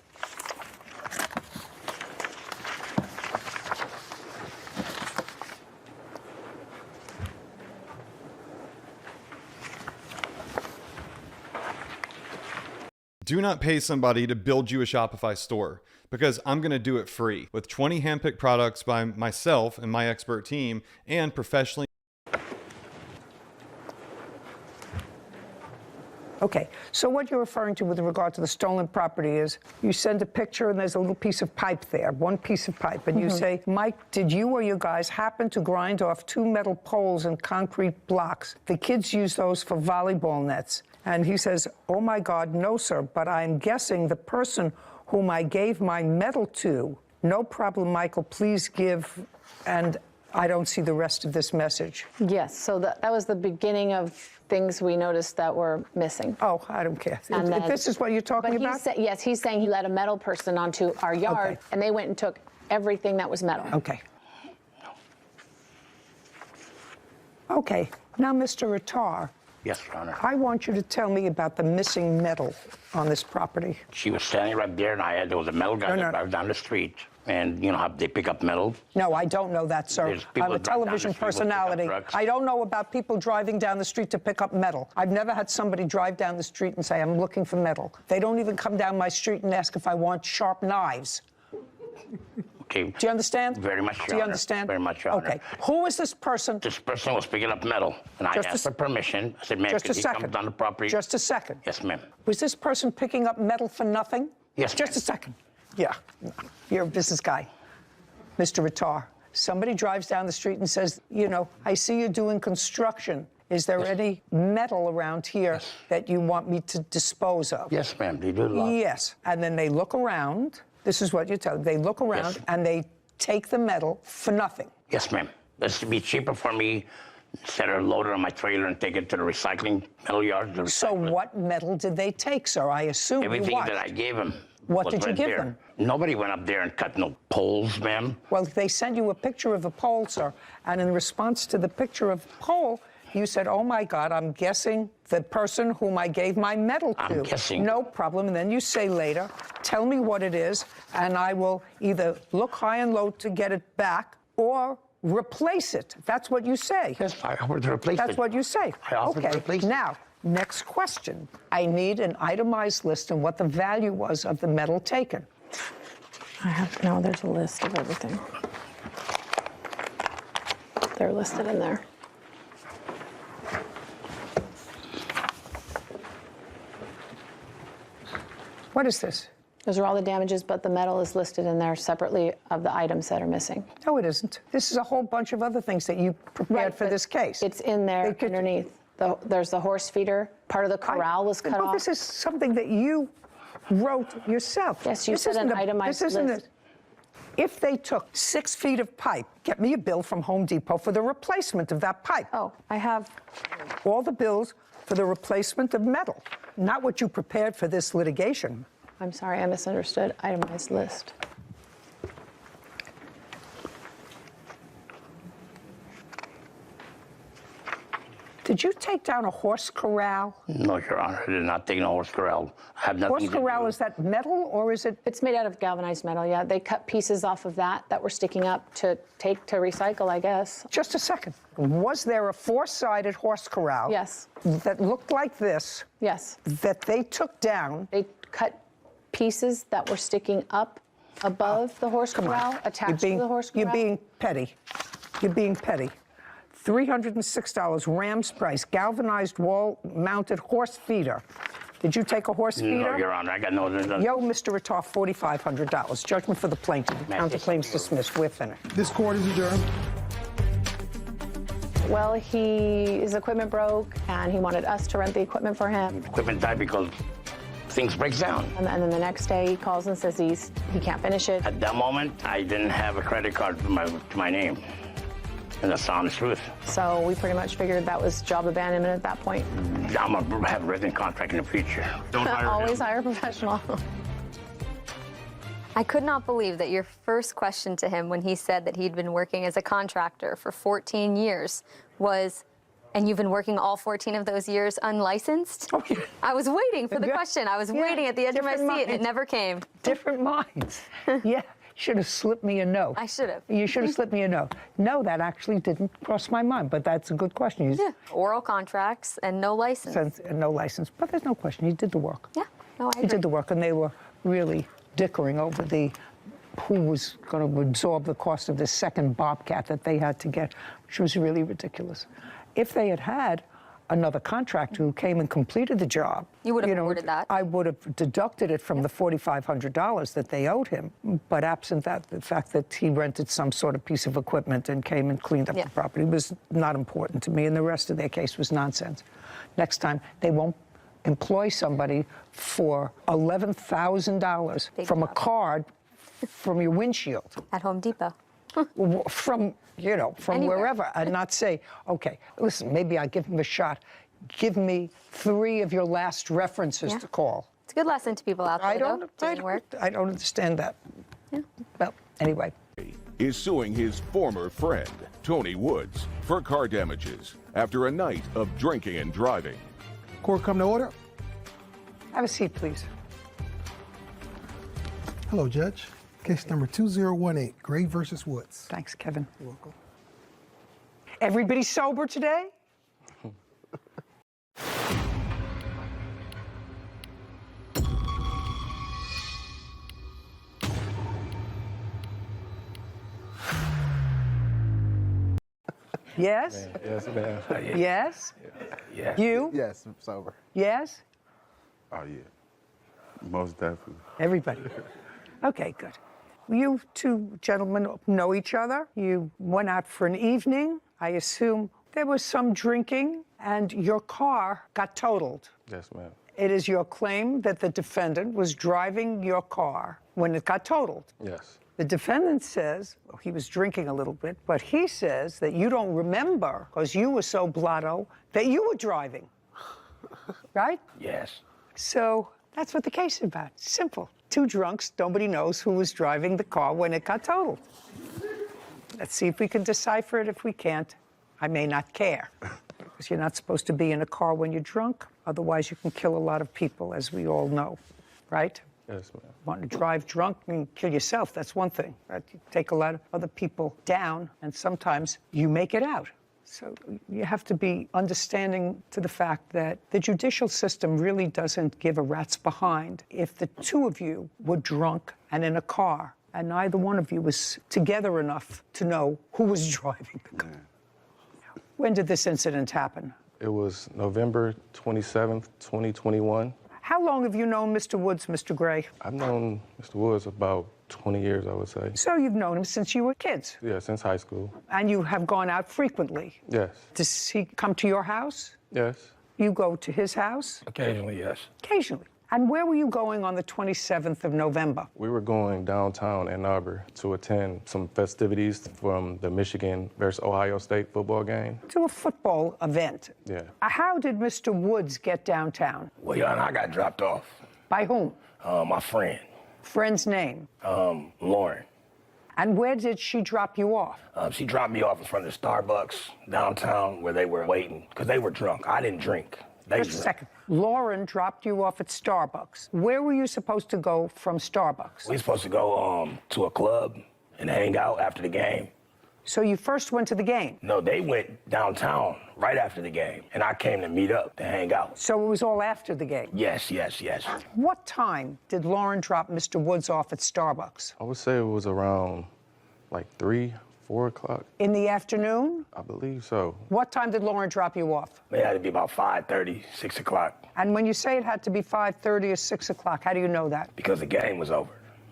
P: Do not pay somebody to build you a Shopify store, because I'm going to do it free with 20 handpicked products by myself and my expert team and professionally.
A: Okay, so what you're referring to with regard to the stolen property is you send a picture and there's a little piece of pipe there, one piece of pipe, and you say, Mike, did you or your guys happen to grind off 2 metal poles and concrete blocks? The kids use those for volleyball nets. And he says, oh my God, no, sir, but I'm guessing the person whom I gave my medal to, no problem, Michael, please give, and I don't see the rest of this message.
N: Yes, so that was the beginning of things we noticed that were missing.
A: Oh, I don't care.
N: And
A: If this is what you're talking about?
N: Yes, he's saying he let a metal person onto our yard, and they went and took everything that was metal.
A: Okay. Okay, now, Mr. Attar.
M: Yes, Your Honor.
A: I want you to tell me about the missing metal on this property.
M: She was standing right there, and there was a metal guy that drives down the street. And you know how they pick up metal?
A: No, I don't know that, sir. I'm a television personality. I don't know about people driving down the street to pick up metal. I've never had somebody drive down the street and say, I'm looking for metal. They don't even come down my street and ask if I want sharp knives.
M: Okay.
A: Do you understand?
M: Very much, Your Honor.
A: Do you understand?
M: Very much, Your Honor.
A: Okay. Who is this person?
M: This person was picking up metal, and I asked for permission. I said, ma'am, could you come down the property?
A: Just a second.
M: Yes, ma'am.
A: Was this person picking up metal for nothing?
M: Yes,
A: Just a second. Yeah. You're a business guy. Mr. Attar, somebody drives down the street and says, you know, I see you doing construction. Is there any metal around here that you want me to dispose of?
M: Yes, ma'am. They do a lot.
A: Yes. And then they look around. This is what you tell them. They look around and they take the metal for nothing.
M: Yes, ma'am. This would be cheaper for me instead of load it on my trailer and take it to the recycling metal yard.
A: So what metal did they take, sir? I assume
M: Everything
A: you watched.
M: that I gave him.
A: What did you give them?
M: Nobody went up there and cut no poles, ma'am.
A: Well, they sent you a picture of a pole, sir, and in response to the picture of the pole, you said, oh my God, I'm guessing the person whom I gave my medal to.
M: I'm guessing.
A: No problem. And then you say later, tell me what it is, and I will either look high and low to get it back or replace it. That's what you say.
M: Yes, I offered to replace it.
A: That's what you say.
M: I offered to replace it.
A: Now, next question. I need an itemized list and what the value was of the metal taken.
N: No, there's a list of everything. They're listed in there.
A: What is this?
N: Those are all the damages, but the metal is listed in there separately of the items that are missing.
A: No, it isn't. This is a whole bunch of other things that you prepared for this case.
N: It's in there underneath. There's the horse feeder. Part of the corral was cut off.
A: This is something that you wrote yourself.
N: Yes, you said an itemized list.
A: If they took 6 feet of pipe, get me a bill from Home Depot for the replacement of that pipe.
N: Oh, I have
A: all the bills for the replacement of metal, not what you prepared for this litigation.
N: I'm sorry, I misunderstood. Itemized list.
A: Did you take down a horse corral?
M: No, Your Honor, I did not take no horse corral. I have nothing
A: Horse
M: to do.
A: corral, is that metal or is it?
N: It's made out of galvanized metal, yeah. They cut pieces off of that were sticking up to take to recycle, I guess.
A: Just a second. Was there a four-sided horse corral?
N: Yes.
A: That looked like this?
N: Yes.
A: That they took down?
N: They cut pieces that were sticking up above the horse corral, attached to the horse corral.
A: You're being petty. You're being petty. $306, Ram's price, galvanized wall-mounted horse feeder. Did you take a horse feeder?
M: No, Your Honor, I got no.
A: Yo, Mr. Ratoff, $4,500. Judgment for the plaintiff. Counterclaims dismissed. We're finished.
L: This court is adjourned.
N: Well, his equipment broke, and he wanted us to rent the equipment for him.
M: Equipment died because things break down.
N: And then the next day, he calls and says he can't finish it.
M: At that moment, I didn't have a credit card to my name. And that's the honest truth.
N: So we pretty much figured that was job abandonment at that point.
M: I'm going to have a written contract in the future. Don't hire
N: Always
M: him.
N: hire a professional.
I: I could not believe that your first question to him when he said that he'd been working as a contractor for 14 years was, and you've been working all 14 of those years unlicensed?
A: Oh, yeah.
I: I was waiting for the question. I was waiting at the edge of my seat, and it never came.
A: Different minds. Yeah. Should have slipped me a note.
I: I should have.
A: You should have slipped me a note. No, that actually didn't cross my mind, but that's a good question.
I: Yeah. Oral contracts and no license.
A: And no license, but there's no question. He did the work.
I: Yeah. No, I agree.
A: He did the work, and they were really dickering over who was going to absorb the cost of this second Bobcat that they had to get, which was really ridiculous. If they had had another contractor who came and completed the job,
I: you would have awarded that.
A: I would have deducted it from the $4,500 that they owed him. But absent that, the fact that he rented some sort of piece of equipment and came and cleaned up the property was not important to me, and the rest of their case was nonsense. Next time, they won't employ somebody for $11,000 from a card from your windshield.
I: At Home Depot.
A: From anywhere. Wherever, and not say, okay, listen, maybe I'll give him a shot. Give me 3 of your last references to call.
I: It's a good lesson to people out there,
A: I don't understand that.
I: Yeah.
A: Well, anyway.
D: Is suing his former friend, Tony Woods, for car damages after a night of drinking and driving.
L: Court come to order.
A: Have a seat, please.
L: Hello, Judge. Case number 2018, Gray versus Woods.
A: Thanks, Kevin.
L: You're welcome.
A: Everybody sober today? Yes?
Q: Yes, ma'am.
A: Yes?
Q: Yeah.
A: You?
Q: Yes, I'm sober.
A: Yes?
Q: Oh, yeah. Most definitely.
A: Everybody. Okay, good. You two gentlemen know each other. You went out for an evening. I assume there was some drinking, and your car got totaled.
Q: Yes, ma'am.
A: It is your claim that the defendant was driving your car when it got totaled.
Q: Yes.
A: The defendant says he was drinking a little bit, but he says that you don't remember because you were so blotto that you were driving. Right?
M: Yes.
A: So that's what the case is about. Simple. 2 drunks, nobody knows who was driving the car when it got totaled. Let's see if we can decipher it. If we can't, I may not care. Because you're not supposed to be in a car when you're drunk. Otherwise, you can kill a lot of people, as we all know. Right?
Q: Yes, ma'am.
A: Want to drive drunk and kill yourself, that's one thing. Right? You take a lot of other people down, and sometimes you make it out. So you have to be understanding to the fact that the judicial system really doesn't give a rat's behind if the 2 of you were drunk and in a car, and neither one of you was together enough to know who was driving the car. Yeah. When did this incident happen?
Q: It was November 27th, 2021.
A: How long have you known Mr. Woods, Mr. Gray?
Q: I've known Mr. Woods about 20 years, I would say.
A: So you've known him since you were kids?
Q: Yeah, since high school.
A: And you have gone out frequently?
Q: Yes.
A: Does he come to your house?
Q: Yes.
A: You go to his house?
Q: Occasionally, yes.
A: Occasionally. And where were you going on the 27th of November?
Q: We were going downtown Ann Arbor to attend some festivities from the Michigan versus Ohio State football game.
A: To a football event.
Q: Yeah.
A: How did Mr. Woods get downtown?
R: Well, Your Honor, I got dropped off.
A: By whom?
R: My friend.
A: Friend's name?
R: Lauren.
A: And where did she drop you off?
M: She dropped me off in front of the Starbucks downtown where they were waiting because they were drunk. I didn't drink.
A: Just a second. Lauren dropped you off at Starbucks. Where were you supposed to go from Starbucks?
M: We were supposed to go to a club and hang out after the game.
A: So you first went to the game?
M: No, they went downtown right after the game, and I came to meet up to hang out.
A: So it was all after the game?
M: Yes.
A: What time did Lauren drop Mr. Woods off at Starbucks?
Q: I would say it was around like 3, 4 o'clock.
A: In the afternoon?
Q: I believe so.
A: What time did Lauren drop you off?
M: It had to be about 5:30, 6 o'clock.
A: And when you say it had to be 5:30 or 6 o'clock, how do you know that?
M: Because the game was over.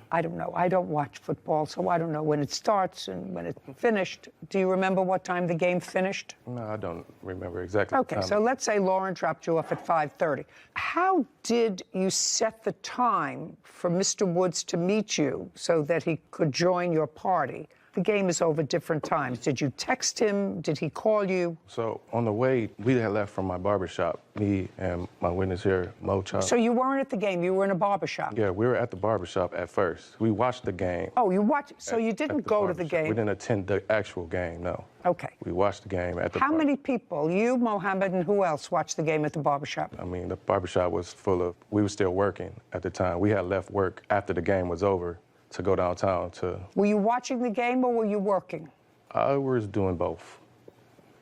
A: I don't know. I don't watch football, so I don't know when it starts and when it finished. Do you remember what time the game finished?
Q: No, I don't remember exactly.
A: Okay, so let's say Lauren dropped you off at 5:30. How did you set the time for Mr. Woods to meet you so that he could join your party? The game is over different times. Did you text him? Did he call you?
Q: So on the way, we had left from my barbershop, me and my witness here, Mo Chop.
A: So you weren't at the game, you were in a barbershop?
Q: Yeah, we were at the barbershop at first. We watched the game.
A: Oh, you watched, so you didn't go to the game?
Q: We didn't attend the actual game, no.
A: Okay.
Q: We watched the game at the
A: How many people, you, Mohammed, and who else watched the game at the barbershop?
Q: I mean, the barbershop was full of, we were still working at the time. We had left work after the game was over to go downtown to...
A: Were you watching the game or were you working?
Q: I was doing both.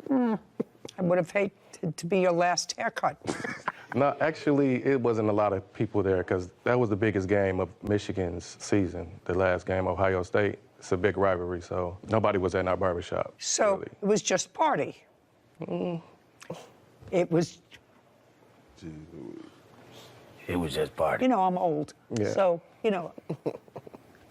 A: I would have hated to be your last haircut.
Q: No, actually, it wasn't a lot of people there because that was the biggest game of Michigan's season, the last game, Ohio State. It's a big rivalry, so nobody was at our barbershop.
A: So
Q: really.
A: it was just party? It was...
M: It was just party.
A: You know, I'm old,
Q: Yeah.
A: so, you know,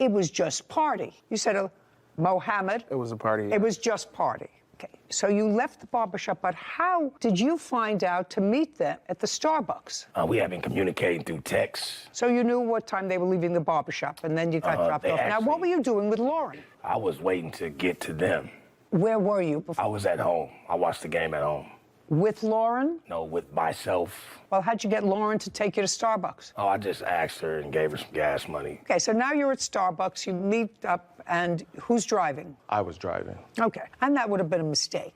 A: it was just party. You said, Mohammed?
G: It was a party.
A: It was just party. Okay, so you left the barbershop, but how did you find out to meet them at the Starbucks?
M: We had been communicating through text.
A: So you knew what time they were leaving the barbershop, and then you got dropped off. Now, what were you doing with Lauren?
M: I was waiting to get to them.
A: Where were you before?
M: I was at home. I watched the game at home.
A: With Lauren?
M: No, with myself.
A: Well, how'd you get Lauren to take you to Starbucks?
M: Oh, I just asked her and gave her some gas money.
A: Okay, so now you're at Starbucks, you meet up, and who's driving?
Q: I was driving.
A: Okay, and that would have been a mistake.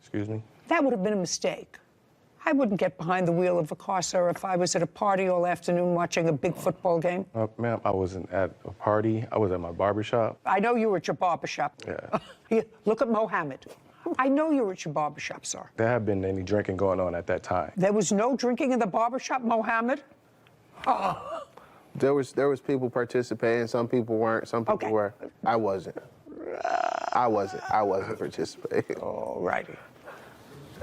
Q: Excuse me?
A: That would have been a mistake. I wouldn't get behind the wheel of a car, sir, if I was at a party all afternoon watching a big football game.
Q: Ma'am, I wasn't at a party. I was at my barbershop.
A: I know you were at your barbershop.
Q: Yeah.
A: Look at Mohammed. I know you were at your barbershop, sir.
Q: There had been any drinking going on at that time.
A: There was no drinking in the barbershop, Mohammed?
G: There was people participating. Some people weren't. Some people were. I wasn't. I wasn't participating.
A: All righty.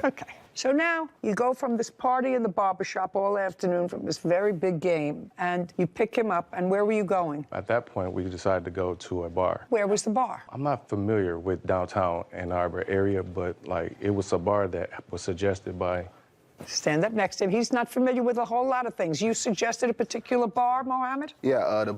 A: Okay. So now you go from this party in the barbershop all afternoon from this very big game, and you pick him up, and where were you going?
Q: At that point, we decided to go to a bar.
A: Where was the bar?
Q: I'm not familiar with downtown Ann Arbor area, but like it was a bar that was suggested by...
A: Stand up next to him. He's not familiar with a whole lot of things. You suggested a particular bar, Mohammed?
G: Yeah,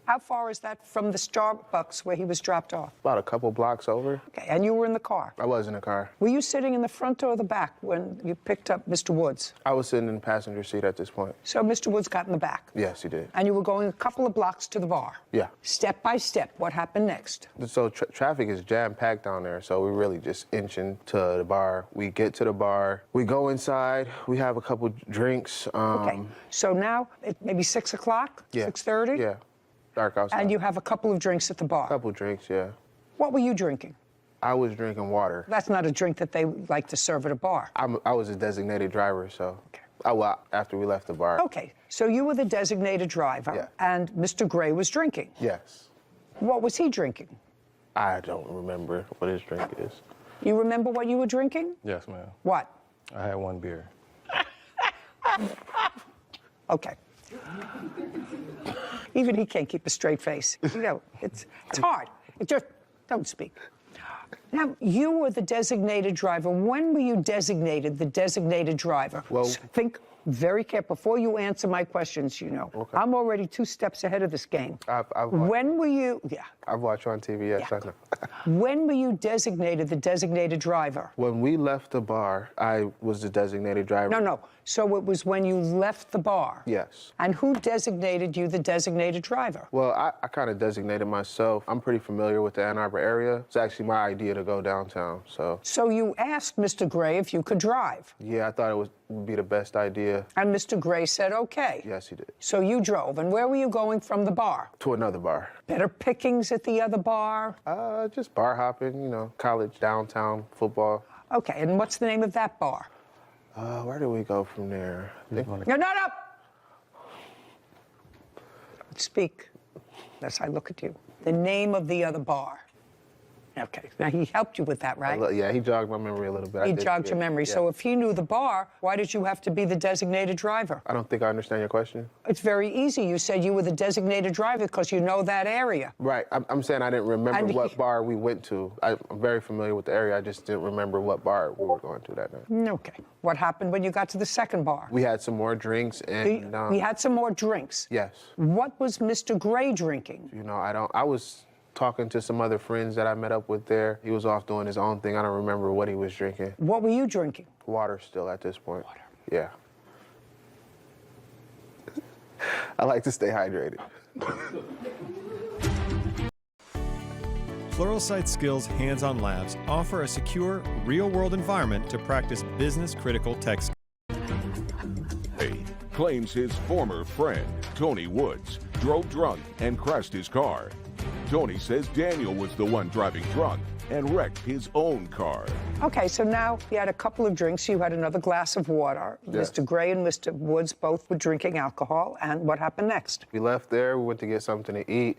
A: How far is that from the Starbucks where he was dropped off?
G: about a couple blocks over.
A: Okay, and you were in the car?
G: I was in the car.
A: Were you sitting in the front or the back when you picked up Mr. Woods?
G: I was sitting in the passenger seat at this point.
A: So Mr. Woods got in the back?
G: Yes, he did.
A: And you were going a couple of blocks to the bar?
G: Yeah.
A: Step by step, what happened next?
G: So traffic is jam-packed down there, so we really just inching to the bar. We get to the bar, we go inside, we have a couple drinks.
A: Okay, so now it maybe 6 o'clock,
G: Yeah.
A: 6:30?
G: Yeah, dark outside.
A: And you have a couple of drinks at the bar?
G: Couple drinks, yeah.
A: What were you drinking?
G: I was drinking water.
A: That's not a drink that they like to serve at a bar.
G: I was a designated driver, so. Well, after we left the bar.
A: Okay, so you were the designated driver,
G: Yeah.
A: and Mr. Gray was drinking.
G: Yes.
A: What was he drinking?
G: I don't remember what his drink is.
A: You remember what you were drinking?
Q: Yes, ma'am.
A: What?
Q: I had one beer.
A: Okay. Even he can't keep a straight face. You know, it's hard. It just, don't speak. Now, you were the designated driver. When were you designated the designated driver?
G: Well,
A: think very careful. Before you answer my questions, you know.
G: Okay.
A: I'm already 2 steps ahead of this game. When were you,
G: I've watched on TV, yes, I know.
A: when were you designated the designated driver?
G: When we left the bar, I was the designated driver.
A: No. So it was when you left the bar?
G: Yes.
A: And who designated you the designated driver?
G: Well, I kind of designated myself. I'm pretty familiar with the Ann Arbor area. It's actually my idea to go downtown, so.
A: So you asked Mr. Gray if you could drive?
G: Yeah, I thought it would be the best idea.
A: And Mr. Gray said okay?
G: Yes, he did.
A: So you drove, and where were you going from the bar?
G: To another bar.
A: Better pickings at the other bar?
G: Just bar hopping, you know, college, downtown, football.
A: Okay, and what's the name of that bar?
G: Where do we go from there?
A: No. Speak, as I look at you. The name of the other bar. Okay, now he helped you with that, right?
G: Yeah, he jogged my memory a little bit.
A: He jogged your memory.
G: Yeah.
A: So if he knew the bar, why did you have to be the designated driver?
G: I don't think I understand your question.
A: It's very easy. You said you were the designated driver because you know that area.
G: Right. I'm saying I didn't remember what bar we went to. I'm very familiar with the area. I just didn't remember what bar we were going to that night.
A: Okay. What happened when you got to the second bar?
G: We had some more drinks and...
A: we had some more drinks?
G: Yes.
A: What was Mr. Gray drinking?
G: You know, I was talking to some other friends that I met up with there. He was off doing his own thing. I don't remember what he was drinking.
A: What were you drinking?
G: Water still at this point. Water. Yeah. I like to stay hydrated.
R: Pluralsight Skills hands-on labs offer a secure, real-world environment to practice business-critical tech skills.
D: Claims his former friend, Tony Woods, drove drunk and crashed his car. Tony says Daniel was the one driving drunk and wrecked his own car.
A: Okay, so now you had a couple of drinks. You had another glass of water.
G: Yes.
A: Mr. Gray and Mr. Woods both were drinking alcohol. And what happened next?
G: We left there. We went to get something to eat.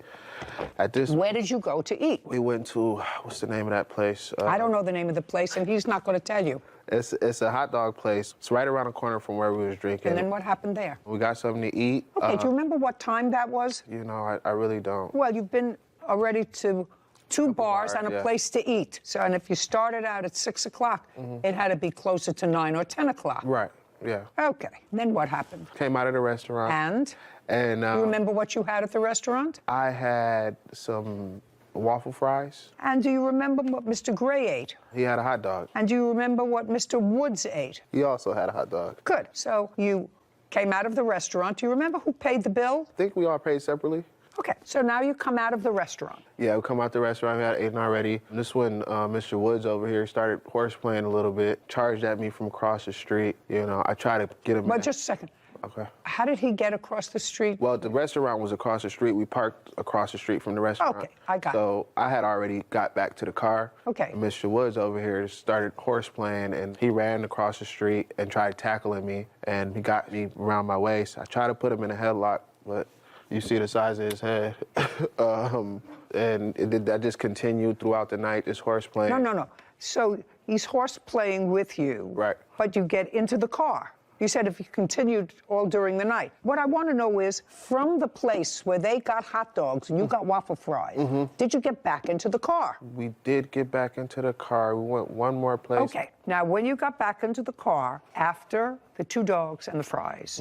A: Where did you go to eat?
G: We went to, what's the name of that place?
A: I don't know the name of the place, and he's not going to tell you.
G: It's a hot dog place. It's right around the corner from where we was drinking.
A: And then what happened there?
G: We got something to eat.
A: Okay, do you remember what time that was?
G: You know, I really don't.
A: Well, you've been already to two bars and a place to eat. So, and if you started out at 6 o'clock, it had to be closer to 9 or 10 o'clock.
G: Right, yeah.
A: Okay, then what happened?
G: Came out of the restaurant. And
A: you remember what you had at the restaurant?
G: I had some waffle fries.
A: And do you remember what Mr. Gray ate?
G: He had a hot dog.
A: And do you remember what Mr. Woods ate?
G: He also had a hot dog.
A: Good. So you came out of the restaurant. Do you remember who paid the bill?
G: I think we all paid separately.
A: Okay, so now you come out of the restaurant.
G: Yeah, we come out the restaurant, we had eaten already. This when Mr. Woods over here started horseplaying a little bit, charged at me from across the street. You know, I tried to get him.
A: But just a second.
G: Okay.
A: How did he get across the street?
G: Well, the restaurant was across the street. We parked across the street from the restaurant.
A: Okay, I got it.
G: So I had already got back to the car.
A: Okay.
G: And Mr. Woods over here started horseplaying, and he ran across the street and tried tackling me, and he got me around my waist. I tried to put him in a headlock, but you see the size of his head. And that just continued throughout the night, this horseplaying.
A: No. So he's horseplaying with you.
G: Right.
A: But you get into the car. You said if you continued all during the night. What I want to know is, from the place where they got hot dogs and you got waffle fries, did you get back into the car?
G: We did get back into the car. We went one more place.
A: Okay. Now, when you got back into the car, after the 2 dogs and the fries,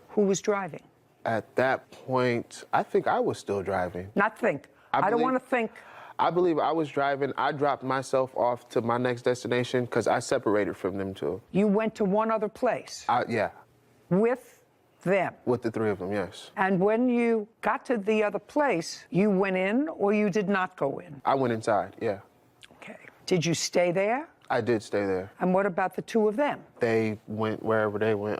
A: who was driving?
G: At that point, I think I was still driving.
A: Not think. I don't want to think.
G: I believe I was driving. I dropped myself off to my next destination because I separated from them two.
A: You went to one other place?
G: Yeah.
A: With them?
G: With the 3 of them, yes.
A: And when you got to the other place, you went in or you did not go in?
G: I went inside, yeah.
A: Okay. Did you stay there?
G: I did stay there.
A: And what about the 2 of them?
G: They went wherever they went.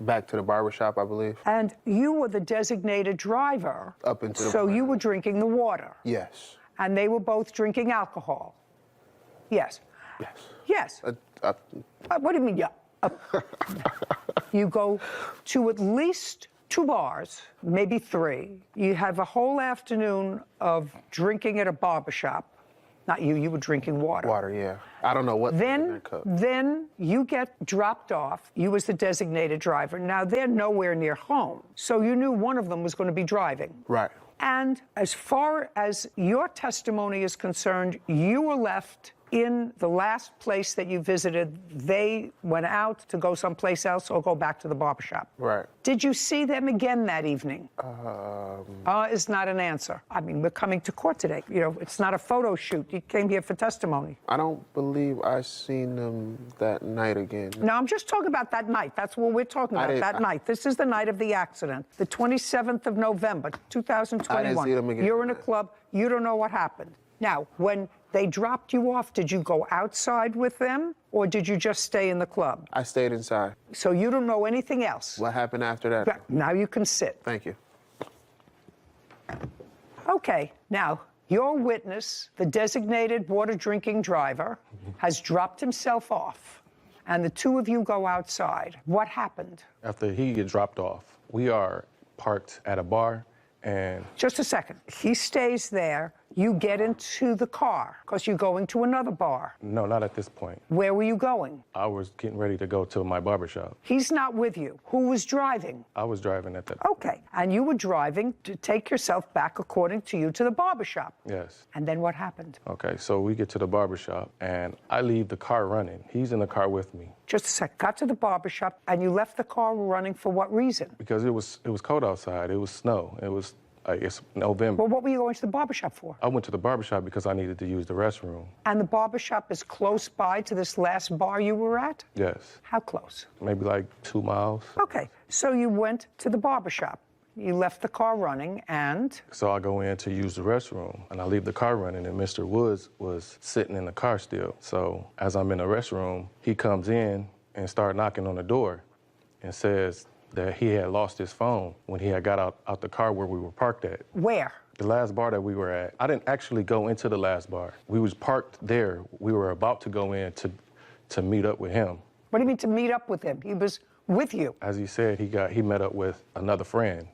G: Back to the barbershop, I believe.
A: And you were the designated driver.
G: Up into the
A: So you were drinking the water.
G: Yes.
A: And they were both drinking alcohol. Yes.
G: Yes.
A: Yes. What do you mean, yeah? You go to at least 2 bars, maybe 3. You have a whole afternoon of drinking at a barbershop. Not you, you were drinking water.
G: Water, yeah. I don't know what.
A: Then you get dropped off. You was the designated driver. Now, they're nowhere near home. So you knew one of them was going to be driving.
G: Right.
A: And as far as your testimony is concerned, you were left in the last place that you visited, they went out to go someplace else or go back to the barbershop?
G: Right.
A: Did you see them again that evening? Is not an answer. I mean, we're coming to court today. You know, it's not a photo shoot. You came here for testimony.
G: I don't believe I seen them that night again.
A: No, I'm just talking about that night. That's what we're talking about, that night. This is the night of the accident, the 27th of November, 2021.
G: I didn't see them again.
A: You're in a club. You don't know what happened. Now, when they dropped you off, did you go outside with them or did you just stay in the club?
G: I stayed inside.
A: So you don't know anything else?
G: What happened after that?
A: Now you can sit.
G: Thank you.
A: Okay, now, your witness, the designated water drinking driver, has dropped himself off, and the two of you go outside. What happened?
Q: After he gets dropped off, we are parked at a bar, and...
A: Just a second. He stays there. You get into the car because you're going to another bar.
Q: No, not at this point.
A: Where were you going?
Q: I was getting ready to go to my barbershop.
A: He's not with you. Who was driving?
Q: I was driving at that.
A: Okay, and you were driving to take yourself back, according to you, to the barbershop.
Q: Yes.
A: And then what happened?
Q: Okay, so we get to the barbershop, and I leave the car running. He's in the car with me.
A: Just a sec. Got to the barbershop, and you left the car running for what reason?
Q: Because it was cold outside. It was snow. It was, I guess, November.
A: Well, what were you going to the barbershop for?
Q: I went to the barbershop because I needed to use the restroom.
A: And the barbershop is close by to this last bar you were at?
Q: Yes.
A: How close?
Q: Maybe like 2 miles.
A: Okay, so you went to the barbershop. You left the car running, and?
Q: So I go in to use the restroom, and I leave the car running, and Mr. Woods was sitting in the car still. So as I'm in the restroom, he comes in and starts knocking on the door and says that he had lost his phone when he had got out the car where we were parked at.
A: Where?
Q: The last bar that we were at. I didn't actually go into the last bar. We was parked there. We were about to go in to meet up with him.
A: What do you mean to meet up with him? He was with you.
Q: As he said, he met up with another friend.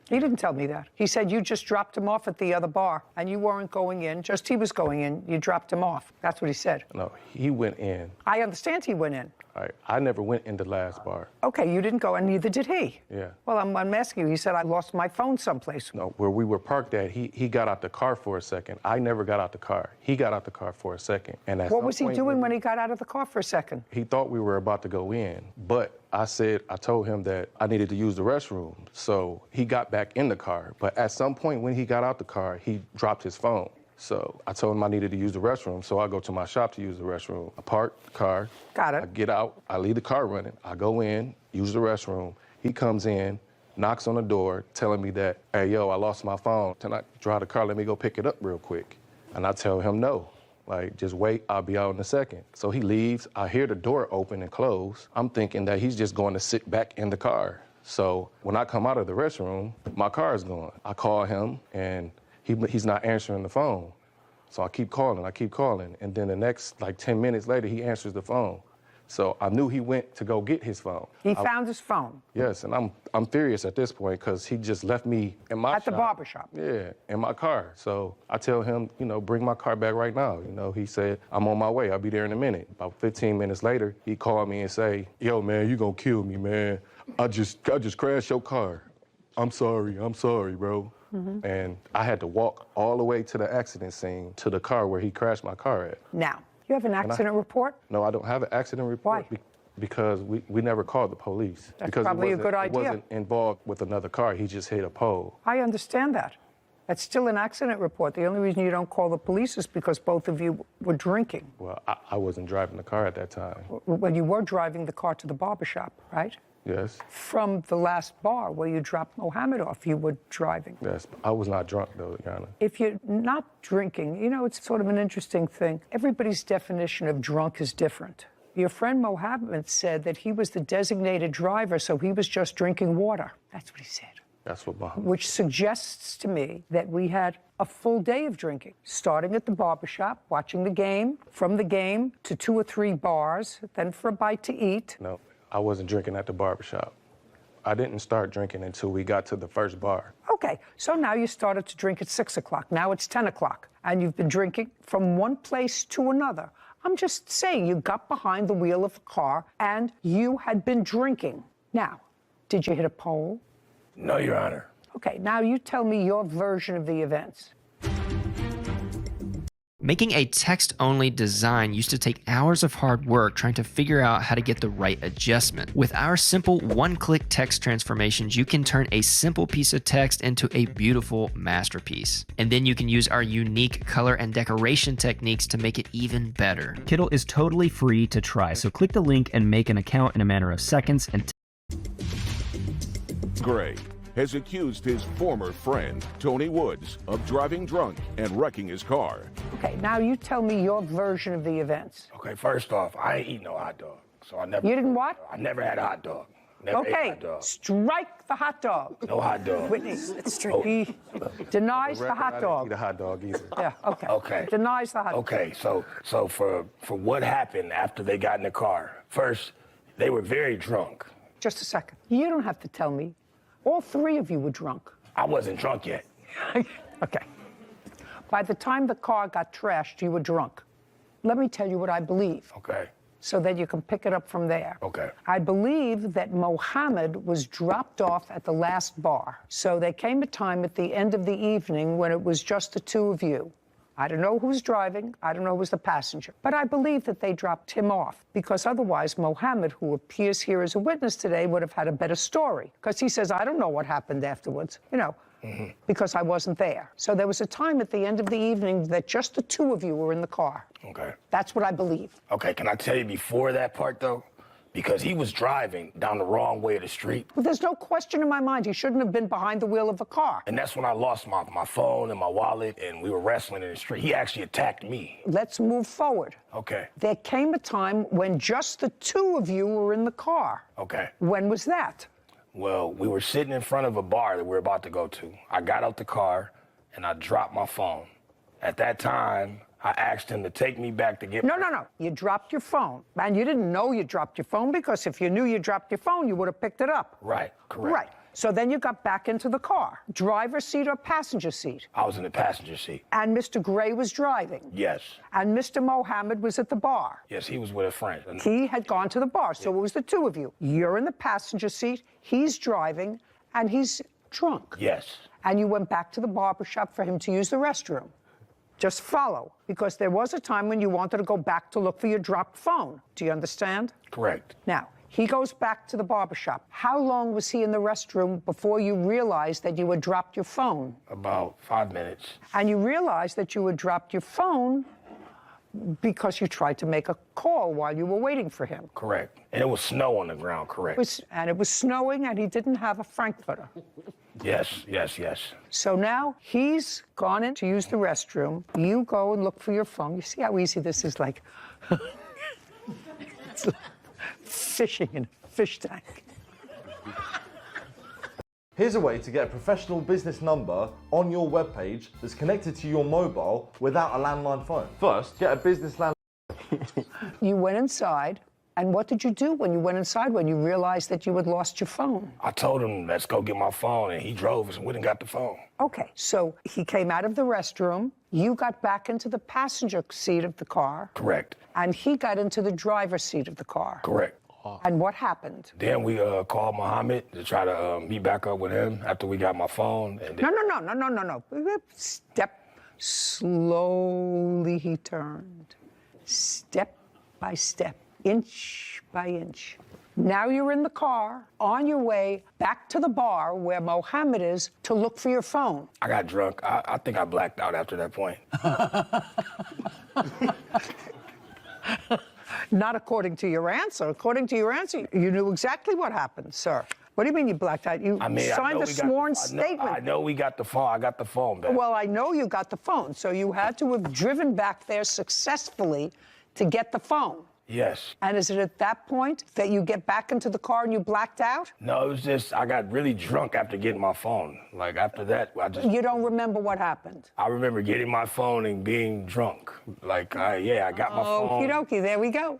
A: He didn't tell me that. He said you just dropped him off at the other bar, and you weren't going in, just he was going in. You dropped him off. That's what he said.
Q: No, he went in.
A: I understand he went in.
Q: All right, I never went in the last bar.
A: Okay, you didn't go, and neither did he.
Q: Yeah.
A: Well, I'm asking you. He said, I lost my phone someplace.
Q: No, where we were parked at, he got out the car for a second. I never got out the car. He got out the car for a second. And at
A: what
Q: some
A: was he
Q: point
A: doing when he got out of the car for a second?
Q: He thought we were about to go in, but I told him that I needed to use the restroom. So he got back in the car. But at some point when he got out the car, he dropped his phone. So I told him I needed to use the restroom, so I go to my shop to use the restroom. I park the car.
A: Got it.
Q: I get out. I leave the car running. I go in, use the restroom. He comes in, knocks on the door, telling me that, hey, yo, I lost my phone. Can I drive the car? Let me go pick it up real quick. And I tell him no. Like, just wait, I'll be out in a second. So he leaves. I hear the door open and close. I'm thinking that he's just going to sit back in the car. So when I come out of the restroom, my car is gone. I call him, and he's not answering the phone. So I keep calling, and then the next, 10 minutes later, he answers the phone. So I knew he went to go get his phone.
A: He found his phone?
Q: Yes, and I'm furious at this point because he just left me in my
A: At the barbershop?
Q: Yeah, in my car. So I tell him, bring my car back right now. He said, I'm on my way. I'll be there in a minute. About 15 minutes later, he called me and say, yo, man, you gonna kill me, man. I just crashed your car. I'm sorry, bro. Mm-hmm. And I had to walk all the way to the accident scene, to the car where he crashed my car at.
A: Now, you have an accident report?
Q: No, I don't have an accident report.
A: Why?
Q: Because we never called the police.
A: That's
Q: because
A: probably a good idea.
Q: He wasn't involved with another car. He just hit a pole.
A: I understand that. That's still an accident report. The only reason you don't call the police is because both of you were drinking.
Q: Well, I wasn't driving the car at that time.
A: Well, you were driving the car to the barbershop, right?
Q: Yes.
A: From the last bar where you dropped Mohammed off, you were driving.
Q: Yes, I was not drunk, though, Yana.
A: If you're not drinking, it's sort of an interesting thing. Everybody's definition of drunk is different. Your friend Mohammed said that he was the designated driver, so he was just drinking water. That's what he said.
Q: That's what Mohammed.
A: Which suggests to me that we had a full day of drinking, starting at the barbershop, watching the game, from the game to 2 or 3 bars, then for a bite to eat.
Q: No. I wasn't drinking at the barbershop. I didn't start drinking until we got to the first bar.
A: Okay, so now you started to drink at 6 o'clock. Now it's 10 o'clock, and you've been drinking from one place to another. I'm just saying you got behind the wheel of a car, and you had been drinking. Now, did you hit a pole?
S: No, Your Honor.
A: Okay, now you tell me your version of the events.
S: Making a text-only design used to take hours of hard work trying to figure out how to get the right adjustment. With our simple one-click text transformations, you can turn a simple piece of text into a beautiful masterpiece. And then you can use our unique color and decoration techniques to make it even better.
T: Kittl is totally free to try, so click the link and make an account in a matter of seconds. And
D: Gray has accused his former friend, Tony Woods, of driving drunk and wrecking his car.
A: Okay, now you tell me your version of the events.
U: Okay, first off, I ain't eat no hot dog, so I never.
A: You didn't what?
U: I never had a hot dog. Never ate a
A: Okay,
U: hot dog.
A: strike the hot dog.
U: No hot dog.
A: Whitney, he denies the hot
Q: I didn't
A: dog.
Q: eat a hot dog either.
A: Yeah, okay.
U: Okay.
A: Denies the hot dog.
U: Okay, so for what happened after they got in the car? First, they were very drunk.
A: Just a second. You don't have to tell me. All three of you were drunk.
U: I wasn't drunk yet.
A: Okay. By the time the car got trashed, you were drunk. Let me tell you what I believe.
U: Okay.
A: So that you can pick it up from there.
U: Okay.
A: I believe that Mohammed was dropped off at the last bar. So there came a time at the end of the evening when it was just the two of you. I don't know who's driving. I don't know who's the passenger. But I believe that they dropped him off because otherwise Mohammed, who appears here as a witness today, would have had a better story. Because he says, I don't know what happened afterwards, because I wasn't there. So there was a time at the end of the evening that just the two of you were in the car.
U: Okay.
A: That's what I believe.
U: Okay, can I tell you before that part, though? Because he was driving down the wrong way of the street.
A: Well, there's no question in my mind he shouldn't have been behind the wheel of a car.
U: And that's when I lost my phone and my wallet, and we were wrestling in the street. He actually attacked me.
A: Let's move forward.
U: Okay.
A: There came a time when just the two of you were in the car.
U: Okay.
A: When was that?
U: Well, we were sitting in front of a bar that we were about to go to. I got out the car, and I dropped my phone. At that time, I asked him to take me back to get
A: No. You dropped your phone. And you didn't know you dropped your phone because if you knew you dropped your phone, you would have picked it up.
U: Right, correct.
A: Right. So then you got back into the car. Driver's seat or passenger seat?
U: I was in the passenger seat.
A: And Mr. Gray was driving?
U: Yes.
A: And Mr. Mohammed was at the bar?
U: Yes, he was with a friend.
A: He had gone to the bar, so it was the two of you. You're in the passenger seat, he's driving, and he's drunk.
U: Yes.
A: And you went back to the barber shop for him to use the restroom. Just follow, because there was a time when you wanted to go back to look for your dropped phone. Do you understand?
U: Correct.
A: Now, he goes back to the barbershop. How long was he in the restroom before you realized that you had dropped your phone?
U: About 5 minutes.
A: And you realized that you had dropped your phone because you tried to make a call while you were waiting for him.
U: Correct. And it was snow on the ground, correct.
A: It was snowing, and he didn't have a Frankfurter.
U: Yes.
A: So now he's gone in to use the restroom. You go and look for your phone. You see how easy this is, like, it's like fishing in a fish tank.
X: Here's a way to get a professional business number on your webpage that's connected to your mobile without a landline phone. First, get a business landline.
A: You went inside, and what did you do when you went inside when you realized that you had lost your phone?
U: I told him, let's go get my phone, and he drove us and went and got the phone.
A: Okay, so he came out of the restroom, you got back into the passenger seat of the car.
U: Correct.
A: And he got into the driver's seat of the car.
U: Correct.
A: And what happened?
U: Then we called Mohammed to try to meet back up with him after we got my phone. And then...
A: No. Step slowly he turned. Step by step, inch by inch. Now you're in the car, on your way back to the bar where Mohammed is to look for your phone.
U: I got drunk. I think I blacked out after that point.
A: Not according to your answer. According to your answer, you knew exactly what happened, sir. What do you mean you blacked out? You signed a sworn statement.
U: I know we got the phone. I got the phone back.
A: Well, I know you got the phone, so you had to have driven back there successfully to get the phone.
U: Yes.
A: And is it at that point that you get back into the car and you blacked out?
U: No, it was just I got really drunk after getting my phone. Like, after that, I just...
A: You don't remember what happened?
U: I remember getting my phone and being drunk. Like, I got my phone.
A: Okie dokie, there we go.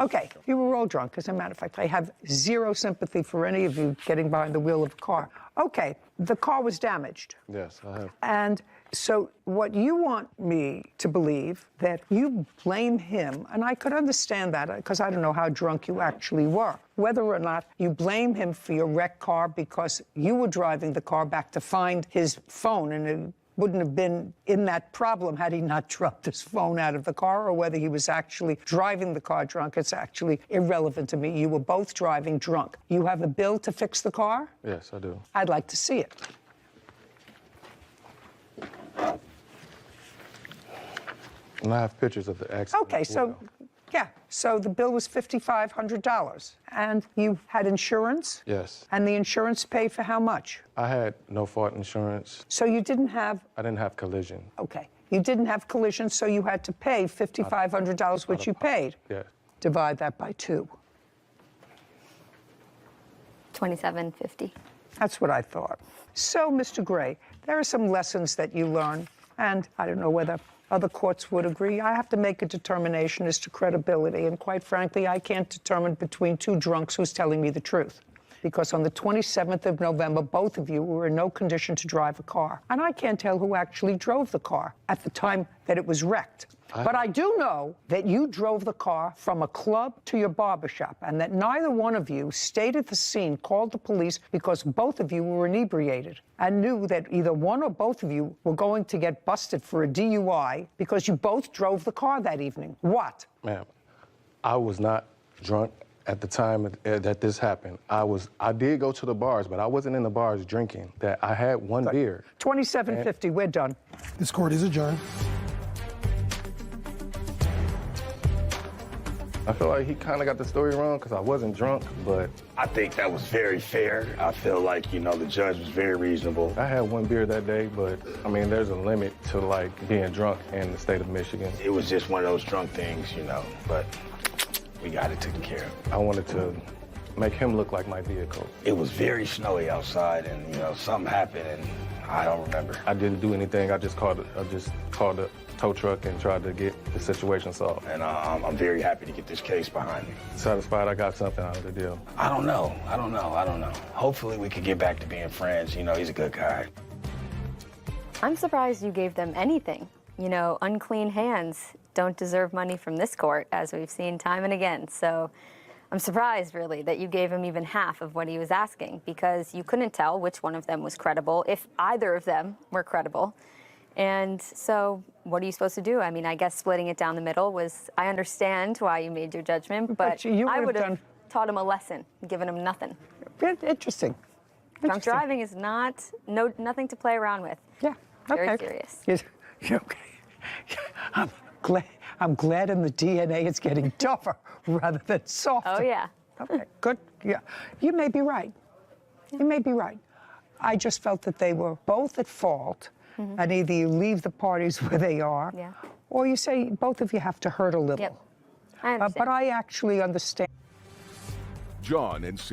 A: Okay, you were all drunk. As a matter of fact, I have zero sympathy for any of you getting behind the wheel of a car. Okay, the car was damaged.
Q: Yes, I have.
A: And so what you want me to believe, that you blame him, and I could understand that because I don't know how drunk you actually were, whether or not you blame him for your wrecked car because you were driving the car back to find his phone and wouldn't have been in that problem had he not dropped his phone out of the car, or whether he was actually driving the car drunk. It's actually irrelevant to me. You were both driving drunk. You have a bill to fix the car?
Q: Yes, I do.
A: I'd like to see it.
Q: And I have pictures of the accident.
A: Okay, so, yeah, so the bill was $5,500. And you had insurance?
Q: Yes.
A: And the insurance paid for how much?
Q: I had no fault insurance.
A: So you didn't have,
Q: I didn't have collision.
A: okay, you didn't have collision, so you had to pay $5,500, which you paid.
Q: Yeah.
A: Divide that by 2.
I: $27.50.
A: That's what I thought. So, Mr. Gray, there are some lessons that you learn, and I don't know whether other courts would agree. I have to make a determination as to credibility, and quite frankly, I can't determine between 2 drunks who's telling me the truth. Because on the 27th of November, both of you were in no condition to drive a car. And I can't tell who actually drove the car at the time that it was wrecked. But I do know that you drove the car from a club to your barbershop, and that neither one of you stayed at the scene, called the police, because both of you were inebriated and knew that either one or both of you were going to get busted for a DUI because you both drove the car that evening. What?
Q: Ma'am, I was not drunk at the time that this happened. I did go to the bars, but I wasn't in the bars drinking. That I had one beer.
A: $27.50, we're done.
L: This court is adjourned.
Q: I feel like he kind of got the story wrong because I wasn't drunk, but
U: I think that was very fair. I feel like, you know, the judge was very reasonable.
Q: I had one beer that day, but I mean, there's a limit to like being drunk in the state of Michigan.
U: It was just one of those drunk things, you know, but we got it taken care of.
Q: I wanted to make him look like my vehicle.
U: It was very snowy outside, and, you know, something happened, and I don't remember.
Q: I didn't do anything. I just called a tow truck and tried to get the situation solved.
U: And I'm very happy to get this case behind me.
Q: Satisfied I got something out of the deal.
U: I don't know. Hopefully we could get back to being friends. You know, he's a good guy.
I: I'm surprised you gave them anything. You know, unclean hands don't deserve money from this court, as we've seen time and again. So I'm surprised, really, that you gave him even half of what he was asking, because you couldn't tell which one of them was credible, if either of them were credible. And so what are you supposed to do? I mean, I guess splitting it down the middle was, I understand why you made your judgment, but I would have taught him a lesson, given him nothing.
A: Interesting.
I: Drunk driving is nothing to play around with.
A: Yeah,
I: Very
A: okay.
I: serious.
A: Okay. I'm glad in the DNA it's getting tougher rather than softer.
I: Oh, yeah.
A: Okay, good. Yeah, you may be right. You may be right. I just felt that they were both at fault. And either you leave the parties where they are, or you say both of you have to hurt a little.
I: Yep. I understand.
A: But I actually understand.
D: John and Cynthia.